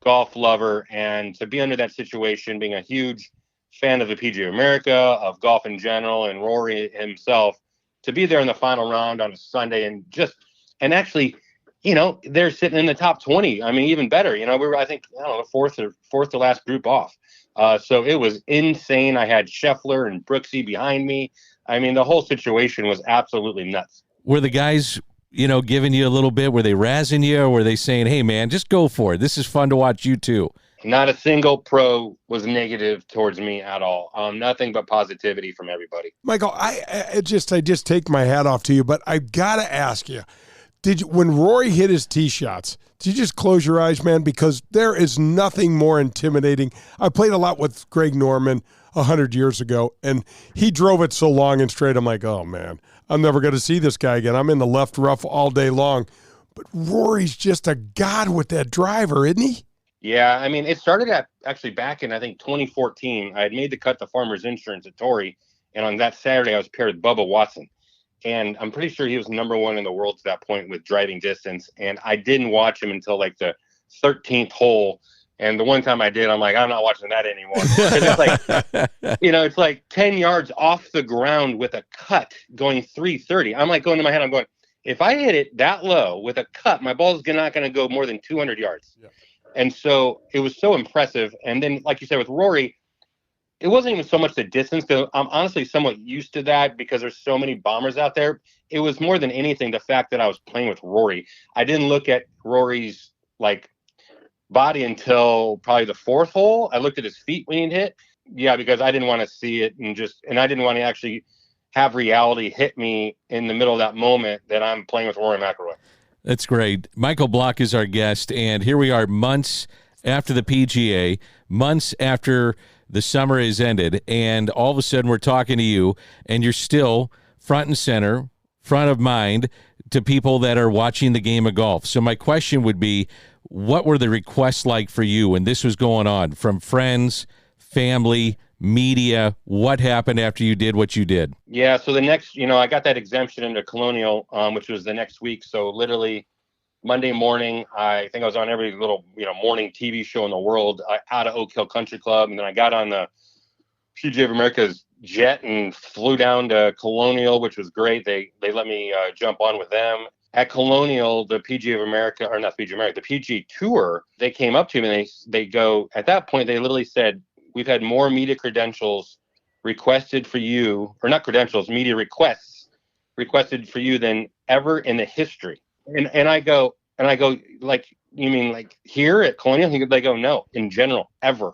golf lover, and to be under that situation, being a huge fan of the PGA of America, of golf in general, and Rory himself, to be there in the final round on a Sunday and actually, they're sitting in the top 20. I mean, even better. We were, I think, fourth to last group off. So it was insane. I had Scheffler and Brooksy behind me. I mean, the whole situation was absolutely nuts. Were the guys, giving you a little bit? Were they razzing you, or were they saying, hey, man, just go for it? This is fun to watch you too. Not a single pro was negative towards me at all. Nothing but positivity from everybody. Michael, I just take my hat off to you, but I gotta ask you, when Rory hit his tee shots, did you just close your eyes, man? Because there is nothing more intimidating. I played a lot with Greg Norman 100 years ago, and he drove it so long and straight. I'm like, oh man, I'm never going to see this guy again. I'm in the left rough all day long. But Rory's just a god with that driver, isn't he? Yeah, I mean, it started actually back in, I think, 2014. I had made the cut to Farmers Insurance at Torrey, and on that Saturday, I was paired with Bubba Watson. And I'm pretty sure he was number one in the world to that point with driving distance. And I didn't watch him until like the 13th hole. And the one time I did, I'm like, I'm not watching that anymore. It's like 10 yards off the ground with a cut going 330. I'm like going to my head, I'm going, if I hit it that low with a cut, my ball's not going to go more than 200 yards. Yeah. And so it was so impressive. And then, like you said, with Rory, it wasn't even so much the distance, because I'm honestly somewhat used to that because there's so many bombers out there. It was more than anything the fact that I was playing with Rory. I didn't look at Rory's body until probably the fourth hole. I looked at his feet when he hit. Yeah, because I didn't want to see it and I didn't want to actually have reality hit me in the middle of that moment that I'm playing with Rory McIlroy. That's great. Michael Block is our guest, and here we are months after the PGA, months after the summer is ended, and all of a sudden we're talking to you, and you're still front and center, front of mind to people that are watching the game of golf. So my question would be, what were the requests like for you when this was going on, from friends, family, media? What happened after you did what you did? Yeah, so the next, I got that exemption into Colonial, which was the next week. So literally Monday morning, I think I was on every little, morning TV show in the world out of Oak Hill Country Club. And then I got on the PGA of America's jet and flew down to Colonial, which was great. They let me jump on with them. At Colonial, the PGA of America, or not PGA of America, the PGA Tour, they came up to me and they go, at that point, they literally said, we've had more media credentials requested for you, or not credentials, media requests requested for you than ever in the history. And I go, like, you mean like here at Colonial? They go, no, in general, ever.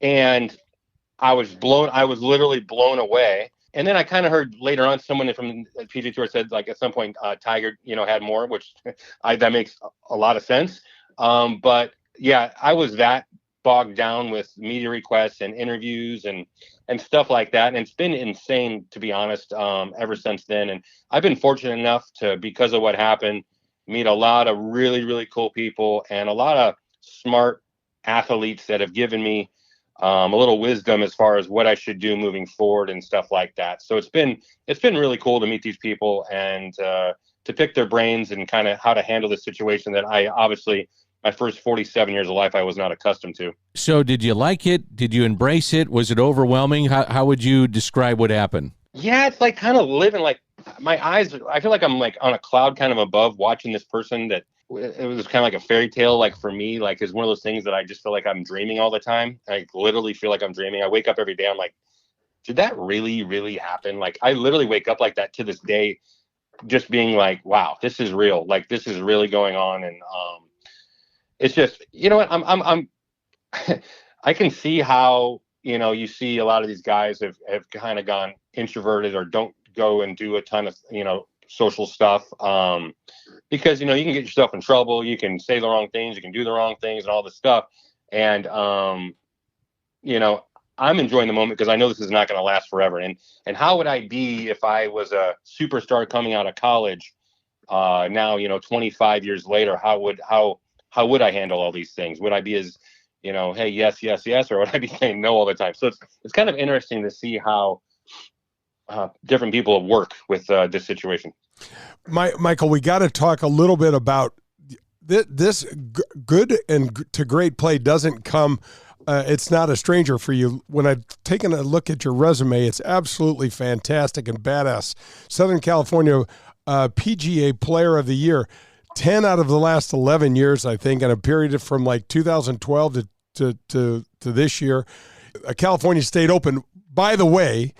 And I was literally blown away. And then I kind of heard later on someone from the PGA Tour said, like, at some point, Tiger, had more, which that makes a lot of sense. But yeah, I was that bogged down with media requests and interviews and stuff like that. And it's been insane, to be honest, ever since then. And I've been fortunate enough to, because of what happened, meet a lot of really, really cool people and a lot of smart athletes that have given me a little wisdom as far as what I should do moving forward and stuff like that. So it's been really cool to meet these people and to pick their brains and kind of how to handle the situation that I obviously, my first 47 years of life, I was not accustomed to. So did you like it? Did you embrace it? Was it overwhelming? How would you describe what happened? Yeah, it's like kind of living, like my eyes, I feel like I'm like on a cloud kind of above watching this person that it was kind of like a fairy tale. Like for me, like it's one of those things that I just feel like I'm dreaming all the time. I literally feel like I'm dreaming. I wake up every day. I'm like, did that really, really happen? Like I literally wake up like that to this day, just being like, wow, this is real. Like this is really going on. And it's just, you know what, I'm I can see how, you see a lot of these guys have kind of gone introverted or don't go and do a ton of, social stuff. Because, you can get yourself in trouble. You can say the wrong things. You can do the wrong things and all this stuff. And, I'm enjoying the moment because I know this is not going to last forever. And how would I be if I was a superstar coming out of college now, 25 years later? How would I handle all these things? Would I be as, hey, yes, yes, yes, or would I be saying no all the time? So it's kind of interesting to see how different people work with this situation. Michael, we got to talk a little bit about this. Good and to great play doesn't come. It's not a stranger for you. When I've taken a look at your resume, it's absolutely fantastic and badass. Southern California PGA Player of the Year, 10 out of the last 11 years, I think, in a period from like 2012 to this year. A California State Open. By the way,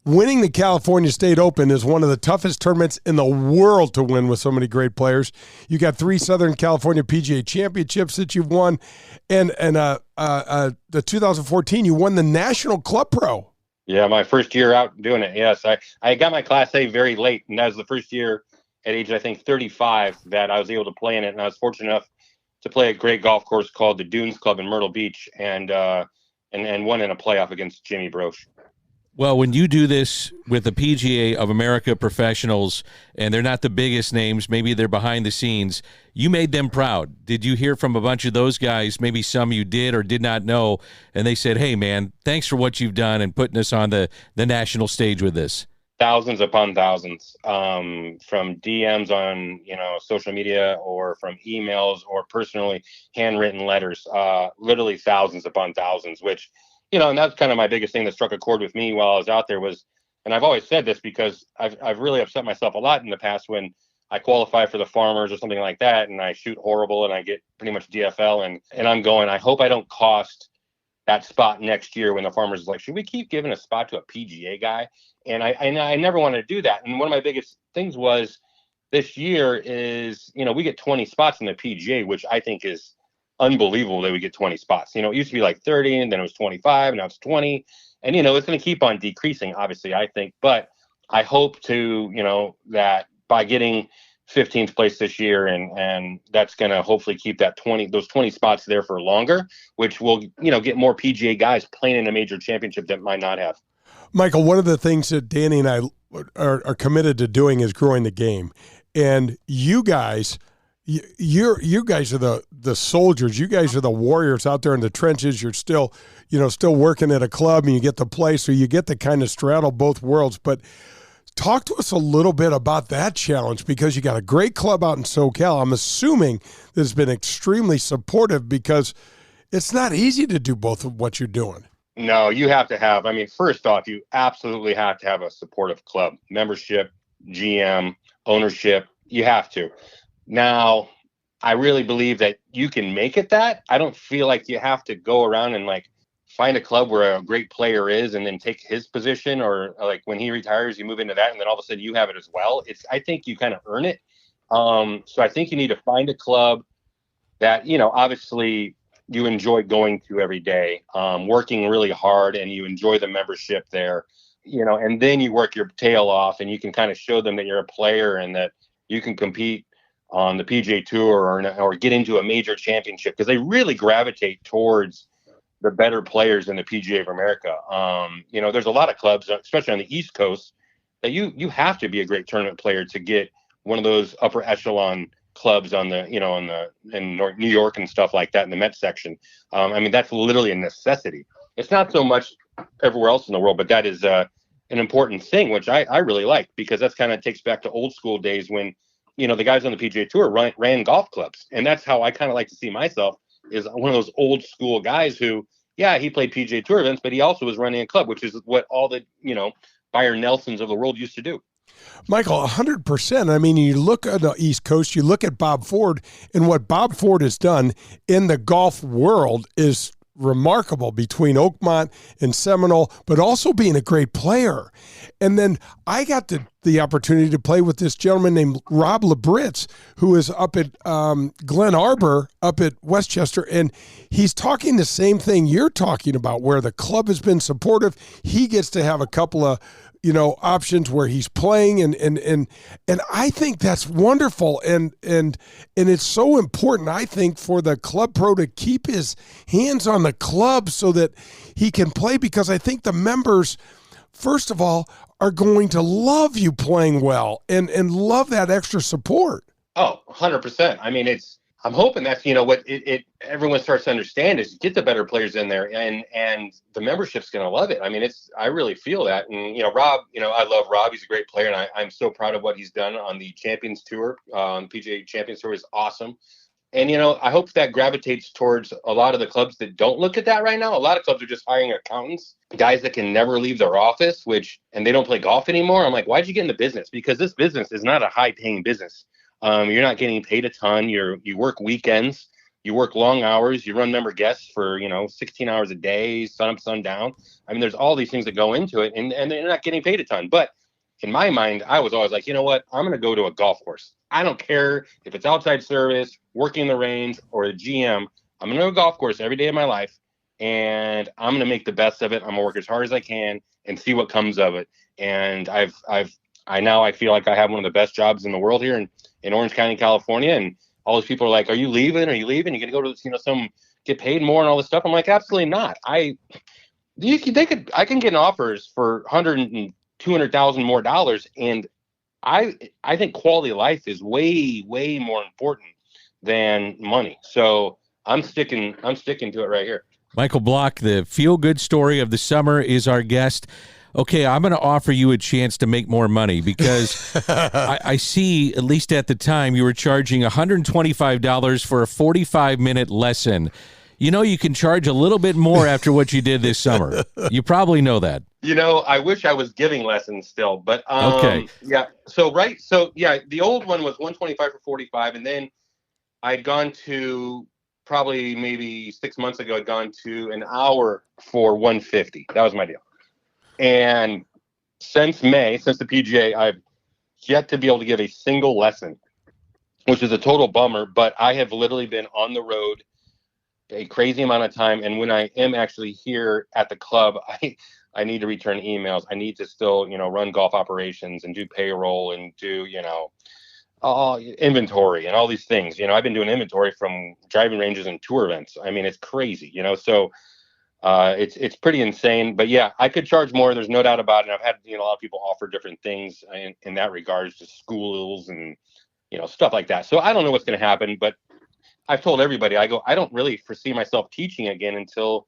winning the California State Open is one of the toughest tournaments in the world to win with so many great players. You got 3 Southern California PGA championships that you've won, and the 2014 you won the National Club Pro. Yeah, my first year out doing it. Yes, I got my Class A very late, and that was the first year at age, I think, 35 that I was able to play in it, and I was fortunate enough to play a great golf course called the Dunes Club in Myrtle Beach, and won in a playoff against Jimmy Broche. Well, when you do this with the PGA of America professionals, and they're not the biggest names, maybe they're behind the scenes, you made them proud. Did you hear from a bunch of those guys, maybe some you did or did not know, and they said, hey, man, thanks for what you've done and putting us on the national stage with this? Thousands upon thousands, from DMs on, social media, or from emails, or personally handwritten letters, literally thousands upon thousands, which, and that's kind of my biggest thing that struck a chord with me while I was out there was, and I've always said this because I've really upset myself a lot in the past when I qualify for the Farmers or something like that, and I shoot horrible and I get pretty much DFL, and I'm going, I hope I don't cost that spot next year when the Farmers is like, should we keep giving a spot to a PGA guy? And I never wanted to do that. And one of my biggest things was this year is, we get 20 spots in the PGA, which I think is unbelievable that we get 20 spots. It used to be like 30, and then it was 25, and now it's 20. And, it's going to keep on decreasing, obviously, I think. But I hope to, that by getting 15th place this year, and that's going to hopefully keep those 20 spots there for longer, which will, get more PGA guys playing in a major championship that might not have. Michael, one of the things that Danny and I are committed to doing is growing the game. And you guys, you guys are the soldiers. You guys are the warriors out there in the trenches. You're still working at a club, and you get to play, so you get to kind of straddle both worlds. But talk to us a little bit about that challenge, because you got a great club out in SoCal. I'm assuming that it's been extremely supportive, because it's not easy to do both of what you're doing. No, you have to have, first off, you absolutely have to have a supportive club, membership, GM, ownership. You have to. Now, I really believe that you can make it that. I don't feel like you have to go around and find a club where a great player is and then take his position, or like when he retires, you move into that, and then all of a sudden you have it as well. I think you kind of earn it. So I think you need to find a club that, obviously you enjoy going to every day, working really hard, and you enjoy the membership there, and then you work your tail off, and you can kind of show them that you're a player and that you can compete on the PGA Tour or get into a major championship, because they really gravitate towards the better players in the PGA of America. There's a lot of clubs, especially on the East Coast, that you have to be a great tournament player to get one of those upper echelon clubs on the, in New York and stuff like that in the Met section. That's literally a necessity. It's not so much everywhere else in the world, but that is an important thing, which I really like, because that's kind of takes back to old school days when, the guys on the PGA Tour ran golf clubs. And that's how I kind of like to see myself, is one of those old school guys who, he played PGA Tour events, but he also was running a club, which is what all the, Byron Nelsons of the world used to do. Michael, 100%. You look at the East Coast, you look at Bob Ford, and what Bob Ford has done in the golf world is remarkable between Oakmont and Seminole, but also being a great player. And then I got the opportunity to play with this gentleman named Rob Labritz, who is up at Glen Arbor, up at Westchester, and he's talking the same thing you're talking about, where the club has been supportive. He gets to have a couple of options where he's playing, and I think that's wonderful, and it's so important, I think, for the club pro to keep his hands on the club so that he can play, because I think the members, first of all, are going to love you playing well and love that extra support. Oh, 100%. I mean, I'm hoping that's, what everyone starts to understand is get the better players in there, and the membership's going to love it. I mean, I really feel that. And, Rob, I love Rob. He's a great player, and I'm so proud of what he's done on the Champions Tour. The PGA Champions Tour is awesome. And, I hope that gravitates towards a lot of the clubs that don't look at that right now. A lot of clubs are just hiring accountants, guys that can never leave their office, and they don't play golf anymore. I'm like, why'd you get in the business? Because this business is not a high-paying business. You're not getting paid a ton. You work weekends, you work long hours, you run member guests for 16 hours a day, sun up, sun down. I mean, there's all these things that go into it, and they're not getting paid a ton. But in my mind, I was always like, you know what? I'm going to go to a golf course. I don't care if it's outside service, working the range, or a GM. I'm going to go to a golf course every day of my life, and I'm going to make the best of it. I'm going to work as hard as I can and see what comes of it. And I feel like I have one of the best jobs in the world here in Orange County, California, and all those people are like, "Are you leaving? Are you leaving? You're gonna go to some get paid more and all this stuff?" I'm like, absolutely not. I can get offers for $100,000 and $200,000 more dollars, and I think quality of life is way more important than money. So I'm sticking to it right here. Michael Block, the feel-good story of the summer, is our guest. Okay, I'm going to offer you a chance to make more money, because I see, at least at the time, you were charging $125 for a 45-minute lesson. You can charge a little bit more after what you did this summer. You probably know that. I wish I was giving lessons still, but okay. Yeah. So yeah, the old one was $125 for 45, and then I'd gone to probably maybe 6 months ago. I'd gone to an hour for $150. That was my deal. And since the PGA, I've yet to be able to give a single lesson, which is a total bummer. But I have literally been on the road a crazy amount of time. And when I am actually here at the club, I need to return emails. I need to still, run golf operations and do payroll and do, inventory and all these things. I've been doing inventory from driving ranges and tour events. I mean, it's crazy, so it's pretty insane. But yeah, I could charge more. There's no doubt about it. And I've had, a lot of people offer different things in that regards to schools and, stuff like that. So I don't know what's going to happen, but I've told everybody, I don't really foresee myself teaching again until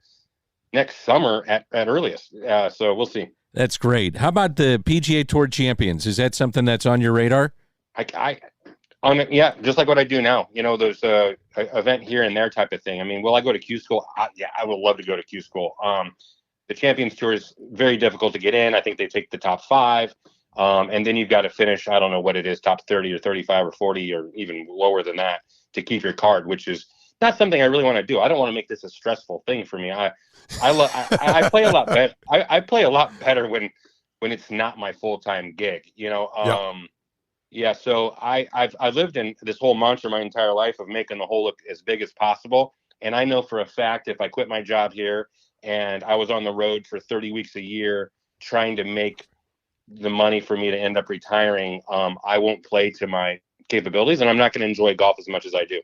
next summer at earliest. So we'll see. That's great. How about the PGA Tour Champions? Is that something that's on your radar? Yeah, just like what I do now. There's a event here and there type of thing. I mean, will I go to Q School? Yeah, I would love to go to Q School. The Champions Tour is very difficult to get in. I think they take the top 5. And then you've got to finish, I don't know what it is, top 30 or 35 or 40 or even lower than that to keep your card, which is not something I really want to do. I don't want to make this a stressful thing for me. I play a lot better. I play a lot better when it's not my full-time gig, Yeah. So I've lived in this whole mantra my entire life of making the hole look as big as possible. And I know for a fact, if I quit my job here and I was on the road for 30 weeks a year trying to make the money for me to end up retiring, I won't play to my capabilities, and I'm not going to enjoy golf as much as I do.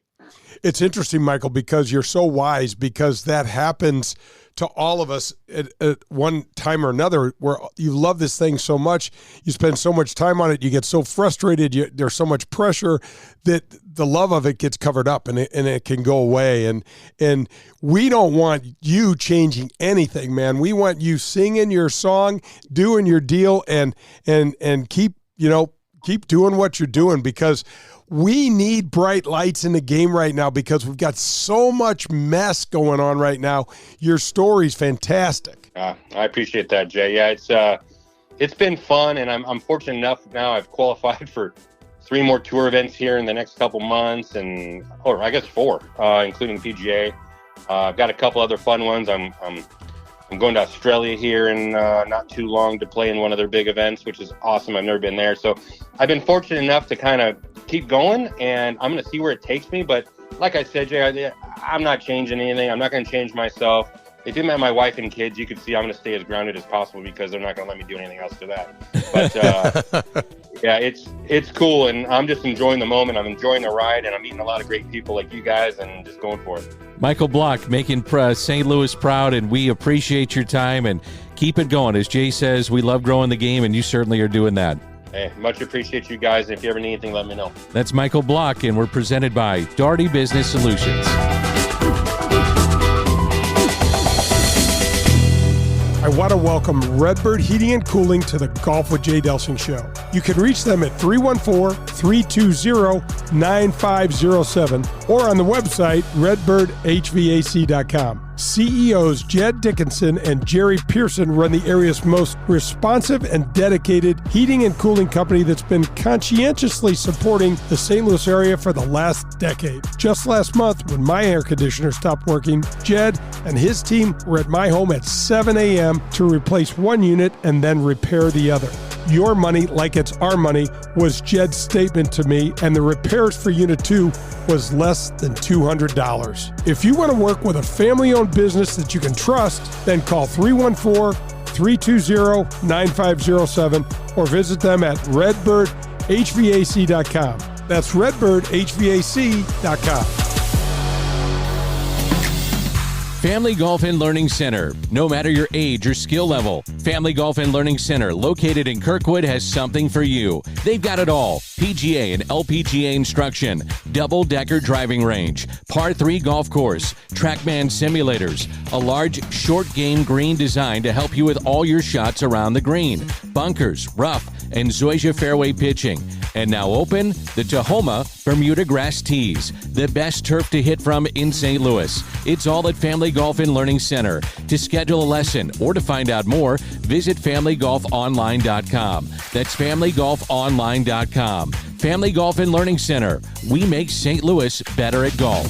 It's interesting, Michael, because you're so wise, because that happens to all of us at one time or another, where you love this thing so much, you spend so much time on it, you get so frustrated, there's so much pressure that the love of it gets covered up and it can go away. And we don't want you changing anything, man. We want you singing your song, doing your deal, and keep doing what you're doing, because we need bright lights in the game right now, because we've got so much mess going on right now. Your story's fantastic. I appreciate that, Jay. Yeah, it's been fun, and I'm fortunate enough now I've qualified for 3 more tour events here in the next couple months, or I guess 4, including PGA. I've got a couple other fun ones. I'm going to Australia here in not too long to play in one of their big events, which is awesome. I've never been there. So I've been fortunate enough to kind of keep going, and I'm going to see where it takes me. But like I said, Jay, I'm not changing anything. I'm not going to change myself. If you met my wife and kids, you could see I'm going to stay as grounded as possible because they're not going to let me do anything else to that. But yeah, it's cool, and I'm just enjoying the moment. I'm enjoying the ride, and I'm meeting a lot of great people like you guys, and just going for it. Michael Block making St. Louis proud, and we appreciate your time, and keep it going. As Jay says, we love growing the game, and you certainly are doing that. Hey, much appreciate you guys. If you ever need anything, let me know. That's Michael Block, and we're presented by Daugherty Business Solutions. I want to welcome Redbird Heating and Cooling to the Golf with Jay Delsing show. You can reach them at 314-320-9507 or on the website redbirdhvac.com. CEOs Jed Dickinson and Jerry Pearson run the area's most responsive and dedicated heating and cooling company that's been conscientiously supporting the St. Louis area for the last decade. Just last month, when my air conditioner stopped working, Jed and his team were at my home at 7 a.m. to replace one unit and then repair the other. Your money, like it's our money, was Jed's statement to me, and the repairs for Unit 2 was less than $200. If you want to work with a family-owned business that you can trust, then call 314-320-9507 or visit them at redbirdhvac.com. That's redbirdhvac.com. Family Golf and Learning Center. No matter your age or skill level, Family Golf and Learning Center, located in Kirkwood, has something for you. They've got it all. PGA and LPGA instruction, double-decker driving range, par 3 golf course, TrackMan simulators, a large short game green design to help you with all your shots around the green, bunkers, rough, and Zoysia fairway pitching. And now open, the Tahoma Bermuda Grass Tees, the best turf to hit from in St. Louis. It's all at Family Golf and Learning Center. To schedule a lesson or to find out more, visit FamilyGolfOnline.com. That's FamilyGolfOnline.com. Family Golf and Learning Center. We make St. Louis better at golf.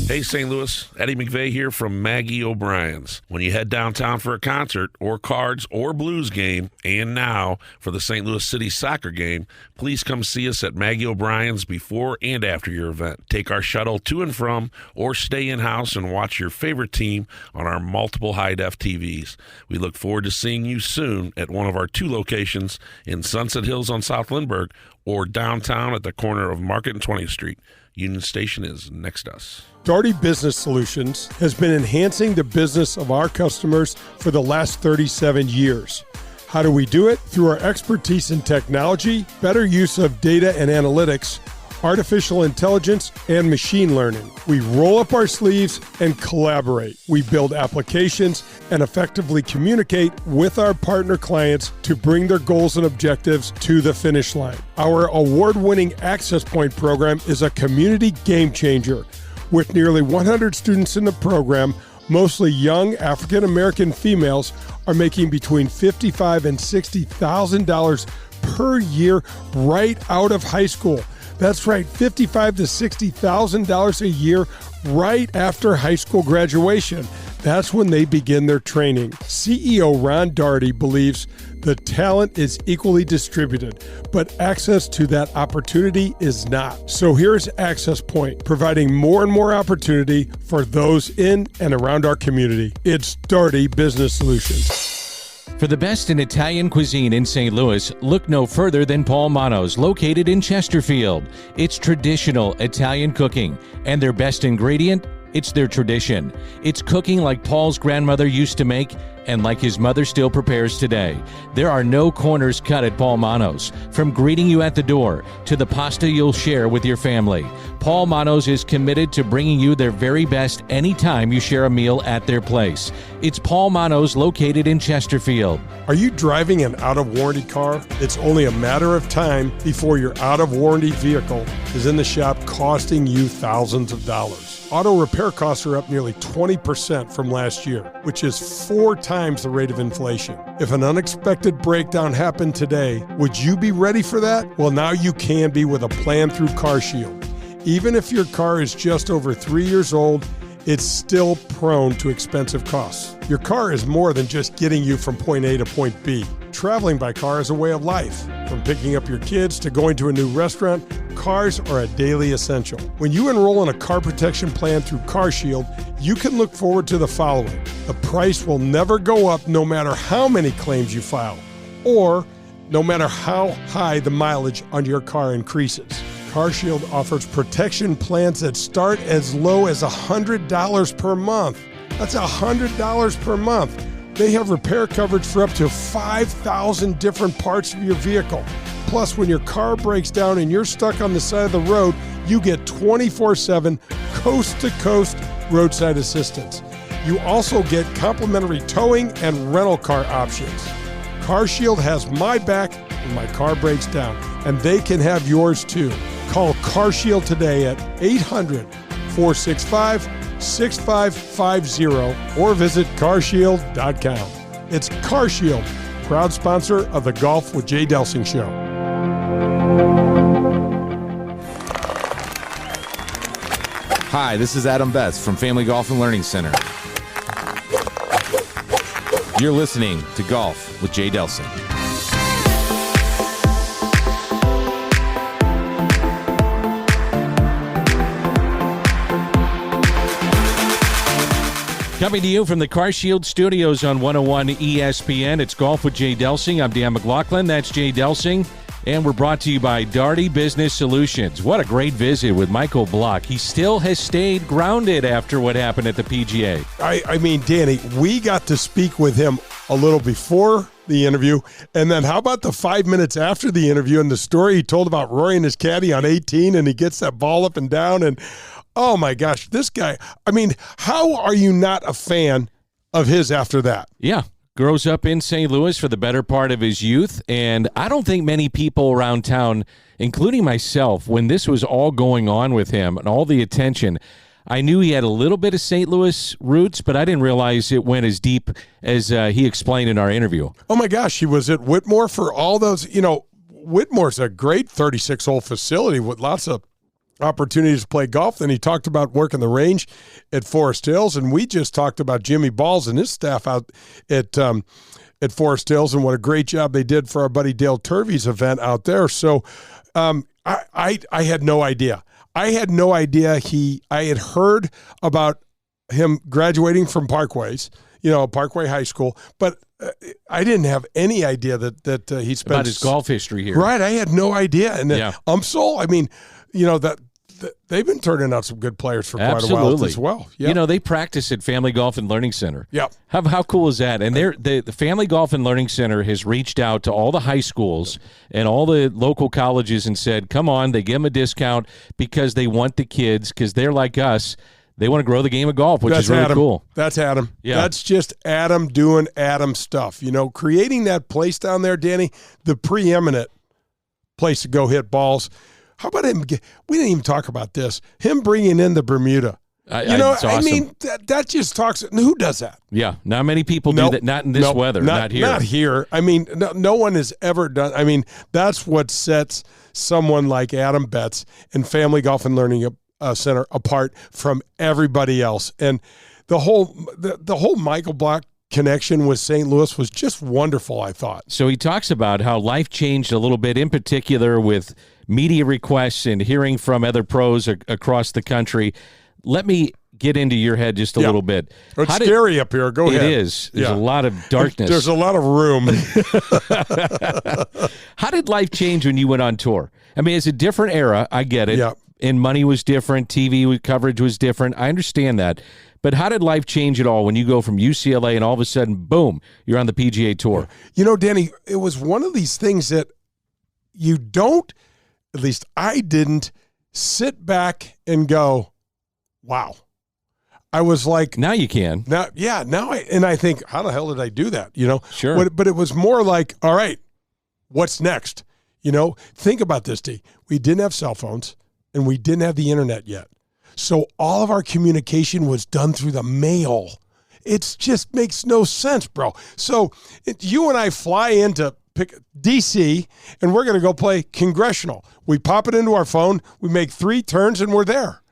Hey, St. Louis, Eddie McVeigh here from Maggie O'Brien's. When you head downtown for a concert or cards or blues game, and now for the St. Louis City soccer game, please come see us at Maggie O'Brien's before and after your event. Take our shuttle to and from, or stay in-house and watch your favorite team on our multiple high-def TVs. We look forward to seeing you soon at one of our 2 locations in Sunset Hills on South Lindbergh or downtown at the corner of Market and 20th Street. Union Station is next to us. Daugherty Business Solutions has been enhancing the business of our customers for the last 37 years. How do we do it? Through our expertise in technology, better use of data and analytics, artificial intelligence, and machine learning. We roll up our sleeves and collaborate. We build applications and effectively communicate with our partner clients to bring their goals and objectives to the finish line. Our award-winning Access Point program is a community game changer. With nearly 100 students in the program, mostly young African-American females are making between $55,000 and $60,000 per year right out of high school. That's right, $55,000 to $60,000 a year right after high school graduation. That's when they begin their training. CEO Ron Daugherty believes the talent is equally distributed, but access to that opportunity is not. So here's Access Point, providing more and more opportunity for those in and around our community. It's Daugherty Business Solutions. For the best in Italian cuisine in St. Louis, look no further than Paul Manno's, located in Chesterfield. It's traditional Italian cooking, and their best ingredient, it's their tradition. It's cooking like Paul's grandmother used to make, and like his mother still prepares today. There are no corners cut at Paul Manno's. From greeting you at the door to the pasta you'll share with your family, Paul Manno's is committed to bringing you their very best anytime you share a meal at their place. It's Paul Manno's, located in Chesterfield. Are you driving an out-of-warranty car? It's only a matter of time before your out-of-warranty vehicle is in the shop costing you thousands of dollars. Auto repair costs are up nearly 20% from last year, which is 4 times the rate of inflation. If an unexpected breakdown happened today, would you be ready for that? Well, now you can be with a plan through CarShield. Even if your car is just over 3 years old it's still prone to expensive costs. Your car is more than just getting you from point A to point B. Traveling by car is a way of life. From picking up your kids to going to a new restaurant, cars are a daily essential. When you enroll in a car protection plan through CarShield, you can look forward to the following. The price will never go up no matter how many claims you file, or no matter how high the mileage on your car increases. CarShield offers protection plans that start as low as $100 per month. That's $100 per month. They have repair coverage for up to 5,000 different parts of your vehicle. Plus, when your car breaks down and you're stuck on the side of the road, you get 24/7 coast-to-coast roadside assistance. You also get complimentary towing and rental car options. CarShield has my back when my car breaks down, and they can have yours too. Call CarShield today at 800-465-6550 or visit carshield.com. It's CarShield, proud sponsor of the Golf with Jay Delsing show. Hi, this is Adam Betts from Family Golf and Learning Center. You're listening to Golf with Jay Delsing. Coming to you from the CarShield studios on 101 ESPN, it's Golf with Jay Delsing. I'm Dan McLaughlin. That's Jay Delsing. And we're brought to you by Daugherty Business Solutions. What a great visit with Michael Block. He still has stayed grounded after what happened at the PGA. I mean, Danny, we got to speak with him a little before the interview, and then how about the 5 minutes after the interview and the story he told about Rory and his caddy on 18, and he gets that ball up and down, and oh my gosh, this guy, I mean, how are you not a fan of his after that? Yeah. Grows up in St. Louis for the better part of his youth, and I don't think many people around town, including myself, when this was all going on with him and all the attention, I knew he had a little bit of St. Louis roots, but I didn't realize it went as deep as he explained in our interview. Oh my gosh, he was at Whitmore for all those, Whitmore's a great 36-hole facility with lots of opportunities to play golf. Then he talked about working the range at Forest Hills, and we just talked about Jimmy Balls and his staff out at Forest Hills and what a great job they did for our buddy Dale Turvey's event out there. So I had no idea. I had no idea I had heard about him graduating from Parkways, Parkway High School, but I didn't have any idea that he spent about his golf history here. Right, I had no idea. And then UMSL, I mean, that they've been turning out some good players for quite a while as well. Yep. They practice at Family Golf and Learning Center. Yep. How cool is that? And the Family Golf and Learning Center has reached out to all the high schools and all the local colleges and said, come on, they give them a discount because they want the kids, because they're like us. They want to grow the game of golf, which is really Adam. cool. That's Adam. Yeah. That's just Adam doing Adam stuff. Creating that place down there, Danny, the preeminent place to go hit balls. How about him? We didn't even talk about this. Him bringing in the Bermuda. It's awesome. I mean, that just talks. Who does that? Yeah, not many people do that. Not in this weather. Not here. Not here. I mean, no one has ever done. I mean, that's what sets someone like Adam Betts and Family Golf and Learning Center apart from everybody else. And the whole Michael Block connection with St. Louis was just wonderful, I thought. So he talks about how life changed a little bit, in particular with media requests and hearing from other pros across the country. Let me get into your head just a little bit. It's scary up here. Go ahead. It is. There's a lot of darkness. There's a lot of room. How did life change when you went on tour? I mean, it's a different era. I get it. Yeah. And money was different. TV coverage was different. I understand that. But how did life change at all when you go from UCLA and all of a sudden, boom, you're on the PGA Tour? Danny, it was one of these things that you don't, at least I didn't, sit back and go, wow. I was like, now you can. I think, how the hell did I do that? Sure. But it was more like, all right, what's next? Think about this, D. We didn't have cell phones and we didn't have the internet yet. So all of our communication was done through the mail. It just makes no sense, bro. So you and I fly into D.C., and we're going to go play Congressional. We pop it into our phone, we make 3 turns, and we're there.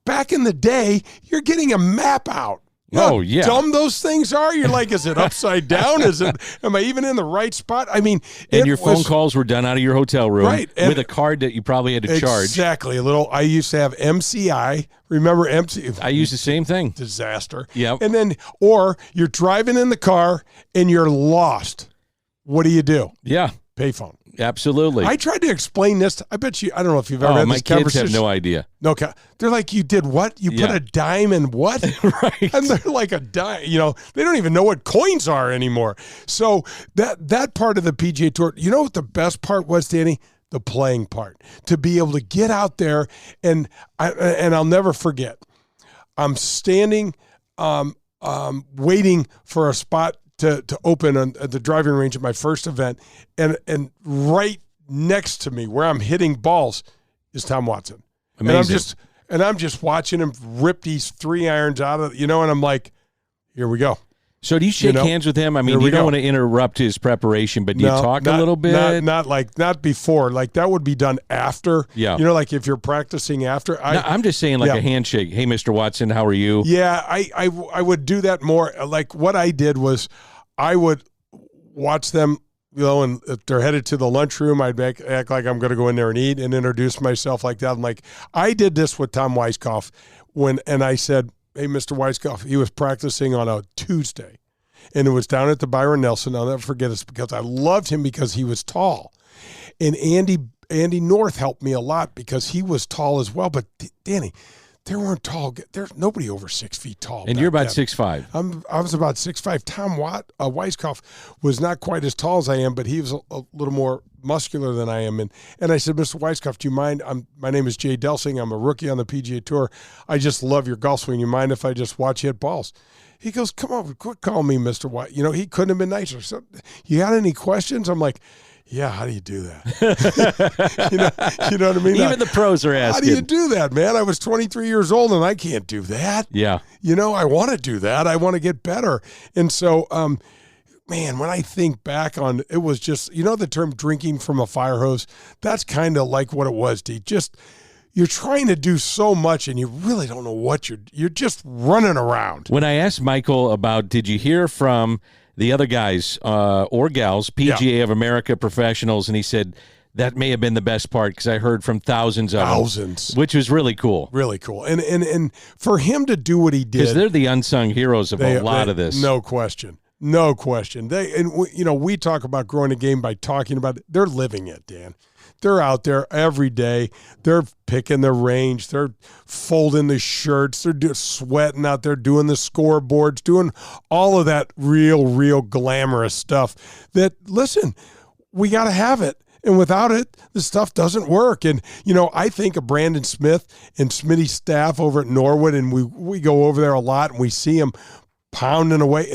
back in the day, you're getting a map out. You know Oh, how yeah. dumb those things are. You're like, is it upside down? Am I even in the right spot? I mean, And your phone calls were done out of your hotel room, Right, and- with a card that you probably had to charge. Exactly. I used to have MCI. Remember MCI? I use the same thing. Disaster. Yep. And then, or you're driving in the car and you're lost. What do? Yeah, Payphone. absolutely. I tried to explain this. I bet you, I don't know if you've ever had my this kids conversation. have no idea. No, they're like, you did what? You put Yeah. a dime in what? Right. And they're like a dime. They don't even know what coins are anymore. So that part of the PGA Tour, you know what the best part was, Danny? The playing part. To be able to get out there, and I'll never forget. I'm standing, waiting for a spot to open at the driving range at my first event, and right next to me, where I'm hitting balls, is Tom Watson. Amazing. And I'm just watching him rip these 3 irons out of, and I'm like, here we go. So do you shake hands with him? I mean, Here we you don't go. want to interrupt his preparation, but do you talk a little bit? Not before. Like that would be done after. Yeah. Like if you're practicing after. No, I'm just saying like a handshake. Hey, Mr. Watson, how are you? Yeah, I would do that more. Like what I did was I would watch them, and if they're headed to the lunchroom, I'd act like I'm going to go in there and eat and introduce myself like that. I'm like, I did this with Tom Weiskopf and I said, hey, Mr. Weiskopf, he was practicing on a Tuesday, and it was down at the Byron Nelson. I'll never forget this because I loved him because he was tall. And Andy North helped me a lot because he was tall as well. But Danny, there weren't tall. There's nobody over 6 feet tall. And you're about then. 6'5". I was about 6'5". Tom Weiskopf was not quite as tall as I am, but he was a little more muscular than I am. And I said, Mr. Weiskopf, do you mind? My name is Jay Delsing. I'm a rookie on the PGA Tour. I just love your golf swing. You mind if I just watch you hit balls? He goes, come on, quit calling me Mr. White. He couldn't have been nicer. So, you got any questions? I'm like, yeah, how do you do that? you know what I mean? Even the pros are asking. How do you do that, man? I was 23 years old and I can't do that. Yeah. I want to do that. I want to get better. And so, man, when I think back on it, was just, the term drinking from a fire hose, that's kind of like what it was, D. Just, you're trying to do so much and you really don't know what you're just running around. When I asked Michael about, did you hear from the other guys or gals, PGA of America professionals, and he said that may have been the best part because I heard from thousands of them, which was really cool. Really cool. And for him to do what he did. Because they're the unsung heroes of a lot of this. No question. No question. We talk about growing a game by talking about it. They're living it, Dan. They're out there every day. They're picking the range. They're folding the shirts. They're sweating out there, doing the scoreboards, doing all of that real glamorous stuff that, listen, we got to have it. And without it, the stuff doesn't work. And, I think of Brandon Smith and Smitty's staff over at Norwood, and we go over there a lot, and we see them pounding away.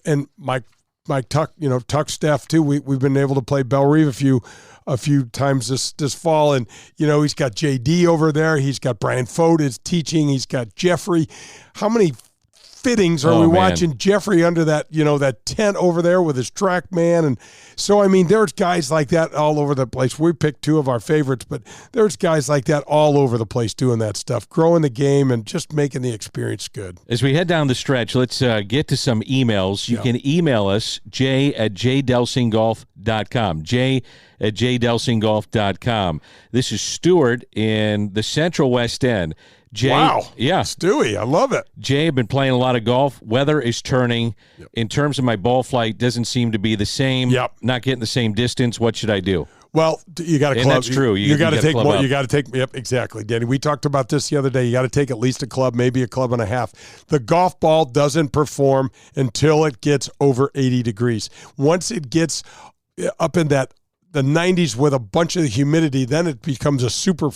And Mike Tuck, Tuck staff too. We've been able to play Belle Reve a few times this fall, and he's got JD over there. He's got Brian Fote is teaching. He's got Jeffrey. How many fittings are we watching Jeffrey under that that tent over there with his TrackMan? And so there's guys like that all over the place. We picked 2 of our favorites, but there's guys like that all over the place doing that stuff, growing the game and just making the experience good. As we head down the stretch, let's get to some emails. You can email us, jay@jdelsinggolf.com, jay@jdelsinggolf.com. This is Stuart in the Central West End. Jay, wow. Yeah. Stewie, I love it. Jay, I've been playing a lot of golf. Weather is turning. Yep. In terms of my ball flight, doesn't seem to be the same. Yep. Not getting the same distance. What should I do? Well, you got to club. And that's true. You got to take more. Up. You got to take. Yep, exactly, Danny. We talked about this the other day. You got to take at least a club, maybe a club and a half. The golf ball doesn't perform until it gets over 80 degrees. Once it gets up in the 90s with a bunch of humidity, then it becomes a super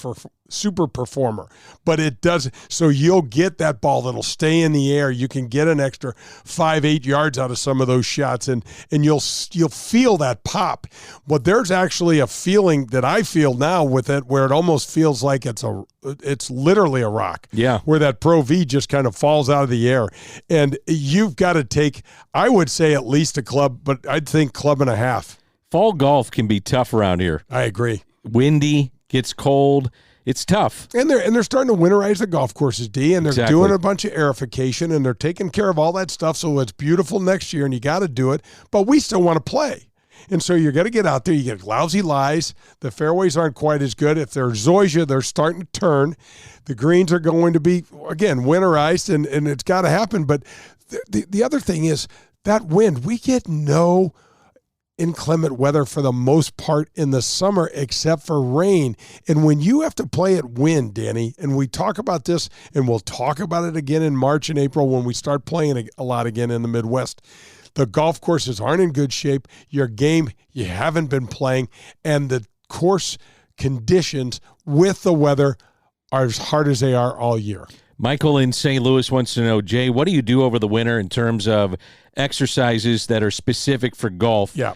performer. But it does, so you'll get that ball that'll stay in the air. You can get an extra 5-8 yards out of some of those shots, and you'll feel that pop. But there's actually a feeling that I feel now with it where it almost feels like it's literally a rock. Yeah. Where that Pro V just kind of falls out of the air. And you've got to take, I would say at least a club, but I'd think club and a half. Fall golf can be tough around here. I agree. Windy, gets cold, It's tough. And they're starting to winterize the golf courses, D, and they're Exactly. doing a bunch of aerification, and they're taking care of all that stuff, so it's beautiful next year, and you got to do it. But we still want to play. And so you're going to get out there. You get lousy lies. The fairways aren't quite as good. If they're zoysia, they're starting to turn. The greens are going to be, again, winterized, and it's got to happen. But the other thing is that wind. We get no inclement weather for the most part in the summer except for rain. And when you have to play at wind, Danny, and we talk about this, and we'll talk about it again in March and April when we start playing a lot again in the Midwest, the golf courses aren't in good shape. Your game, you haven't been playing, and the course conditions with the weather are as hard as they are all year. Michael in St. Louis wants to know, Jay, what do you do over the winter in terms of exercises that are specific for golf? Yeah.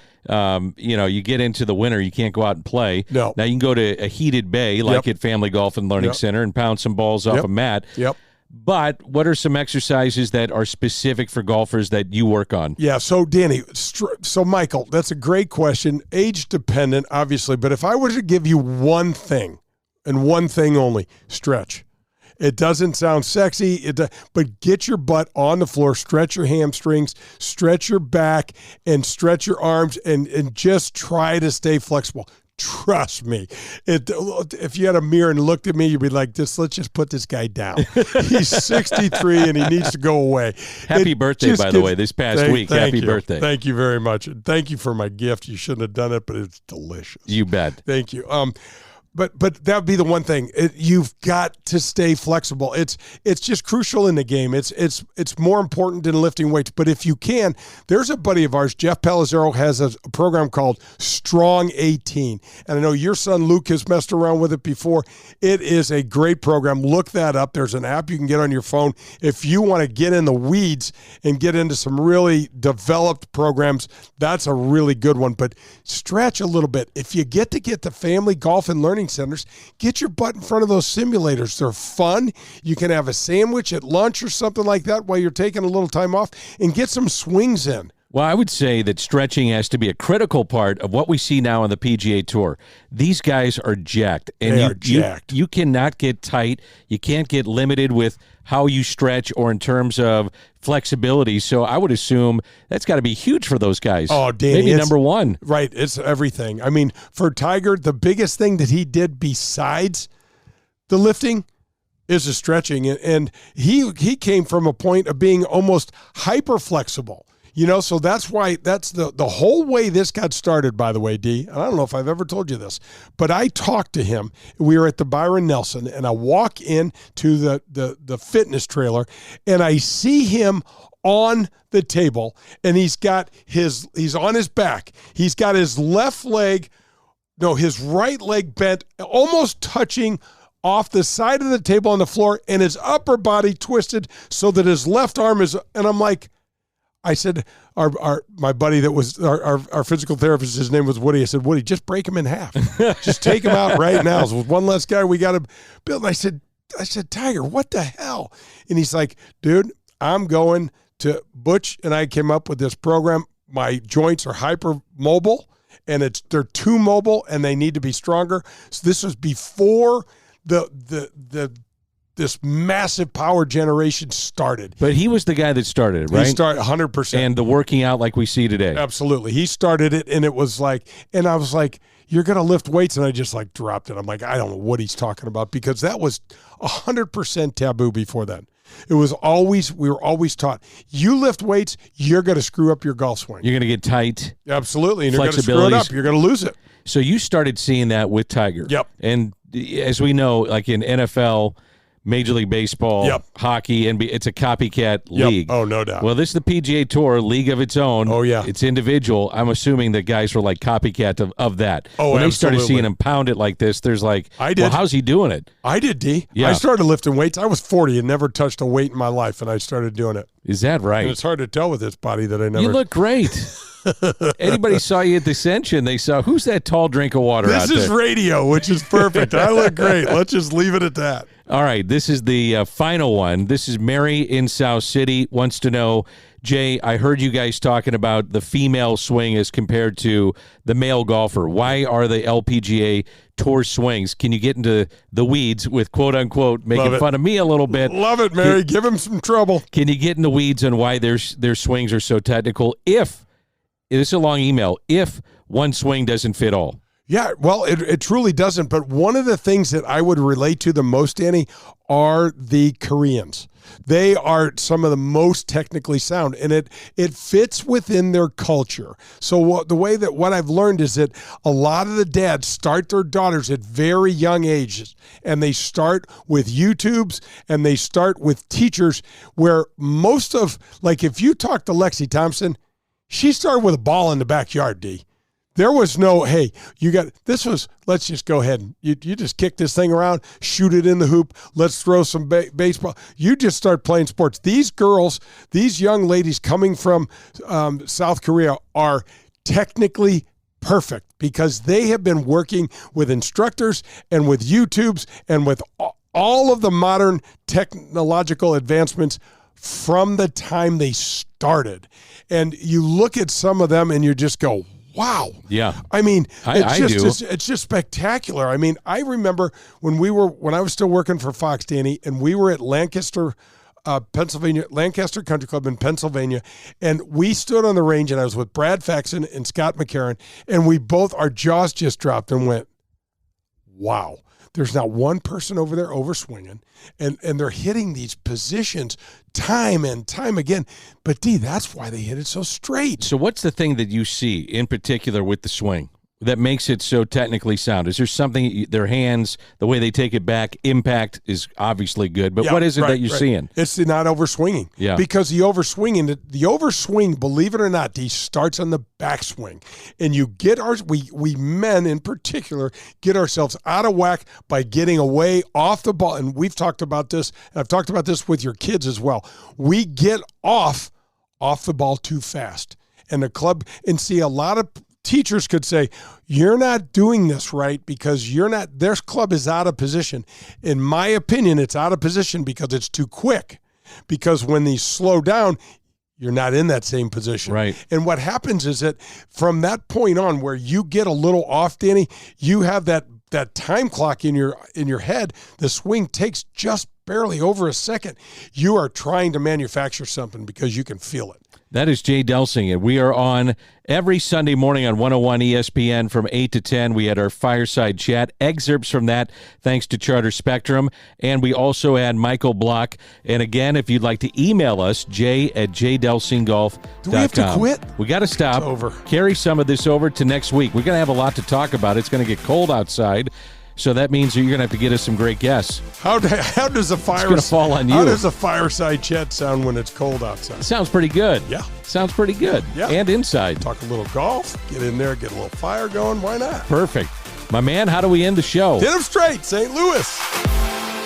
You get into the winter, you can't go out and play. No. Now you can go to a heated bay like at Family Golf and Learning Center and pound some balls off a mat. Yep. But what are some exercises that are specific for golfers that you work on? Yeah, so Danny, so Michael, that's a great question. Age dependent, obviously, but if I were to give you one thing, and one thing only, stretch. It doesn't sound sexy, but get your butt on the floor, stretch your hamstrings, stretch your back, and stretch your arms, and just try to stay flexible. Trust me. If you had a mirror and looked at me, you'd be like, let's just put this guy down. He's 63 and he needs to go away. Happy birthday, by the way, this past week. Happy birthday. Thank you very much. Thank you for my gift. You shouldn't have done it, but it's delicious. You bet. Thank you. But that would be the one thing. You've got to stay flexible. It's just crucial in the game. It's more important than lifting weights. But if you can, there's a buddy of ours, Jeff Palazzaro, has a program called Strong 18. And I know your son Luke has messed around with it before. It is a great program. Look that up. There's an app you can get on your phone. If you want to get in the weeds and get into some really developed programs, that's a really good one. But stretch a little bit. If you get the Family Golf and Learning Centers, get your butt in front of those simulators. They're fun. You can have a sandwich at lunch or something like that while you're taking a little time off and get some swings in. Well, I would say that stretching has to be a critical part of what we see now on the PGA Tour. These guys are jacked. And they are jacked. You cannot get tight. You can't get limited with how you stretch or in terms of flexibility. So I would assume that's got to be huge for those guys. Oh, Danny. Maybe number one. Right. It's everything. I mean, for Tiger, the biggest thing that he did besides the lifting is the stretching. And he came from a point of being almost hyper flexible. So that's why that's the whole way this got started, by the way, D. And I don't know if I've ever told you this, but I talked to him. We were at the Byron Nelson, and I walk in to the fitness trailer, and I see him on the table, and he's on his back. He's got his his right leg bent, almost touching off the side of the table on the floor, and his upper body twisted so that his left arm is, and I'm like, I said, my buddy that was our physical therapist, his name was Woody. I said, Woody, just break him in half. Just take him out right now. So with one less guy, we got to build. And I said, Tiger, what the hell? And he's like, dude, I'm going to Butch, and I came up with this program. My joints are hyper mobile, and they're too mobile, and they need to be stronger. So this was before this massive power generation started. But he was the guy that started it, right? He started 100%. And the working out like we see today. Absolutely. He started it, and it was like, and I was like, you're going to lift weights, and I just like dropped it. I'm like, I don't know what he's talking about, because that was 100% taboo before then. We were always taught, you lift weights, you're going to screw up your golf swing. You're going to get tight. Absolutely. And you're going to screw it up. You're going to lose it. So you started seeing that with Tiger. Yep. And as we know, like in NFL, Major League Baseball, hockey, NBA, it's a copycat league. Oh, no doubt. Well, this is the PGA Tour, league of its own. Oh, yeah. It's individual. I'm assuming that guys were like copycat of that. Oh, when absolutely. they started seeing him pound it like this, there's like, I did. well, how's he doing it? I did, D. Yeah. I started lifting weights. I was 40 and never touched a weight in my life, and I started doing it. Is that right? And it's hard to tell with this body that I never. You look great. Anybody saw you at the Ascension, they saw, who's that tall drink of water out there? This is radio, which is perfect. I look great. Let's just leave it at that. All right, this is the final one. This is Mary in South City, wants to know, Jay, I heard you guys talking about the female swing as compared to the male golfer. Why are the LPGA Tour swings? Can you get into the weeds with quote-unquote making fun of me a little bit? Love it, Mary. Give him some trouble. Can you get in the weeds on why their swings are so technical? This is a long email, if one swing doesn't fit all. Yeah, well, it truly doesn't. But one of the things that I would relate to the most, Danny, are the Koreans. They are some of the most technically sound, and it fits within their culture. So what I've learned is that a lot of the dads start their daughters at very young ages, and they start with YouTubes, and they start with teachers where most of, like if you talk to Lexi Thompson, she started with a ball in the backyard, D. There was no, hey, let's just go ahead and you just kick this thing around, shoot it in the hoop, let's throw some baseball. You just start playing sports. These girls, these young ladies coming from South Korea are technically perfect because they have been working with instructors and with YouTubes and with all of the modern technological advancements from the time they started. And you look at some of them and you just go, wow. Yeah. I mean, it's just spectacular. I mean, I remember when I was still working for Fox, Danny, and we were at Lancaster, Pennsylvania, Lancaster Country Club in Pennsylvania, and we stood on the range, and I was with Brad Faxon and Scott McCarron, and our jaws just dropped and went, wow. There's not one person over there overswinging, and they're hitting these positions time and time again. But, D, that's why they hit it so straight. So what's the thing that you see in particular with the swing that makes it so technically sound? Is there something, their hands, the way they take it back, impact is obviously good, but what is it that you're seeing? It's the not overswinging. Yeah. Because the overswing, believe it or not, D, starts on the backswing. And we men in particular get ourselves out of whack by getting away off the ball. And we've talked about this, and I've talked about this with your kids as well. We get off the ball too fast. And see a lot of teachers could say, you're not doing this right because their club is out of position. In my opinion, it's out of position because it's too quick. Because when they slow down, you're not in that same position. Right. And what happens is that from that point on where you get a little off, Danny, you have that time clock in your head. The swing takes just barely over a second. You are trying to manufacture something because you can feel it. That is Jay Delsing, and we are on every Sunday morning on 101 ESPN from 8 to 10. We had our fireside chat, excerpts from that thanks to Charter Spectrum, and we also had Michael Block. And again, if you'd like to email us, jay@jdelsinggolf.com. Do we have to quit? We got to stop. It's over. Carry some of this over to next week. We're going to have a lot to talk about. It's going to get cold outside. So that means you're going to have to get us some great guests. How does a fire? It's going to fall on you. How does a fireside chat sound when it's cold outside? Sounds pretty good. Yeah. Sounds pretty good. Yeah. And inside. Talk a little golf, get in there, get a little fire going. Why not? Perfect. My man, how do we end the show? Hit 'em straight, St. Louis.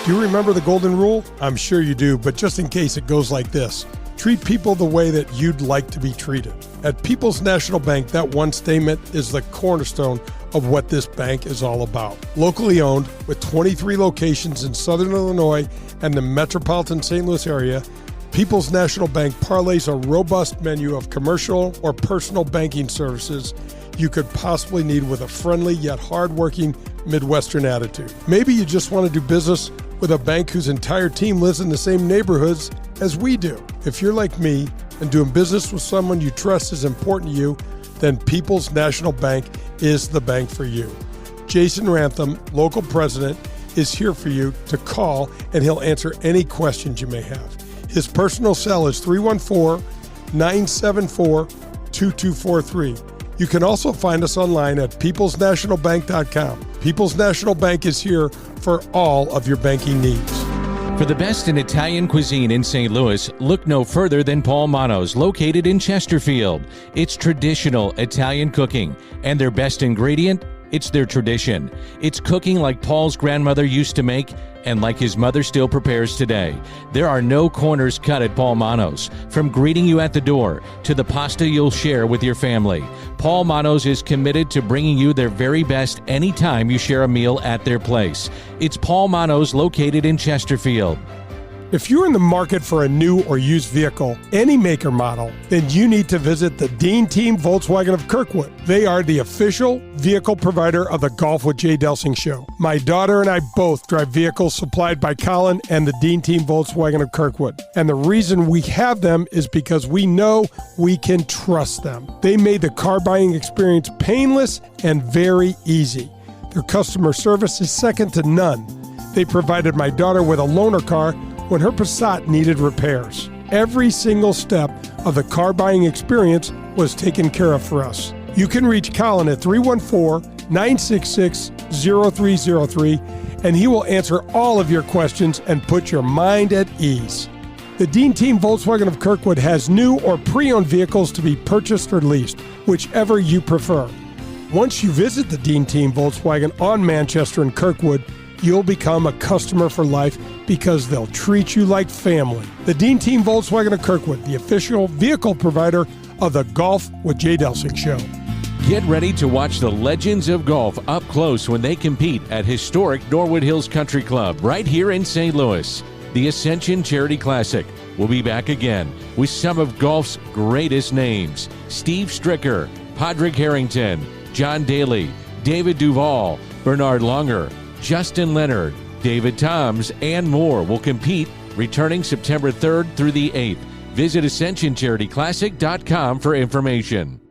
Do you remember the golden rule? I'm sure you do, but just in case, it goes like this. Treat people the way that you'd like to be treated. At People's National Bank, that one statement is the cornerstone of what this bank is all about. Locally owned, with 23 locations in Southern Illinois and the metropolitan St. Louis area, People's National Bank parlays a robust menu of commercial or personal banking services you could possibly need with a friendly yet hardworking Midwestern attitude. Maybe you just want to do business with a bank whose entire team lives in the same neighborhoods as we do. If you're like me and doing business with someone you trust is important to you, then People's National Bank is the bank for you. Jason Rantham, local president, is here for you to call, and he'll answer any questions you may have. His personal cell is 314-974-2243. You can also find us online at peoplesnationalbank.com. People's National Bank is here for all of your banking needs. For the best in Italian cuisine in St. Louis, look no further than Paul Manno's, located in Chesterfield. It's traditional Italian cooking, and their best ingredient? It's their tradition. It's cooking like Paul's grandmother used to make and like his mother still prepares today. There are no corners cut at Paul Manno's. From greeting you at the door to the pasta you'll share with your family, Paul Manno's is committed to bringing you their very best anytime you share a meal at their place. It's Paul Manno's, located in Chesterfield. If you're in the market for a new or used vehicle, any make or model, then you need to visit the Dean Team Volkswagen of Kirkwood. They are the official vehicle provider of the Golf with Jay Delsing show. My daughter and I both drive vehicles supplied by Colin and the Dean Team Volkswagen of Kirkwood. And the reason we have them is because we know we can trust them. They made the car buying experience painless and very easy. Their customer service is second to none. They provided my daughter with a loaner car when her Passat needed repairs. Every single step of the car buying experience was taken care of for us. You can reach Colin at 314-966-0303, and he will answer all of your questions and put your mind at ease. The Dean Team Volkswagen of Kirkwood has new or pre-owned vehicles to be purchased or leased, whichever you prefer. Once you visit the Dean Team Volkswagen on Manchester and Kirkwood, you'll become a customer for life because they'll treat you like family. The Dean Team Volkswagen of Kirkwood, the official vehicle provider of the Golf with Jay Delsing show. Get ready to watch the legends of golf up close when they compete at historic Norwood Hills Country Club right here in St. Louis. The Ascension Charity Classic will be back again with some of golf's greatest names. Steve Stricker, Padraig Harrington, John Daly, David Duval, Bernard Longer, Justin Leonard, David Toms, and more will compete returning September 3rd through the 8th. Visit AscensionCharityClassic.com for information.